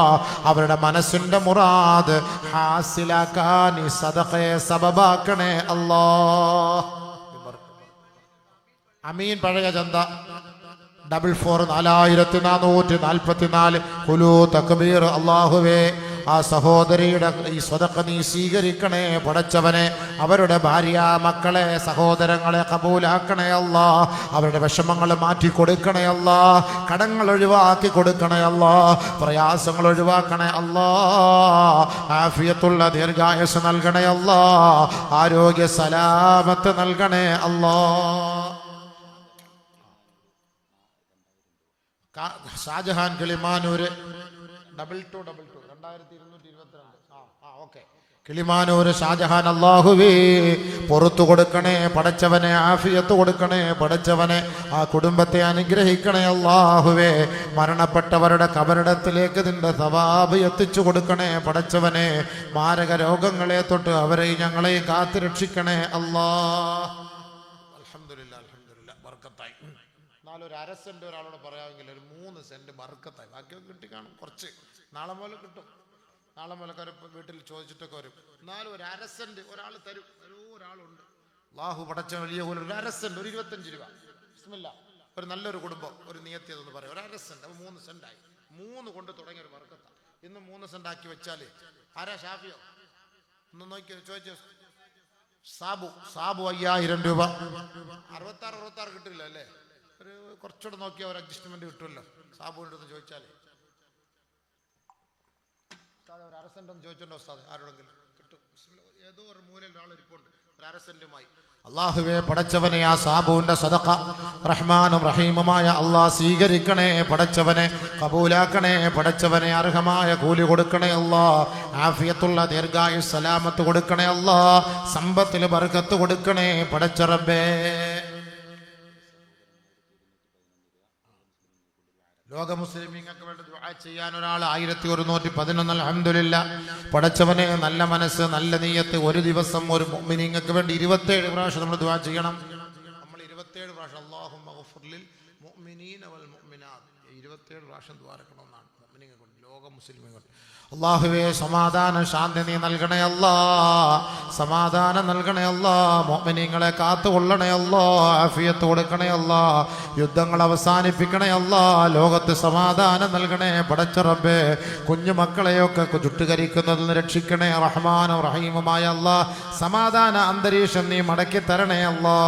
അവരുടെ മനസ്സിന്റെ മുറാദ് ഹാസിലാക്കാൻ ഈ സദഖയെ സബബാക്കണേ അല്ലാ. അമീൻ. പഴയ ചന്ത 4444. ഖുലൂ തക്ബീർ. അല്ലാഹുവേ ആ സഹോദരിയുടെ ഈ സദഖ നീ സ്വീകരിക്കണേ പടച്ചവനെ, അവരുടെ ഭാര്യ, മക്കളെ, സഹോദരങ്ങളെ കബൂലാക്കണേ അല്ലാ, അവരുടെ വിഷമങ്ങൾ മാറ്റി കൊടുക്കണേ അല്ലാ, കടങ്ങൾ ഒഴിവാക്കി കൊടുക്കണേ അല്ലാ, പ്രയാസങ്ങൾ ഒഴിവാക്കണേ അല്ലാ, ആഫിയത്തുള്ള ദീർഘായുസ് നൽകണേ അല്ലാ, ആരോഗ്യ സലാമത്ത് നൽകണേ അല്ലാ. ഷാജഹാൻ കിളിമാനൂര് 2222 2222. ഓക്കെ. കിളിമാനൂര് ഷാജഹാൻ. അല്ലാഹുവേ പുറത്തു കൊടുക്കണേ പടച്ചവനെ, ആഫിയത്ത് കൊടുക്കണേ പടച്ചവനെ, ആ കുടുംബത്തെ അനുഗ്രഹിക്കണേ അല്ലാഹുവേ. മരണപ്പെട്ടവരുടെ ഖബറിടത്തിലേക്ക് നിന്റെ സവാബ് എത്തിച്ചു കൊടുക്കണേ പടച്ചവനെ. മാരക രോഗങ്ങളെ തൊട്ട് അവരെയും ഞങ്ങളെയും കാത്തു രക്ഷിക്കണേ അല്ലാ. അൽഹംദുലില്ലാഹ്. അൽഹംദുലില്ലാ അൽഹംദുലില്ലാ ബർക്കത്തായി. എന്നാലും ഒരു 1/2 സെന്റ് ഒരാളോട് പറയാമെങ്കിൽ ഒരു 3 സെന്റ് ബർക്കത്തായി. ബാക്കിയൊക്കെ കിട്ടിക്കാണും കുറച്ച്. നാളെ മുതൽ കിട്ടും. നാളെ മുതലൊക്കെ വീട്ടിൽ ചോദിച്ചിട്ടൊക്കെ വരും. എന്നാലും ഒരു 1/2 സെന്റ് ഒരാൾ തരും. ഒരാളുണ്ട് അല്ലാഹു പടച്ച വലിയ ഒരു 1/2 സെന്റ്, ഒരു 25 രൂപ. ബിസ്മില്ലാ. ഒരു നല്ലൊരു കുടുംബം ഒരു നിയത്തിയതെന്ന് പറയും. ഒരു 1/2 സെന്റ്, അപ്പോൾ 3 സെന്റായി. 3 കൊണ്ട് തുടങ്ങിയ ഒരു ബർക്കത്താണ്. ഇന്ന് 3 സെന്റ് ആക്കി വെച്ചാൽ ആരാ? ഷാഫിയോ? ഒന്ന് നോക്കി ചോദിച്ചോ. സാബു 5000 രൂപ. 66 കിട്ടില്ല അല്ലേ? ഒരു കുറച്ചുകൂടെ നോക്കിയാൽ ഒരു അഡ്ജസ്റ്റ്മെന്റ് കിട്ടുമല്ലോ. സാബുവിൻ്റെ അടുത്ത് ചോദിച്ചാലേ. ഒരു 1/2 സെന്റ് ഒന്ന് ചോദിച്ചോണ്ടോ ഉസ്താദ്? ആരോടെങ്കിലും കിട്ടും. ഏതോ ഒരു മൂലയിൽ ഒരാൾ ഇരിപ്പുണ്ട് ഒരു 1/2 സെന്റുമായി. അല്ലാഹുവേ പടച്ചവനെ, ആ സാബുവിന്റെ സദഖ റഹ്മാനും റഹീമുമായ അല്ലാഹ് സ്വീകരിക്കണേ പടച്ചവനെ, കബൂലാക്കണേ പടച്ചവനെ, അർഹമായ കൂലി കൊടുക്കണേ അല്ലാഹ്, ആഫിയത്തുള്ള ദീർഘായുസ് സലാമത്ത് കൊടുക്കണേ അല്ലാഹ്, സമ്പത്തിൽ ബർക്കത്ത് കൊടുക്കണേ പടച്ച റബ്ബേ. ലോക മുസ്ലിമീങ്ങൾക്ക് വേണ്ടി ദുആ ചെയ്യാൻ ഒരാൾ 1111. അൽഹംദുലില്ലാ. പടച്ചവനെ, നല്ല മനസ്സ് നല്ല നിയ്യത്ത്. ഒരു ദിവസം ഒരു മുഅ്മിനീങ്ങൾക്ക് വേണ്ടി 27 പ്രാവശ്യം നമ്മൾ ദുആ ചെയ്യണം. നമ്മൾ 27 പ്രാവശ്യം അല്ലാഹുമ്മ ഗഫിർ ലിൽ മുഅ്മിനീന വൽ മുഅ്മിനാത്ത് 27 പ്രാവശ്യം ദുആ ചെയ്യണമെന്നാണ് മുഅ്മിനീങ്ങൾക്ക് വേണ്ടി, ലോക മുസ്ലിമീങ്ങൾക്ക്. അല്ലാഹുവേ സമാധാനം ശാന്തി നീ നൽകണേ അല്ലാ, സമാധാനം നൽകണേ അല്ലാ, മുഅ്മിനീങ്ങളെ കാത്തുകൊള്ളണേ അല്ലാ, ആഫിയത്ത് കൊടുക്കണേ അല്ലാ, യുദ്ധങ്ങൾ അവസാനിപ്പിക്കണേ അല്ലാ, ലോകത്ത് സമാധാനം നൽകണേ പടച്ച റബ്ബേ. കുഞ്ഞു മക്കളെയൊക്കെ ചുട്ടുകരിക്കുന്നതിൽ നിന്ന് രക്ഷിക്കണേ റഹ്മാനും റഹീമുമായ അല്ലാ. സമാധാന അന്തരീക്ഷം നീ മടക്കി തരണേ അല്ലാ.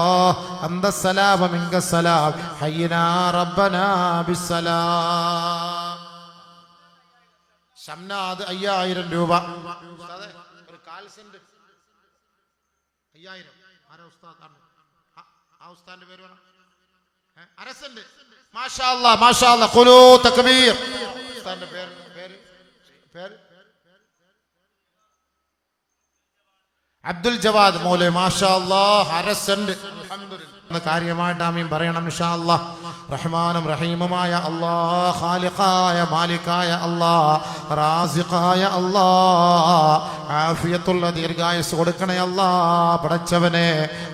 അന്തസ്സലാമ മിങ്കസ്സലാം ഹയ്യിനാ റബ്ബനാ ബിസ്സലാം. ഷംനാദ് 5000 രൂപ. ഒരു 1/4 സെന്റ് 5000. ആരാ ഉസ്താദ്? ആ ഉസ്താദിന്റെ പേര് പറ. 1/2 സെന്റ്. മാഷാ അല്ലാഹ് മാഷാ അല്ലാഹ്. ഖുലൂ തക്ബീർ. ഉസ്താദിന്റെ പേര് അബ്ദുൽ ജവാദ് മൗലവി. മാഷാ അല്ലാഹ് 1/2 സെന്റ്. അൽഹംദുലില്ലാ. കാര്യമായിട്ട് ആമീൻ പറയണം ഇൻഷാ അല്ലാഹ്. റഹ്മാനും റഹീമുമായ അല്ലാഹ്, ഖാലിഖായ മാലിക്കായ അല്ലാഹ്, റാസിഖായ അല്ലാഹ്, ആഫിയത്തുള്ള ദീർഘായുസ് കൊടുക്കണേ അല്ലാഹ് പടച്ചവനെ.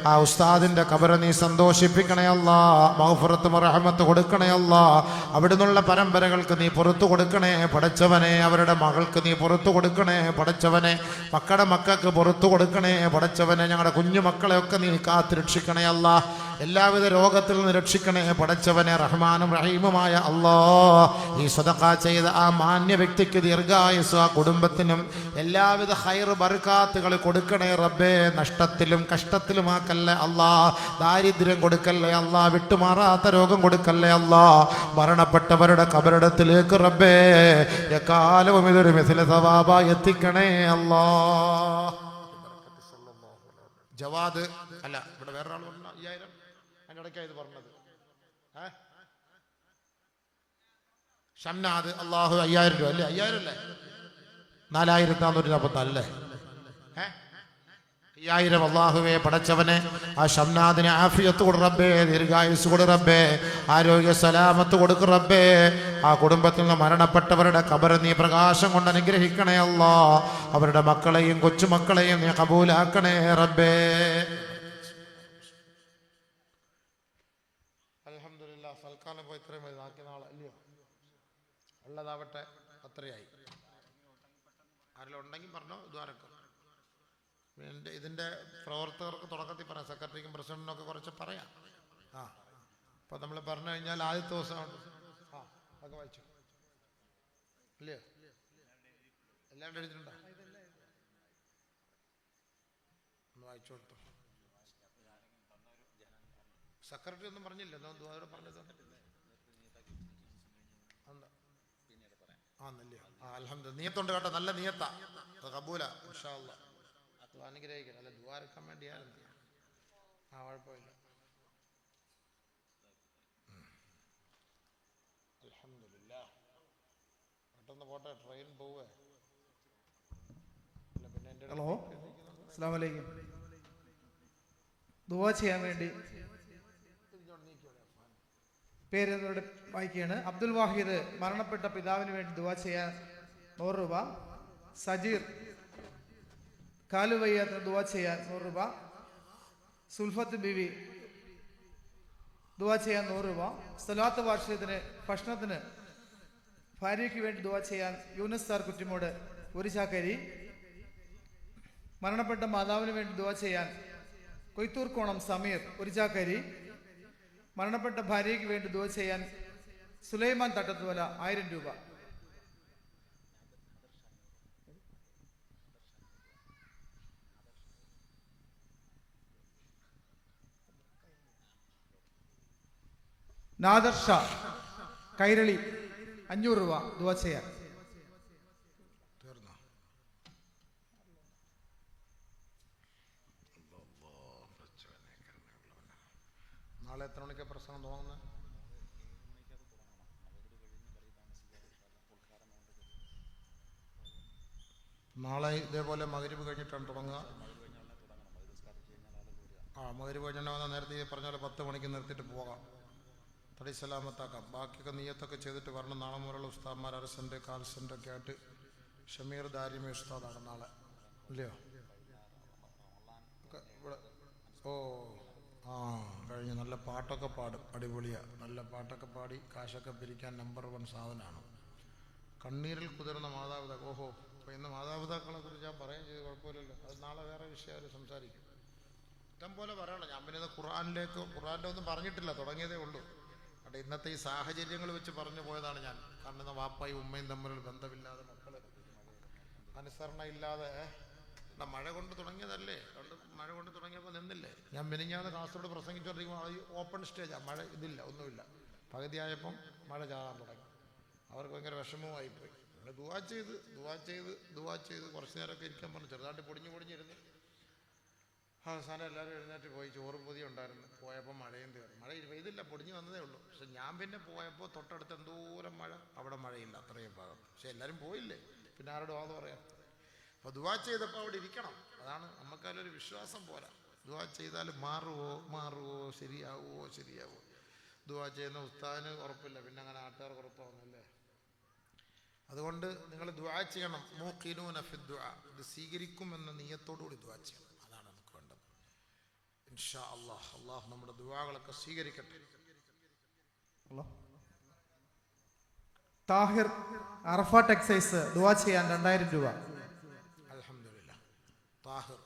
ആ ഉസ്താദിന്റെ ഖബർ നീ സന്തോഷിപ്പിക്കണേ അല്ലാഹ്, മഗ്ഫിറത്തും റഹ്മത്ത് കൊടുക്കണേ അല്ലാഹ്. അവിടുന്നുള്ള പരമ്പരകൾക്ക് നീ പുറത്തു കൊടുക്കണേ പടച്ചവനെ. അവരുടെ മകൾക്ക് നീ പുറത്തു കൊടുക്കണേ പടച്ചവനെ. മക്കളുടെ മക്കൾക്ക് പുറത്തു കൊടുക്കണേ പടച്ചവനെ. ഞങ്ങളുടെ കുഞ്ഞു മക്കളെയൊക്കെ നീ കാത്ത് രക്ഷിക്കണേ അല്ലാഹ്. എല്ലാവിധ രോഗത്തിൽ നിന്ന് രക്ഷിക്കണേ പടച്ചവനെ. റഹ്മാനും റഹീമുമായ അല്ലാഹ്, ഈ സദഖ ചെയ്ത ആ മാന്യ വ്യക്തിക്ക് ദീർഘായുസ്, ആ കുടുംബത്തിനും എല്ലാവിധ ഖൈർ ബർക്കാത്തുകൾ കൊടുക്കണേ റബ്ബേ. നഷ്ടത്തിലും കഷ്ടത്തിലും ആക്കല്ലേ അല്ലാഹ്. ദാരിദ്ര്യം കൊടുക്കല്ലേ അല്ലാഹ്. വിട്ടുമാറാത്ത രോഗം കൊടുക്കല്ലേ അല്ലാഹ്. മരണപ്പെട്ടവരുടെ ഖബറിടത്തിലേക്ക് റബ്ബേ എക്കാലവും ഇതൊരു മിഥില സവാബായി എത്തിക്കണേ അല്ലാഹ്. ജവാദ് അല്ല, ഇവിടെ വേറൊരാൾ പറഞ്ഞ 5000 അതിൻ്റെ ഇടയ്ക്കാണ് ഇത് പറഞ്ഞത്. ഷംനാദ് അല്ലാഹു 5000 രൂപ അല്ലേ? 5000 അല്ലേ? 4444 അല്ലേ? 5000 അല്ലാഹുവേ പടച്ചവനെ. ആ ഷംനാദിന് ആഫിയത്ത് കൊടു റബ്ബേ, ദീർഘായുസ് കൊടു റബ്ബേ, ആരോഗ്യ സലാമത്ത് കൊടുക്കു റബ്ബേ. ആ കുടുംബത്തിൽ നിന്ന് മരണപ്പെട്ടവരുടെ ഖബർ നീ പ്രകാശം കൊണ്ട് അനുഗ്രഹിക്കണേ അല്ലാഹ്. അവരുടെ മക്കളെയും കൊച്ചുമക്കളെയും നീ ഖബൂലാക്കണേ റബ്ബേ. അൽഹംദുലില്ലാ. സൽക്കാലം പോയി ഇത്രയും മതി. നാക്കി നാളെ അല്ലയോ ഉള്ളതാവട്ടെ. അത്രയായി. ആരെല്ലാം ഉണ്ടെങ്കിൽ പറഞ്ഞോ. ദ്വാരക്കും ഇതിൻ്റെ പ്രവർത്തകർക്ക് തുടക്കത്തിൽ പറയാം. സെക്രട്ടറിക്കും പ്രസിഡന്റിനൊക്കെ കുറച്ച് പറയാം. അപ്പോൾ നമ്മൾ പറഞ്ഞു കഴിഞ്ഞാൽ ആദ്യത്തെ ദിവസമാണ്. അതൊക്കെ വായിച്ചു അല്ലയോ? എല്ലാവരും എഴുതിയിട്ടുണ്ടോ? ഒന്ന് വായിച്ചു കൊടുത്തു. സെക്രട്ടറി ഒന്നും പറഞ്ഞില്ല. അതോടെ പറഞ്ഞത് ആന്നല്ലയോ? അൽഹംദുലില്ലാ. നിയത്തുണ്ട് കേട്ടോ. നല്ല നിയത്താ. കബൂല ഇൻഷാ അല്ലാഹ്. അനുഗ്രഹിക്കണം. അല്ല ദ്വാരക്കാൻ വേണ്ടിയായിരുന്നു. കുഴപ്പമില്ല. അൽഹംദുലില്ലാ. പെട്ടെന്ന് പോട്ടെ, ട്രെയിൻ പോവേ. ഹലോ, അസ്സലാമു അലൈക്കും. ദുആ ചെയ്യാൻ വേണ്ടി പേര് വായിക്കുകയാണ്. അബ്ദുൽ വാഹിദ് മരണപ്പെട്ട പിതാവിന് വേണ്ടി ദുആ ചെയ്യാൻ 100 രൂപ. സജീർ കാലുവയ്യാത്ത ദുആ ചെയ്യാൻ 100 രൂപ. സുൽഫത്ത് ബിവി ദുആ ചെയ്യാൻ 100 രൂപ. സ്വലാത്ത് വാർഷികത്തിന് ഭക്ഷണത്തിന് ഭാര്യയ്ക്ക് വേണ്ടി ദുആ ചെയ്യാൻ യൂനസ് സാർ കുറ്റിമോട് 1 ചാക്കരി. മരണപ്പെട്ട മാതാവിന് വേണ്ടി ദുആ ചെയ്യാൻ കൊയ്ത്തൂർക്കോണം സമീർ 1 ചാക്കരി. മരണപ്പെട്ട ഭാര്യയ്ക്ക് വേണ്ടി ദുആ ചെയ്യാൻ സുലൈമാൻ തട്ടത്തുവല 1000 രൂപ. നാദർ ഷാ കൈരളി 500 രൂപ ദുആ ചെയ്യാൻ. തീർന്നോ? നാളെ എത്ര മണിക്കാണ് പ്രസംഗം തുടങ്ങുന്നത്? നാളെ ഇതേപോലെ മഗ്‌രിബ് കഴിഞ്ഞിട്ടാണ് തുടങ്ങുക. മഗ്‌രിബ് കഴിഞ്ഞാൽ വന്നാൽ നേരത്തെ ഈ പറഞ്ഞ പോലെ 10 മണിക്ക് നിർത്തിയിട്ട് പോകാം. തടി സലാമത്താക്കാം. ബാക്കിയൊക്കെ നീയത്തൊക്കെ ചെയ്തിട്ട് വരണം. നാളെ മുതലുള്ള ഉസ്താദ്മാർ 1/2 സെൻറ്റ് 1/4 സെൻറ്റൊക്കെ ആയിട്ട് ഷമീർ ദാരിമി ഉസ്താദാണ് നാളെ, ഇല്ലയോ? ഇവിടെ കഴിഞ്ഞ് നല്ല പാട്ടൊക്കെ പാടും, അടിപൊളിയാണ്. നല്ല പാട്ടൊക്കെ പാടി കാശൊക്കെ പിരിക്കാൻ നമ്പർ 1 സാധനമാണ്. കണ്ണീരിൽ കുതിർന്ന മാതാപിതാക്കൾ. അപ്പോൾ ഇന്ന് മാതാപിതാക്കളെ കുറിച്ച് ഞാൻ പറയുകയും ചെയ്ത് കുഴപ്പമില്ലല്ലോ. അത് നാളെ വേറെ വിഷയം സംസാരിക്കും. ഇഷ്ടം പോലെ പറയണം. ഞാൻ പിന്നെ ഖുർആൻ്റെ ഒന്നും പറഞ്ഞിട്ടില്ല, തുടങ്ങിയതേ ഉള്ളൂ. അവിടെ ഇന്നത്തെ ഈ സാഹചര്യങ്ങൾ വെച്ച് പറഞ്ഞു പോയതാണ് ഞാൻ. കാരണം ഇന്ന് വാപ്പായും ഉമ്മയും തമ്മിലുള്ള ബന്ധമില്ലാതെ, മക്കൾ അനുസരണ ഇല്ലാതെ, മഴ കൊണ്ട് തുടങ്ങിയതല്ലേ. മഴ കൊണ്ട് തുടങ്ങിയപ്പോൾ നിന്നില്ലേ. ഞാൻ മിനിഞ്ഞാന്ന് കാസർഗോഡ് പ്രസംഗിച്ചുകൊണ്ടിരിക്കുമ്പോൾ ഓപ്പൺ സ്റ്റേജാണ്, മഴ ഇതില്ല, ഒന്നുമില്ല. പകുതിയായപ്പം മഴ ചാടാൻ തുടങ്ങി. അവർക്ക് ഭയങ്കര വിഷമവുമായിപ്പോയി. അങ്ങനെ ദുആ ചെയ്ത് കുറച്ച് നേരമൊക്കെ ഇരിക്കാൻ പറഞ്ഞു. ചെറുതായിട്ട് പൊടിഞ്ഞിരുന്നു. അവസാനം എല്ലാവരും എഴുന്നേറ്റ് പോയി. ചോറും പൊതി ഉണ്ടായിരുന്നു. പോയപ്പോൾ മഴയും തീർന്നു. മഴ പെയ്തില്ല, പൊടിഞ്ഞ് വന്നതേ ഉള്ളൂ. പക്ഷെ ഞാൻ പിന്നെ പോയപ്പോൾ തൊട്ടടുത്ത് എന്തോരം മഴ, അവിടെ മഴയില്ല, അത്രയും ഭാഗം. പക്ഷെ എല്ലാവരും പോയില്ലേ, പിന്നെ ആരോടും ആന്ന് പറയാം. അപ്പോൾ ദുആ ചെയ്തപ്പോൾ അവിടെ ഇരിക്കണം. അതാണ് നമുക്കതിലൊരു വിശ്വാസം പോരാ. ദുആ ചെയ്താൽ മാറുമോ ശരിയാവുമോ. ദുആ ചെയ്യുന്ന ഉസ്താദിന് ഉറപ്പില്ല, പിന്നെ അങ്ങനെ നാട്ടുകാർക്ക് ഉറപ്പാവുന്നല്ലേ. അതുകൊണ്ട് നിങ്ങൾ ദുആ ചെയ്യണം. മൂഖിനൂന ഫി ദുആ, ഇത് സ്വീകരിക്കുമെന്ന നിയ്യത്തോടുകൂടി ദുആ ചെയ്യണം. അതാണ് നമുക്ക് വേണ്ടത്. ഇൻഷാ അല്ലാഹ്, അല്ലാഹു നമ്മുടെ ദുആകളൊക്കെ സ്വീകരിക്കട്ടെ. താഹിർ അറഫ ടെക്സൈസ് ദുആ ചെയ്യാൻ 2000 രൂപ. അൽഹംദുലില്ലാ. താഹിർ,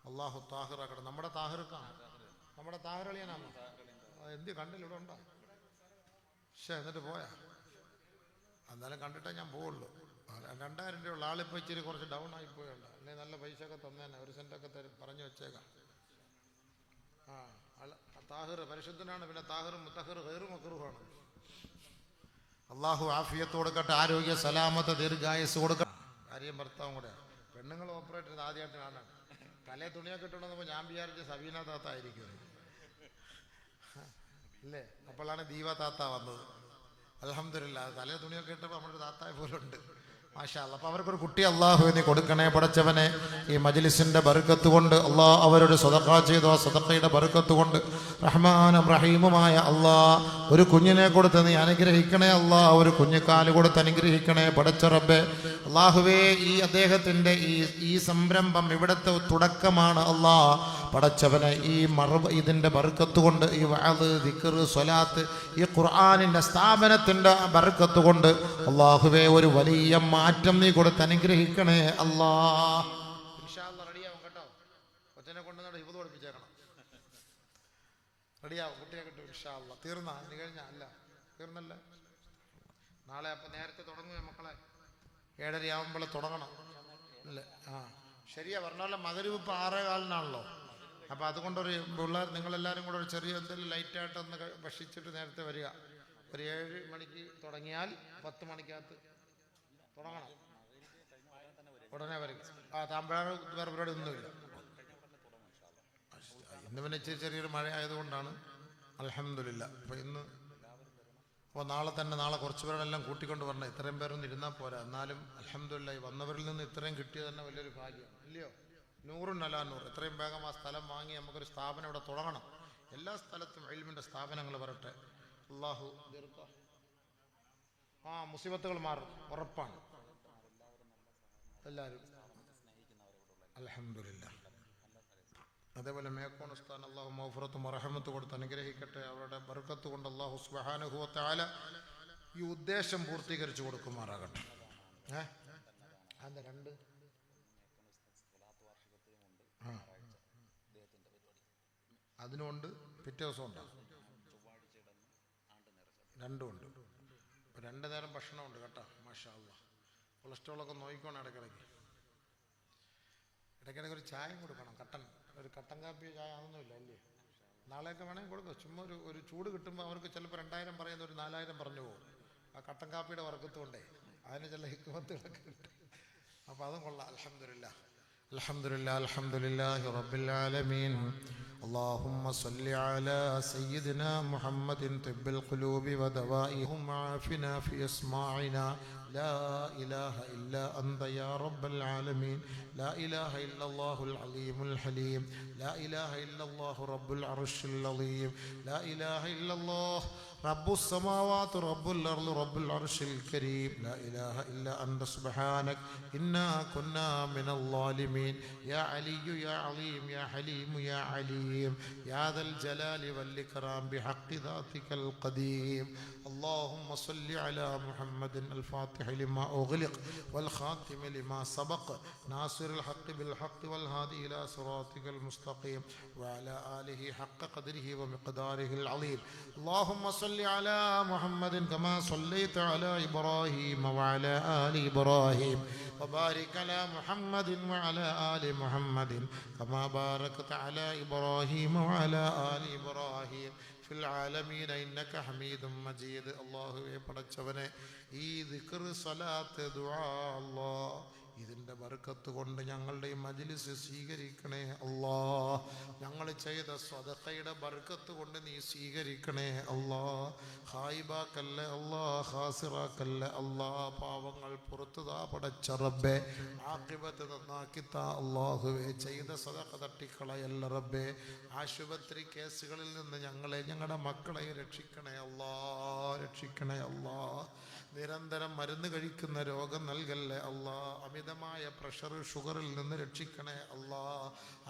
അല്ലാഹു താഹിർ ആക്കട്ടെ. നമ്മുടെ താഹിറളിയാനാണ്. എന്ത് കണ്ടില്ല, ഇവിടെ ഉണ്ടോ? എന്നിട്ട് പോയാ? എന്നാലും കണ്ടിട്ടേ ഞാൻ പോവുള്ളൂ. 2000 രൂപയുള്ള ആളിപ്പോൾ ഇച്ചിരി കുറച്ച് ഡൗൺ ആയിപ്പോയുണ്ട്. അല്ലെങ്കിൽ നല്ല പൈസ ഒക്കെ തന്നേനെ, 1 സെൻറ്റൊക്കെ തരും, പറഞ്ഞു വെച്ചേക്കാം. താഹിർ പരിശുദ്ധനാണ്. പിന്നെ താഹിർ മുത്തഹിർ ഗൈറു മക്റൂഹാണ്. അള്ളാഹു ആഫിയത്ത് കൊടുക്കട്ടെ, ആരോഗ്യ സലാമത്ത് ദീർഘായുസ് കൊടുക്കട്ടെ. ഭാര്യയും ഭർത്താവും കൂടെ. പെണ്ണുങ്ങൾ ഓപ്പറേറ്റ് ചെയ്ത് ആദ്യമായിട്ട് കാണാൻ. തലേ തുണിയൊക്കെ ഇട്ടുണ്ടെന്നപ്പോൾ ഞാൻ വിചാരിച്ച സബീന താത്ത ആയിരിക്കും അല്ലേ. അപ്പോഴാണ് ദീവ താത്ത വന്നത്. അൽഹംദുലില്ലാ, തലേ തുണിയൊക്കെ ഇട്ടപ്പോൾ നമ്മുടെ താത്തായ പോലെ ഉണ്ട്. മാഷാ അല്ലാഹ്. അപ്പോൾ അവർക്കൊരു കുട്ടി അള്ളാഹു നീ കൊടുക്കണേ പടച്ചവനെ. ഈ മജ്ലിസിന്റെ ബർക്കത്ത് കൊണ്ട് അള്ളാഹ് അവരൊരു സദഖ ചെയ്തു, ആ സദഖയുടെ ബർക്കത്ത് കൊണ്ട് റഹ്മാനും റഹീമുമായ അള്ളാഹ് ഒരു കുഞ്ഞിനെ കൊടുത്ത് നീ അനുഗ്രഹിക്കണേ അള്ളാഹ്. ഒരു കുഞ്ഞിക്കാല് കൊടുത്ത് അനുഗ്രഹിക്കണേ പടച്ച റബ്ബേ. അള്ളാഹുവേ, ഈ അദ്ദേഹത്തിന്റെ ഈ സംരംഭം ഇവിടുത്തെ തുടക്കമാണ് അള്ളാഹ്. പടച്ചവനെ, ഈ ഇതിന്റെ ബർക്കത്ത് കൊണ്ട്, ഈ വഅദ്, ദിക്ർ, സ്വലാത്ത്, ഈ ഖുർആനിന്റെ സ്ഥാപനത്തിന്റെ ബർക്കത്ത് കൊണ്ട് അള്ളാഹുവേ ഒരു വലിയ മാറ്റം നീ കൊടുത്ത് അനുഗ്രഹിക്കണേ അല്ലാഹ്. ഇൻഷാ അല്ലാഹ് റെഡിയാവും കേട്ടോ. കൊച്ചിനെ കൊണ്ടുവന്നിട്ട് ഹിഫ്ദ് പഠിപ്പിച്ചേക്കണം. റെഡിയാവും, കുട്ടിയെ കിട്ടും ഇൻഷാ അല്ലാഹ്. തീർന്നാ? നീ കഴിഞ്ഞ? അല്ല, തീർന്നല്ല. നാളെ അപ്പം നേരത്തെ തുടങ്ങുമോ മക്കളെ? 7:30 ആവുമ്പോൾ തുടങ്ങണം അല്ലേ? ശരിയാ പറഞ്ഞല്ലോ. മഗ്‌രിബ് ഇപ്പം 6:15 അപ്പം അതുകൊണ്ടൊരു പിള്ളേർ നിങ്ങളെല്ലാവരും കൂടെ ഒരു ചെറിയ എന്തെങ്കിലും ലൈറ്റായിട്ടൊന്ന് ഭക്ഷിച്ചിട്ട് നേരത്തെ വരിക. ഒരു 7 മണിക്ക് തുടങ്ങിയാൽ 10 മണിക്കകത്ത് തുടങ്ങണം. ഉടനെ വരിക. താമ്പാഴ് വേറെ പരിപാടി ഒന്നുമില്ല. ഇന്ന് പിന്നെ ചെറിയൊരു മഴ ആയതുകൊണ്ടാണ്. അൽഹംദുലില്ലാ. അപ്പോൾ നാളെ കുറച്ച് പേരെല്ലാം കൂട്ടിക്കൊണ്ട് വരണം. ഇത്രയും പേരൊന്നും ഇരുന്നാൽ പോരാ. എന്നാലും അൽഹംദുലില്ലാ, വന്നവരിൽ നിന്ന് ഇത്രയും കിട്ടിയത് തന്നെ വലിയൊരു ഭാഗ്യം, ഇല്ലയോ? 100 എത്രയും വേഗം ആ സ്ഥലം വാങ്ങി നമുക്കൊരു സ്ഥാപനം ഇവിടെ തുടങ്ങണം. എല്ലാ സ്ഥലത്തും ഇൽമിന്റെ സ്ഥാപനങ്ങൾ വരട്ടെ. അല്ലാഹു മുസീബത്തുകൾ മാറും, ഉറപ്പാണ്. എല്ലാവരും അൽഹംദുലില്ലാ. അതേപോലെ മേക്കോൺ ഉസ്താൻ അള്ളാഹു മൗഫറത്തും റഹമത്ത് കൊടുത്ത് അനുഗ്രഹിക്കട്ടെ. അവരുടെ ബർക്കത്ത് കൊണ്ട് അള്ളാഹു സുബ്ഹാനഹു വ തആല ഈ ഉദ്ദേശം പൂർത്തീകരിച്ചു കൊടുക്കുമാറാകട്ടെ. രണ്ട് അതിനുണ്ട്, പിറ്റേ ദിവസം ഉണ്ടാകും, രണ്ടുമുണ്ട്. ഇപ്പം 2 നേരം ഭക്ഷണമുണ്ട് കേട്ടോ. മാഷാ അല്ലാഹ്. കൊളസ്ട്രോളൊക്കെ നോക്കിക്കോണം ഇടയ്ക്കിടയ്ക്ക്. ഇടയ്ക്കിടയ്ക്ക് ഒരു ചായയും കൊടുക്കണം, ഒരു കട്ടൻ കാപ്പിയോ ചായ അതൊന്നുമില്ല അല്ലേ? നാളെയൊക്കെ വേണമെങ്കിൽ കൊടുക്കുക. ചുമ്മാ ഒരു ചൂട് കിട്ടുമ്പോൾ അവർക്ക് ചിലപ്പോൾ 2000 പറയുന്ന ഒരു 4000 പറഞ്ഞു പോകും. ആ കട്ടൻ കാപ്പിയുടെ വർക്കത്തുകൊണ്ടേ അതിന് ചില ഹിക്മത്തുകളൊക്കെ കിട്ടും. അപ്പോൾ അതും കൊള്ളാം. അൽഹംദുലില്ലാ അൽഹംദുലില്ലാ അൽഹംദുലില്ലാഹി റബ്ബിൽ ആലമീൻ. اللهم صل على سيدنا محمد طب القلوب ودوائهم وعافنا في أسماعنا. لا إله إلا أنت يا رب العالمين. لا إله إلا الله العليم الحليم. لا إله إلا الله رب العرش العظيم. لا إله إلا الله رب السماوات رب الأرض رب العرش الكريم. لا إله إلا أنت سبحانك إنا كنا من الظالمين. يا علي يا عظيم يا حليم يا عليم يا ذا الجلال والإكرام بحق ذاتك القديم. اللهم صل على محمد الفاتح لما أغلق والخاتم لما سبق ناصر الحق بالحق والهادي إلى صراطك المستقيم وعلى آله حق قدره ومقداره العظيم. اللهم صل على محمد كما صليت على إبراهيم وعلى آل إبراهيم وبارك على محمد وعلى آل محمد كما باركت على إبراهيم وعلى آل إبراهيم في العالمين إنك حميد مجيد. അല്ലാഹുവേ പടച്ചവനെ, ഈ ദിക്ർ സ്വലാത്ത് ദുആ അല്ലാഹ് ഇതിൻ്റെ ബർക്കത്ത് കൊണ്ട് ഞങ്ങളുടെ ഈ മജ്ലിസ് സ്വീകരിക്കണേ അല്ലാഹ്. ഞങ്ങൾ ചെയ്ത സ്വദഖയുടെ ബർക്കത്ത് കൊണ്ട് നീ സ്വീകരിക്കണേ അല്ലാഹ്. ഹായിബാക്കല്ലേ അല്ലാഹ്, ഖാസിറാക്കല്ലേ അല്ലാഹ്. പാവങ്ങൾ പുറത്തുതാ പടച്ച റബ്ബേ, ആഖിബത്ത് നന്നാക്കിത്താ അല്ലാഹുവേ. ചെയ്ത സ്വദഖ തട്ടിക്കളയല്ല റബ്ബേ. ആശുപത്രി കേസുകളിൽ നിന്ന് ഞങ്ങളെ ഞങ്ങളുടെ മക്കളെ രക്ഷിക്കണേ അല്ലാഹ്, രക്ഷിക്കണേ അല്ലാഹ്. നിരന്തരം മരുന്ന് കഴിക്കുന്ന രോഗം നൽകല്ലേ അല്ലാഹ്. അമിതമായ പ്രഷർ ഷുഗറിൽ നിന്ന് രക്ഷിക്കണേ അല്ലാഹ്.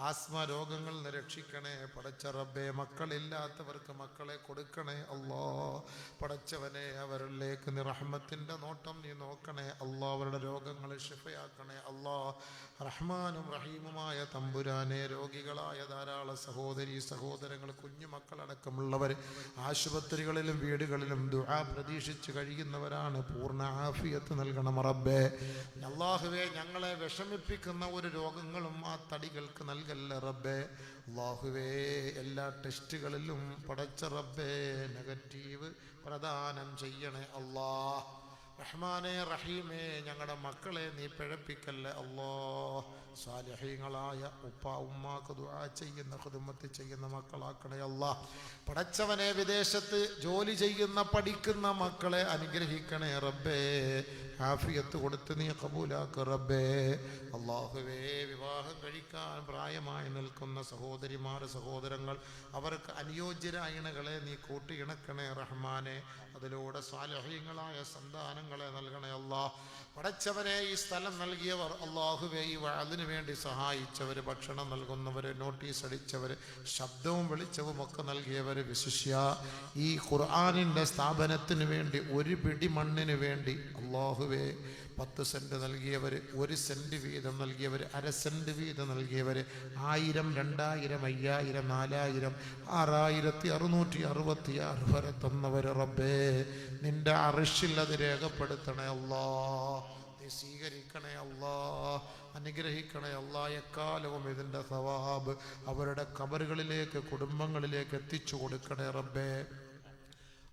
ആസ്മ രോഗങ്ങളിൽ നിന്ന് രക്ഷിക്കണേ പടച്ച റബ്ബേ. മക്കളില്ലാത്തവർക്ക് മക്കളെ കൊടുക്കണേ അല്ലാഹ്. പടച്ചവനെ, അവരിലേക്ക് നീ റഹ്മത്തിൻ്റെ നോട്ടം നീ നോക്കണേ അല്ലാഹ്. അവരുടെ രോഗങ്ങളെ ശിഫയാക്കണേ അല്ലാഹ്. റഹ്മാനും റഹീമുമായ തമ്പുരാനെ, രോഗികളായ ധാരാളം സഹോദരി സഹോദരങ്ങൾ, കുഞ്ഞുമക്കളടക്കമുള്ളവർ ആശുപത്രികളിലും വീടുകളിലും ദുആ പ്രതീക്ഷിച്ച് കഴിയുന്നവരാണ്. പൂർണ്ണ ആഫിയത്ത് നൽകണം റബ്ബേ. അല്ലാഹുവേ, ഞങ്ങളെ വിഷമിപ്പിക്കുന്ന ഒരു രോഗങ്ങളും ആ തടികൾക്ക് നൽകല്ല റബ്ബേ. അല്ലാഹുവേ, എല്ലാ ടെസ്റ്റുകളിലും പടച്ച റബ്ബേ നെഗറ്റീവ് പ്രദാനം ചെയ്യണേ അല്ലാഹ്. റഹ്മാനെ റഹീമേ, ഞങ്ങളുടെ മക്കളെ നീ പിഴപ്പിക്കല്ലേ അല്ലാഹ്. സാലിഹീങ്ങളായ ഉപ്പ ഉമ്മാക്ക് ദുആ ചെയ്യുന്ന ഖിദ്മത്ത് ചെയ്യുന്ന മക്കളാക്കണേ അല്ലാഹ്. പടച്ചവനെ, വിദേശത്ത് ജോലി ചെയ്യുന്ന പഠിക്കുന്ന മക്കളെ അനുഗ്രഹിക്കണേ റബ്ബേ. ആഫിയത്ത് കൊടുത്ത് നീ ഖബൂലാക്ക് റബ്ബേ. അല്ലാഹുവേ, വിവാഹം കഴിക്കാൻ പ്രായമായി നിൽക്കുന്ന സഹോദരിമാർ സഹോദരങ്ങൾ, അവർക്ക് അനുയോജ്യരായിണകളെ നീ കൂട്ടിയിണക്കണേ റഹ്മാനെ. അതിലൂടെ സാലിഹീങ്ങളായ സന്താനങ്ങളെ നൽകണേ അല്ലാഹ്. പടച്ചവനെ, ഈ സ്ഥലം നൽകിയവർ അല്ലാഹുവേ, ഈ വഅദിന് വേണ്ടി സഹായിച്ചവർ, ഭക്ഷണം നൽകുന്നവർ, നോട്ടീസ് അടിച്ചവർ, ശബ്ദവും വെളിച്ചവും ഒക്കെ നൽകിയവർ, വിശിഷ്യ ഈ ഖുർആനിൻ്റെ സ്ഥാപനത്തിന് വേണ്ടി ഒരു പിടി മണ്ണിന് വേണ്ടി അല്ലാഹുവേ 10 സെന്റ് നൽകിയവർ, 1 സെന്റ് വീതം നൽകിയവർ, അര സെന്റ് വീതം നൽകിയവർ, 1000, 2000, 5000, 4000, 6666 വരെ തന്നവർ റബ്ബേ, നിന്റെ അർശിൽ അത് രേഖപ്പെടുത്തണേ അല്ലാഹ്. നീ സ്വീകരിക്കണേ അല്ലാഹ്, അനുഗ്രഹിക്കണേ അല്ലാഹ്. എക്കാലവും ഇതിൻ്റെ സവാബ് അവരുടെ ഖബറുകളിലേക്ക്, കുടുംബങ്ങളിലേക്ക് എത്തിച്ചു കൊടുക്കണേ റബ്ബേ.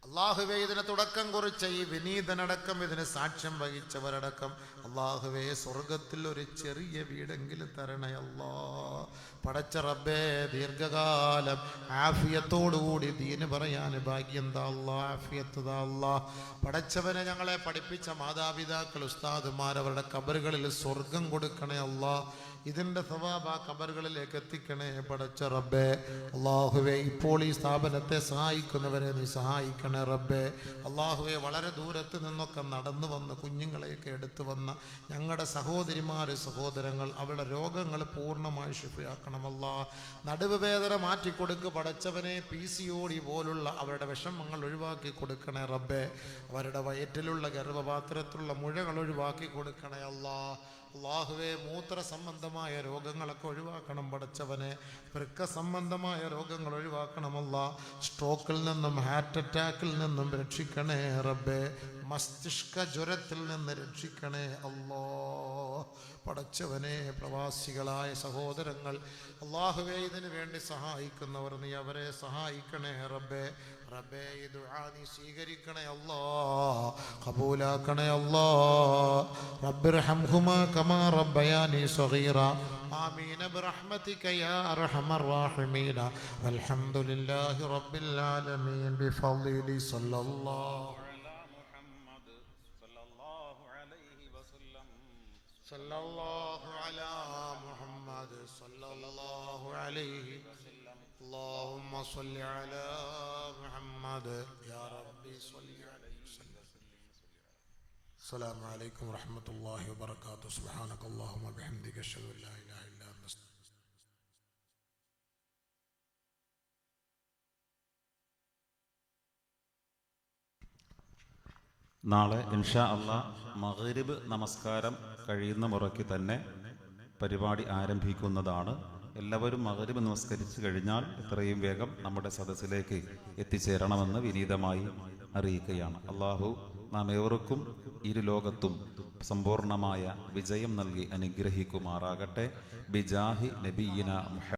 അല്ലാഹുവേ, ഇതിന് തുടക്കം കുറിച്ച ഈ വിനീതനടക്കം, ഇതിന് സാക്ഷ്യം വഹിച്ചവരടക്കം അല്ലാഹുവേ, സ്വർഗത്തിൽ ഒരു ചെറിയ വീടെങ്കിലും തരണേ അല്ലാഹ്. പടച്ച റബ്ബേ, ദീർഘകാലം ആഫിയത്തോടുകൂടി ദീന് പറയാൻ ഭാഗ്യം താ അല്ലാഹ്, ആഫിയത്ത് താ അല്ലാഹ്. പടച്ചവനെ, ഞങ്ങളെ പഠിപ്പിച്ച മാതാപിതാക്കൾ, ഉസ്താദുമാർ, അവരുടെ ഖബറുകളിൽ സ്വർഗം കൊടുക്കണേ അല്ലാഹ്. ഇതിൻ്റെ സവാബ് ആ ഖബറുകളിലേക്ക് എത്തിക്കണേ പടച്ച റബ്ബേ. അള്ളാഹുവെ ഇപ്പോൾ ഈ സ്ഥാപനത്തെ സഹായിക്കുന്നവരെ നീ സഹായിക്കണേ റബ്ബേ. അള്ളാഹുവെ വളരെ ദൂരത്ത് നിന്നൊക്കെ നടന്നു വന്ന് കുഞ്ഞുങ്ങളെയൊക്കെ എടുത്തു വന്ന ഞങ്ങളുടെ സഹോദരിമാർ സഹോദരങ്ങൾ അവരുടെ രോഗങ്ങൾ പൂർണ്ണമായി ശിഫയാക്കണമല്ല. നടുവ് വേദന മാറ്റിക്കൊടുക്ക് പടച്ചവനെ. PCOD പോലുള്ള അവരുടെ വിഷമങ്ങൾ ഒഴിവാക്കി കൊടുക്കണേ റബ്ബേ. അവരുടെ വയറ്റിലുള്ള ഗർഭപാത്രത്തിലുള്ള മുഴകൾ ഒഴിവാക്കി കൊടുക്കണേ അല്ലാ. അള്ളാഹുവെ മൂത്ര സംബന്ധമായ രോഗങ്ങളൊക്കെ ഒഴിവാക്കണം പടച്ചവനെ. വൃക്ക സംബന്ധമായ രോഗങ്ങൾ ഒഴിവാക്കണമല്ല. സ്ട്രോക്കിൽ നിന്നും ഹാർട്ട് അറ്റാക്കിൽ നിന്നും രക്ഷിക്കണേ റബ്ബേ. മസ്തിഷ്ക ജ്വരത്തിൽ നിന്ന് രക്ഷിക്കണേ അല്ലാ പടച്ചവനെ. പ്രവാസികളായ സഹോദരങ്ങൾ അള്ളാഹുവെ ഇതിനു വേണ്ടി സഹായിക്കുന്നവർ നീ അവരെ സഹായിക്കണേ റബ്ബേ. റബ്ബേ ഈ ദുആ നീ സ്വീകരിക്കണേ അല്ലാ, ഖബൂലാക്കണേ അല്ലാ. റബ്ബിർഹംഹുമാ കമാ റബ്ബയാനി സഗീറ. ആമീൻ ബിറഹ്മതിക യാ അർഹമർ റഹീമീൻ. വൽഹംദുലില്ലാഹി റബ്ബിൽ ആലമീൻ ബിഫളിലി സല്ലല്ലാഹു സല്ലല്ലാഹു അലാ മുഹമ്മദ് സല്ലല്ലാഹു അലൈഹി اللهم صل على محمد يا ربي صل عليه وسلم. السلام عليكم ورحمة الله وبركاته. سبحانك اللهم وبحمدك أشهد أن لا إله إلا أنت. നാളെ ഇൻഷാ അല്ലാഹ് മഗ്രിബ് നമസ്കാരം കഴിയുന്ന മുറയ്ക്ക് തന്നെ പരിപാടി ആരംഭിക്കുന്നതാണ്. എല്ലാവരും മഗ്രിബ് നമസ്കരിച്ചു കഴിഞ്ഞാൽ എത്രയും വേഗം നമ്മുടെ സദസ്സിലേക്ക് എത്തിച്ചേരണമെന്ന് വിനീതമായി അറിയിക്കുകയാണ്. അള്ളാഹു നാം ഏവർക്കും ഇരു ലോകത്തും സമ്പൂർണമായ വിജയം നൽകി അനുഗ്രഹിക്കുമാറാകട്ടെ. ബിജാഹി നബിയിന മുഹമ്മദ്.